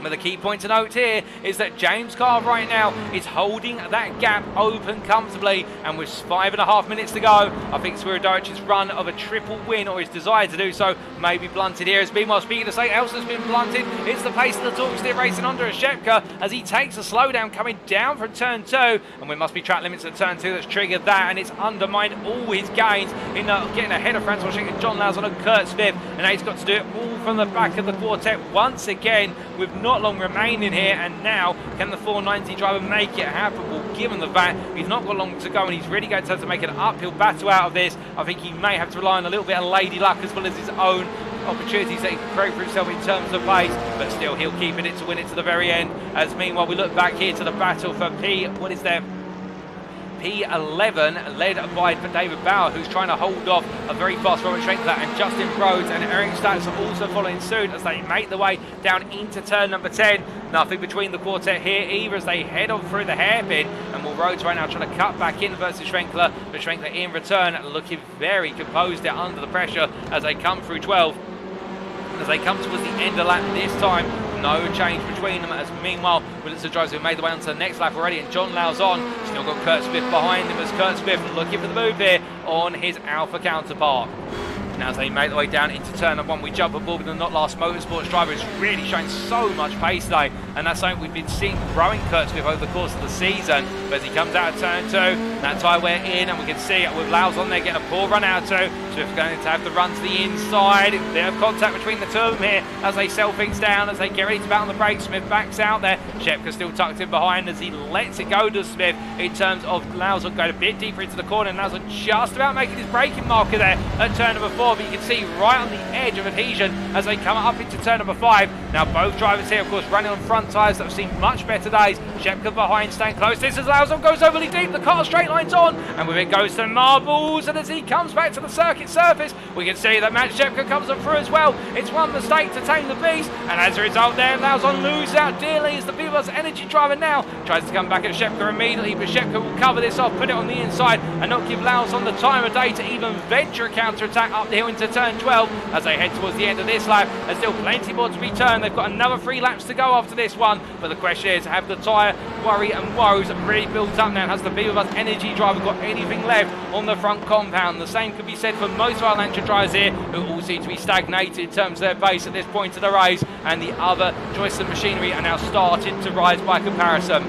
But the key point to note here is that James Carr right now is holding that gap open comfortably, and with 5.5 minutes to go, I think Świrydowicz's run of a triple win, or his desire to do so, may be blunted here. As meanwhile, speaking of something else that's been blunted, it's the pace of the Torque Steer racing under Shepka as he takes a slowdown coming down from turn 2, and there must be track limits at turn 2 that's triggered that, and it's undermined all his gains in getting ahead of Francois Schenk and John Lauzon and Kurt Smith, and now he's got to do it all from the back of the quartet once again with not long remaining here. And now can the 490 driver make it happen? Well, given the fact he's not got long to go and he's really going to have to make an uphill battle out of this, I think he may have to rely on a little bit of lady luck as well as his own opportunities that he can create for himself in terms of pace, but still he'll keep it to win it to the very end. As meanwhile we look back here to the battle for P11, led by David Bauer, who's trying to hold off a very fast Robert Schwenkler, and Justin Rhodes and Eric Statzer also following suit as they make their way down into turn number 10. Nothing between the quartet here either as they head on through the hairpin, and will Rhodes right now trying to cut back in versus Schwenkler, but Schwenkler in return looking very composed there under the pressure as they come through 12. As they come towards the end of the lap this time, no change between them, as meanwhile Willis drives who made the way onto the next lap already, and John Lauzon still got Kurt Smith behind him as Kurt Smith looking for the move here on his Alpha counterpart. Now as they make their way down into turn number 1, we jump aboard with the Not Last Motorsports driver who's really showing so much pace today, and that's something we've been seeing growing Kurt Smith over the course of the season. But as he comes out of turn 2, that tyre we're in, and we can see with Lauzon there getting a poor run out too. Swift's going to have to run to the inside. A bit of contact between the two of them here as they sell things down, as they get ready to bat on the brakes. Smith backs out there. Shepka still tucked in behind as he lets it go to Smith in terms of Lauzon going a bit deeper into the corner, and Lauzon just about making his braking marker there at turn number 4. 4, but you can see right on the edge of adhesion as they come up into turn number 5. Now both drivers here, of course, running on front tyres that have seen much better days. Shepka behind, staying close. This is Lauzon, goes overly deep. The car straight lines on, and with it goes to Marbles. And as he comes back to the circuit surface, we can see that Matt Shepka comes up through as well. It's one mistake to tame the beast, and as a result there, Lauzon loses out dearly as the Vivos Energy driver now tries to come back at Shepka immediately, but Shepka will cover this off, put it on the inside, and not give Lauzon the time of day to even venture a counter-attack up the hill into turn 12 as they head towards the end of this lap. There's still plenty more to be turned. They've got another 3 laps to go after this one, but the question is, have the tyre worry and woes really built up now? Has the Vivos Energy driver got anything left on the front compound? The same could be said for most of our Lancia drivers here, who all seem to be stagnated in terms of their pace at this point of the race, and the other joists and machinery are now starting to rise by comparison.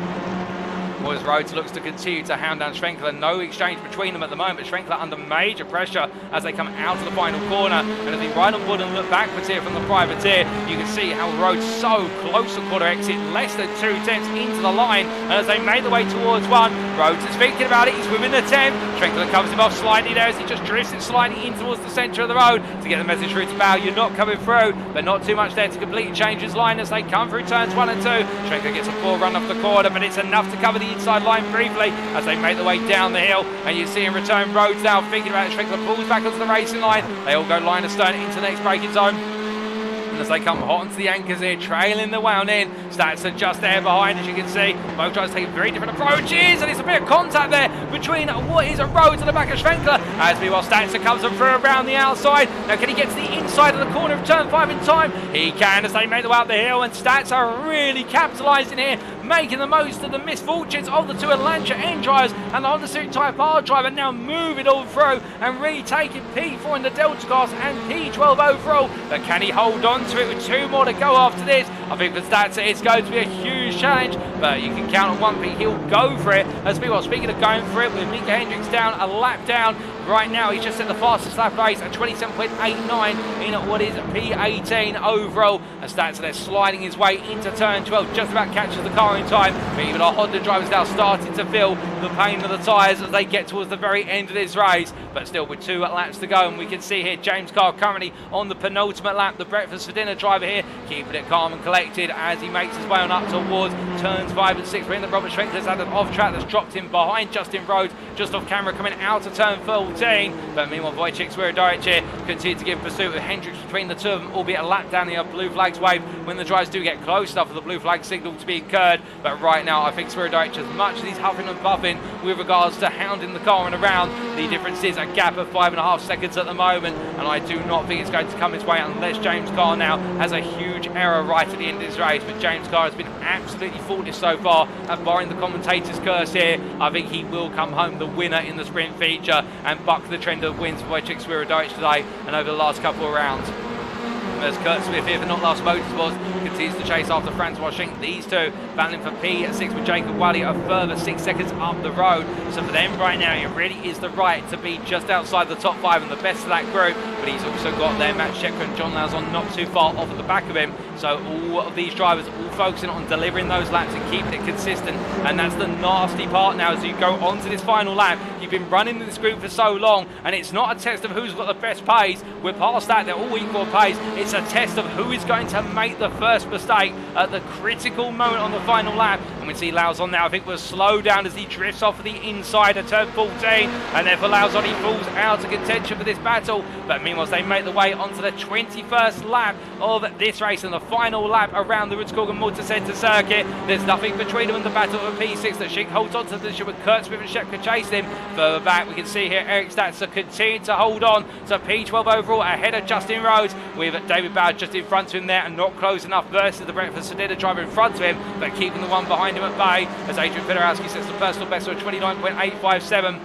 As Rhodes looks to continue to hound down Schwenkler. No exchange between them at the moment, but Schwenkler under major pressure as they come out of the final corner. And as they ride on board and look backwards here from the privateer, you can see how Rhodes so close to quarter exit, less than 2 tenths into the line. And as they make their way towards one, Rhodes is thinking about it. He's within the 10. Schwenkler covers him off slightly there as he just drifts it slightly in towards the centre of the road to get the message through to Bow. You're not coming through, but not too much there to completely change his line as they come through turns 1 and 2. Schwenkler gets a poor run off the corner, but it's enough to cover the inside line briefly as they make their way down the hill, and you see in return Rhodes now thinking about it. Schwenkler pulls back onto the racing line. They all go line astern into the next braking zone. And as they come hot onto the anchors here, trailing the wound in. Stats are just there behind, as you can see. Both drivers taking very different approaches, and it's a bit of contact there between what is a Rhodes and the back of Schwenkler. As meanwhile, Statzer comes through around the outside. Now, can he get to the inside of the corner of turn 5 in time? He can, as they make their way up the hill, and Stats are really capitalising here, making the most of the misfortunes of the two Lancia N drivers, and the Honda Civic Type R driver now moving all through and really taking P4 in the Delta class and P12 overall. But can he hold on to it with 2 more to go after this? I think for Statzer it's going to be a huge challenge, but you can count on one thing, he'll go for it. As people are speaking of going for it, with Micah Hendricks down, a lap down. Right now, he's just set the fastest lap race at 27.89 in what is P18 overall. As Statzer there sliding his way into turn 12, just about catches the car in time. But even our Honda drivers now starting to feel the pain of the tyres as they get towards the very end of this race. But still with 2 laps to go, and we can see here James Carr currently on the penultimate lap. The breakfast for dinner driver here, keeping it calm and collected as he makes his way on up towards turns 5 and 6. We're in the Robert Schwenkler's had an off track that's dropped him behind Justin Rhodes, just off camera coming out of turn 14. But meanwhile, Wojciech Świrydowicz here continues to give pursuit with Hendricks between the two of them, albeit a lap down the blue flags wave when the drivers do get close enough for the blue flag signal to be incurred. But right now, I think Świrydowicz, as much as he's huffing and puffing with regards to hounding the car and around, the difference is a gap of 5.5 seconds at the moment, and I do not think it's going to come his way unless James Carr now has a huge error right at the end of this race. But James Carr has been absolutely faultless so far, and barring the commentator's curse here, I think he will come home the winner in the sprint feature and buck the trend of wins for Wojciech Świrydowicz today and over the last couple of rounds. As Kurt Smith here for Not Last Motorsports continues to chase after Francois Schenk. These two battling for P6 with Jacob Wally a further 6 seconds up the road. So for them right now, it really is the right to be just outside the top 5 and the best of that group. But he's also got their Matt Shepka and John Lauzon not too far off at the back of him. So all of these drivers all focusing on delivering those laps and keeping it consistent. And that's the nasty part now as you go on to this final lap. You've been running this group for so long, and it's not a test of who's got the best pace. We're past that, they're all equal pace. It's a test of who is going to make the first mistake at the critical moment on the final lap. And we see Lauzon now, I think, will slow down as he drifts off of the inside of turn 14, and therefore Lauzon, he falls out of contention for this battle. But meanwhile, they make the way onto the 21st lap of this race and the final lap around the Rudskogen Motorsenter circuit. There's nothing between them in the battle of P6 that Schenk holds on to the position with Kurt Smith and Shepka chase him. Further back, we can see here Eric Statzer continue to hold on to P12 overall ahead of Justin Rhodes, with David Bowers just in front of him there and not close enough versus the breakfast for dinner driver in front of him, but keeping the one behind him at bay as Adrian Fedorowski sets the personal best of 29.857.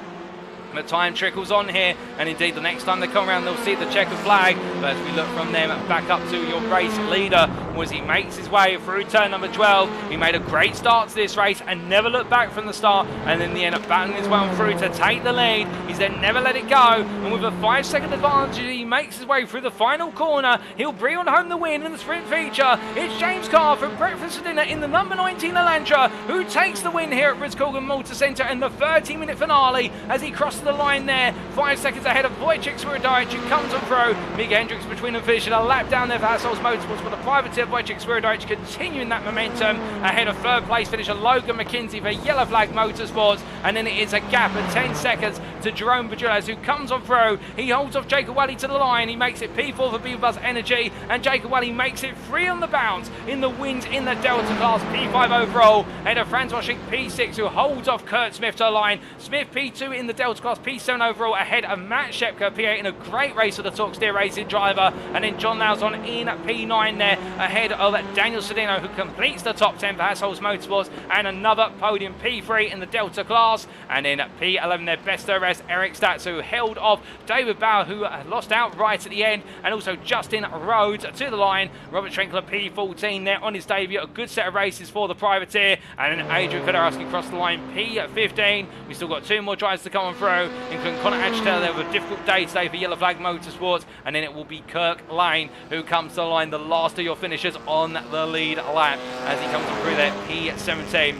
The time trickles on here, and indeed the next time they come around they'll see the checkered flag. But as we look from them back up to your race leader, was he makes his way through turn number 12. He made a great start to this race and never looked back from the start, and in the end up battling his way on through to take the lead. He's then never let it go, and with a 5-second advantage, he makes his way through the final corner. He'll bring on home the win in the sprint feature. It's James Carr from breakfast for dinner in the number 19 Elantra who takes the win here at Rudskogen Motorsenter in the 30-minute finale as he crosses the line there, 5 seconds ahead of Wojciech Świrydowicz, who comes on through. Micah Hendricks between them finishing a lap down there for Hassel's Motorsports, but the privateer Wojciech Świrydowicz continuing that momentum ahead of third place finisher Logan McKinzie for Yellow Flag Motorsports, and then it is a gap of 10 seconds to Jerome Bajulas, who comes on through. He holds off Jacob Wally to the line. He makes it P4 for Buzz Energy, and Jacob Wally makes it 3 on the bounce in the wins in the Delta class, P5 overall, ahead of Franz Washing P6, who holds off Kurt Smith to the line. Smith P2 in the Delta class, P7 overall, ahead of Matt Shepka, P8 in a great race for the Torque Steer Racing driver, and then John Lauzon in P9 there, ahead of Daniel Sedino, who completes the top 10 for Hassel's Motorsports, and another podium P3 in the Delta class, and in P11 there, best of the rest, Eric Statz, who held off David Bauer, who lost out right at the end, and also Justin Rhodes to the line. Robert Schrenkler P14 there on his debut, a good set of races for the privateer, and then Adrian Fedorowski across the line P15. We've still got 2 more drivers to come on through, including Connor Achetel there with a difficult day today for Yellow Flag Motorsports, and then it will be Kirk Lane who comes to the line, the last of your finishers on the lead lap as he comes through there, P17.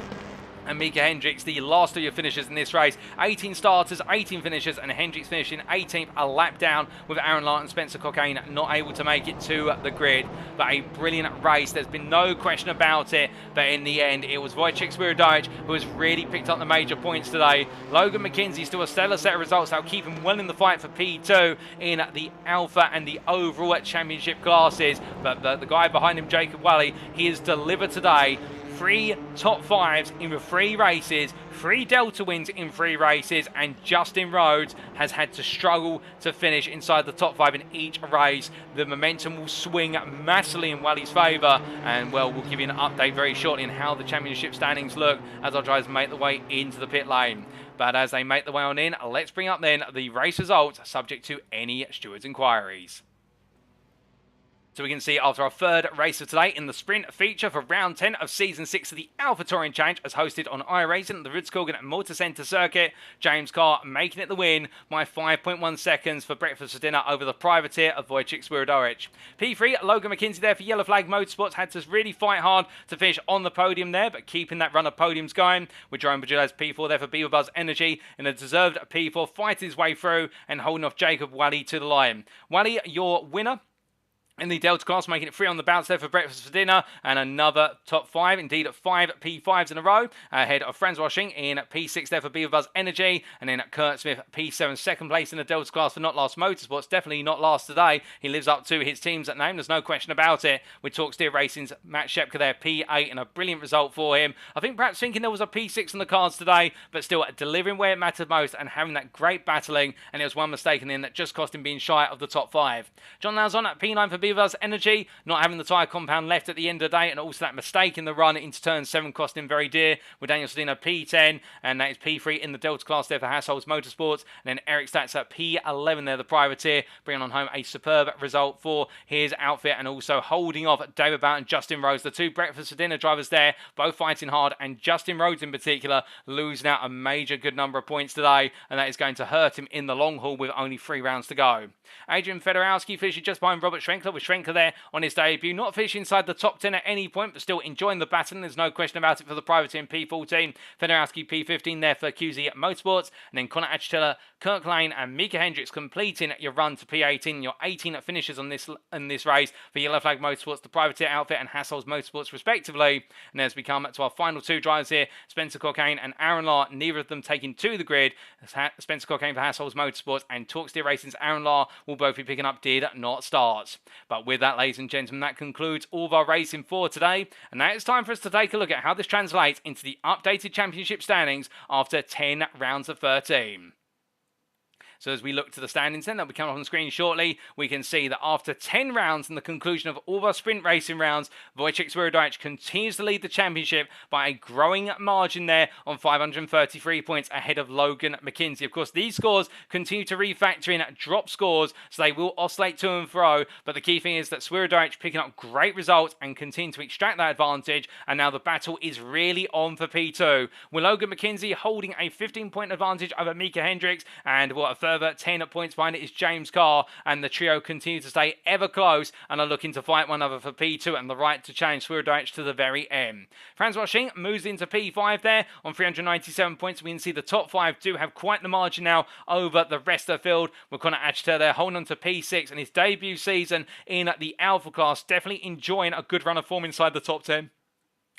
And Micah Hendricks, the last of your finishers in this race. 18 starters, 18 finishers, and Hendricks finishing 18th, a lap down, with Aaron Larton and Spencer Cockayne not able to make it to the grid. But a brilliant race, there's been no question about it. But in the end, it was Wojciech Świrydowicz who has really picked up the major points today. Logan McKinzie still a stellar set of results that'll keep him well in the fight for P2 in the Alpha and the overall championship classes. But the guy behind him, Jacob Wally, he has delivered today. 3 top 5s in 3 races, 3 Delta wins in 3 races, and Justin Rhodes has had to struggle to finish inside the top 5 in each race. The momentum will swing massively in Wally's favour, and well, we'll give you an update very shortly on how the championship standings look as our drivers make their way into the pit lane. But as they make their way on in, let's bring up then the race results subject to any stewards' inquiries. So we can see after our third race of today in the sprint feature for round 10 of season 6 of the Alpha Touring Challenge as hosted on iRacing at the Rudskogen Motorsenter circuit, James Carr making it the win by 5.1 seconds for breakfast for dinner over the privateer of Wojciech Świrydowicz. P3, Logan McKinzie there for Yellow Flag Motorsports had to really fight hard to finish on the podium there, but keeping that run of podiums going, with Jerome Bajulas P4 there for Buzz Energy in a deserved P4, fighting his way through and holding off Jacob Wally to the line. Wally, your winner in the Delta class, making it 3 on the bounce there for breakfast for dinner, and another top 5, indeed at 5 P5s in a row, ahead of Franz Washing in P6 there for Buzz Energy, and then Kurt Smith P7, second place in the Delta class for Not Last Motorsports, definitely not last today. He lives up to his team's name, there's no question about it, with Torque Steer Racing's Matt Shepka there, P8, and a brilliant result for him. I think perhaps thinking there was a P6 on the cards today, but still delivering where it mattered most and having that great battling, and it was one mistake in the end that just cost him being shy of the top 5. John Lauzon at P9 for Buzz Energy, not having the tyre compound left at the end of the day, and also that mistake in the run into turn 7 cost him very dear, with Daniel Sedino P10, and that is P3 in the Delta class there for Hassel's Motorsports, and then Eric Statz at P11 there, the privateer, bringing on home a superb result for his outfit, and also holding off David Bauer and Justin Rhodes, the 2 breakfast for dinner drivers there, both fighting hard, and Justin Rhodes in particular losing out a major good number of points today, and that is going to hurt him in the long haul with only 3 rounds to go. Adrian Fedorowski finishing just behind Robert Schrenkler, with Schrenkler there on his debut, not finishing inside the top 10 at any point, but still enjoying the baton, there's no question about it for the privateer in P14, Fedorowski P15 there for QZ Motorsports, and then Connor Achetel, Kirk Lane and Micah Hendricks completing your run to P18, your 18 finishers on this race for Yellow Flag Motorsports, the privateer outfit, and Hassel's Motorsports respectively. And as we come to our final 2 drivers here, Spencer Cockayne and Aaron Lahr, neither of them taking to the grid. Spencer Cockayne for Hassel's Motorsports and Torque Steer Racing's Aaron Lahr will both be picking up did not starts. But with that, ladies and gentlemen, that concludes all of our racing for today, and now it's time for us to take a look at how this translates into the updated championship standings after 10 rounds of 13. So as we look to the standings then, that'll be coming up on the screen shortly, we can see that after 10 rounds and the conclusion of all of our sprint racing rounds, Wojciech Świrydowicz continues to lead the championship by a growing margin there on 533 points ahead of Logan McKinzie. Of course, these scores continue to refactor in drop scores, so they will oscillate to and fro, but the key thing is that Świrydowicz picking up great results and continue to extract that advantage, and now the battle is really on for P2, with Logan McKinzie holding a 15-point advantage over Micah Hendricks, and a further 10 points behind it is James Carr, and the trio continue to stay ever close and are looking to fight one another for P2 and the right to challenge Świrydowicz to the very end. Franz Washing moves into P5 there on 397 points. We can see the top 5 do have quite the margin now over the rest of the field, with Connor Achter there holding on to P6 in his debut season in the Alpha class, definitely enjoying a good run of form inside the top 10.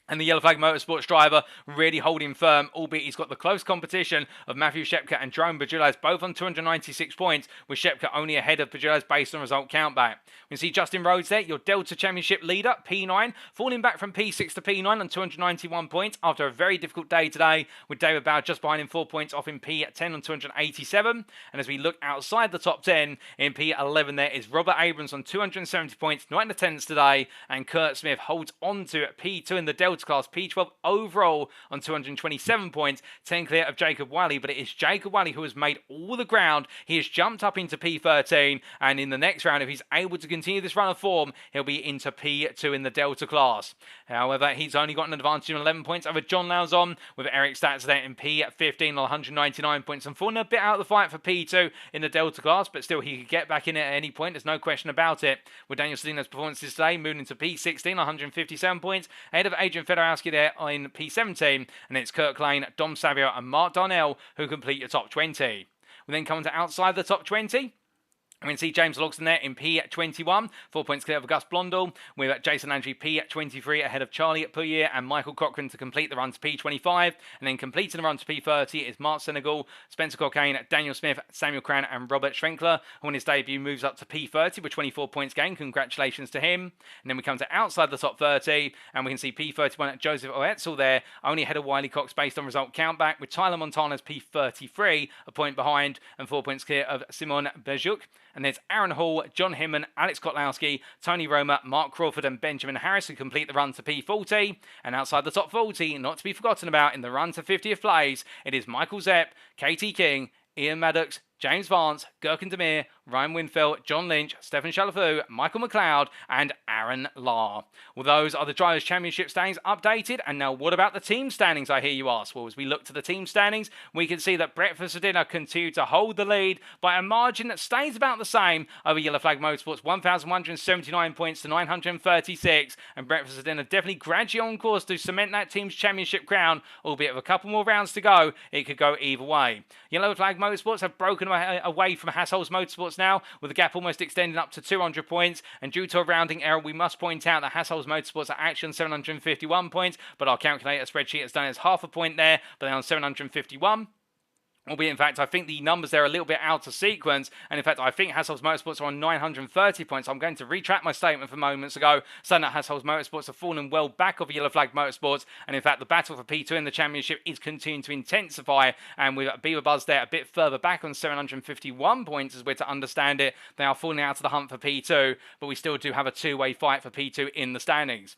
And the Yellow Flag Motorsports driver really holding firm, albeit he's got the close competition of Matthew Shepka and Jerome Bajulas, both on 296 points, with Shepka only ahead of Bajulas based on result countback. We can see Justin Rhodes there, your Delta Championship leader, P9, falling back from P6 to P9 on 291 points after a very difficult day today, with David Bow just behind him 4 points off in P10 on 287. And as we look outside the top 10, in P11 there is Robert Abrams on 270 points, not in attendance today, and Kurt Smith holds on to P2 in the Delta class, P12 overall on 227 points, 10 clear of Jacob Wally, but it is Jacob Wally who has made all the ground. He has jumped up into P13, and in the next round, if he's able to continue this run of form, he'll be into P2 in the Delta class. However, he's only got an advantage of 11 points over John Lauzon, with Eric Stats there in P15 on 199 points, and falling a bit out of the fight for P2 in the Delta class, but still he could get back in it at any point, there's no question about it. With Daniel Sedina's performances today, moving into P16 on 157 points, ahead of Adrian Fedorowski there in P17, and it's Kirk Lane, Dom Savio and Mark Darnell who complete your top 20. We then come to outside the top 20. We can see James Logston there in P21, 4 points clear of Gus Blondell, with Jason Landry P23 ahead of Charlie Pouillet and Michael Cochran to complete the run to P25, and then completing the run to P30 is Mark Senegal, Spencer Cockayne, Daniel Smith, Samuel Cran and Robert Schwenkler, who on his debut moves up to P30 with 24 points gained. Congratulations to him. And then we come to outside the top 30, and we can see P31 Joseph Oetzel there, only ahead of Wiley Cox based on result countback, with Tyler Montana's P33, a point behind, and 4 points clear of Simon Bejuk. And there's Aaron Hall, John Hinman, Alex Kotlowski, Tony Roma, Mark Crawford and Benjamin Harris who complete the run to P40. And outside the top 40, not to be forgotten about in the run to 50th place, it is Michael Zepp, Katie King, Ian Maddox, James Vance, Gherkin Demir, Ryan Winfield, John Lynch, Stefan Chalafu, Michael McLeod, and Aaron Lahr. Well, those are the Drivers' Championship standings updated. And now, what about the team standings, I hear you ask? Well, as we look to the team standings, we can see that Brett Fussadina continued to hold the lead by a margin that stays about the same over Yellow Flag Motorsports, 1,179 points to 936. And Brett Fussadina definitely gradually on course to cement that team's championship crown, albeit with a couple more rounds to go, it could go either way. Yellow Flag Motorsports have broken away from Hassel's Motorsports now, with the gap almost extending up to 200 points, and due to a rounding error, we must point out that Hassel's Motorsports are actually on 751 points, but our calculator spreadsheet has done it as half a point there, but they're on 751. Albeit, in fact, I think the numbers there are a little bit out of sequence. And, in fact, I think Hassel's Motorsports are on 930 points. I'm going to retract my statement from moments ago, saying that Hassel's Motorsports have fallen well back of Yellow Flag Motorsports. And, in fact, the battle for P2 in the championship is continuing to intensify. And with Beaver Buzz there a bit further back on 751 points, as we're to understand it, they are falling out of the hunt for P2. But we still do have a two-way fight for P2 in the standings.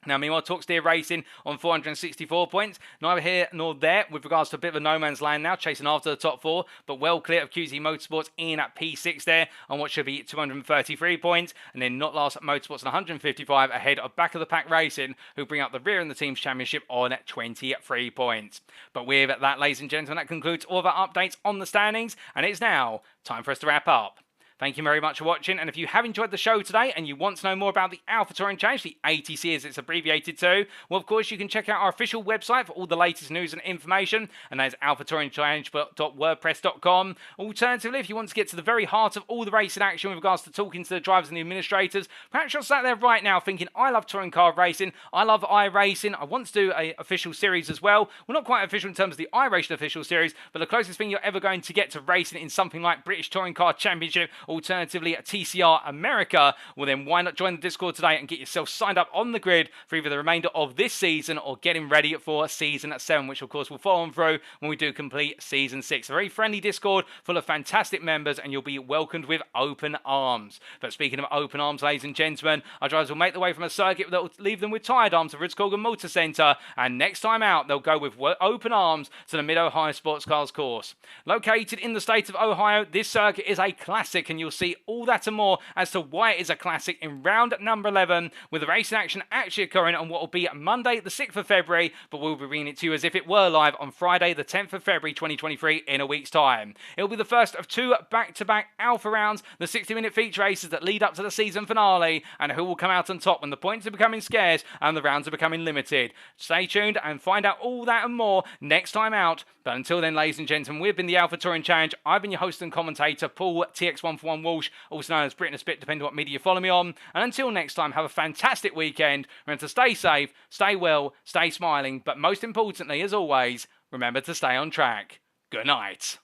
Now, meanwhile, Talk Steer Racing on 464 points. Neither here nor there with regards to a bit of a no-man's land now, chasing after the top 4, but well clear of QZ Motorsports in at P6 there on what should be 233 points. And then Not Last Motorsports on 155 ahead of Back of the Pack Racing, who bring up the rear in the team's championship on 23 points. But with that, ladies and gentlemen, that concludes all of our updates on the standings, and it's now time for us to wrap up. Thank you very much for watching, and if you have enjoyed the show today and you want to know more about the Alpha Touring Challenge, the ATC as it's abbreviated to, well, of course, you can check out our official website for all the latest news and information, and that is alphatouringchallenge.wordpress.com. Alternatively, if you want to get to the very heart of all the racing action with regards to talking to the drivers and the administrators, perhaps you're sat there right now thinking, I love touring car racing, I love iRacing, I want to do an official series as well. Well, not quite official in terms of the iRacing official series, but the closest thing you're ever going to get to racing in something like British Touring Car Championship alternatively TCR America, well then why not join the Discord today and get yourself signed up on the grid for either the remainder of this season or getting ready for Season 7, which of course will follow on through when we do complete Season 6. A very friendly Discord full of fantastic members, and you'll be welcomed with open arms. But speaking of open arms, ladies and gentlemen, our drivers will make their way from a circuit that will leave them with tired arms to Rudskogen Motorsenter, and next time out they'll go with open arms to the Mid-Ohio Sports Cars course. Located in the state of Ohio, this circuit is a classic, and you'll see all that and more as to why it is a classic in round number 11, with the racing action actually occurring on what will be Monday the 6th of February, but we'll be bringing it to you as if it were live on Friday the 10th of February 2023 in a week's time. It'll be the first of 2 back-to-back alpha rounds, the 60-minute feature races that lead up to the season finale, and who will come out on top when the points are becoming scarce and the rounds are becoming limited. Stay tuned and find out all that and more next time out. But until then, ladies and gentlemen, we've been the Alpha Touring Challenge. I've been your host and commentator, Paul TX141 Walsh, also known as Britain a Spit, depending on what media you follow me on. And until next time, have a fantastic weekend. Remember to stay safe, stay well, stay smiling, but most importantly, as always, remember to stay on track. Good night.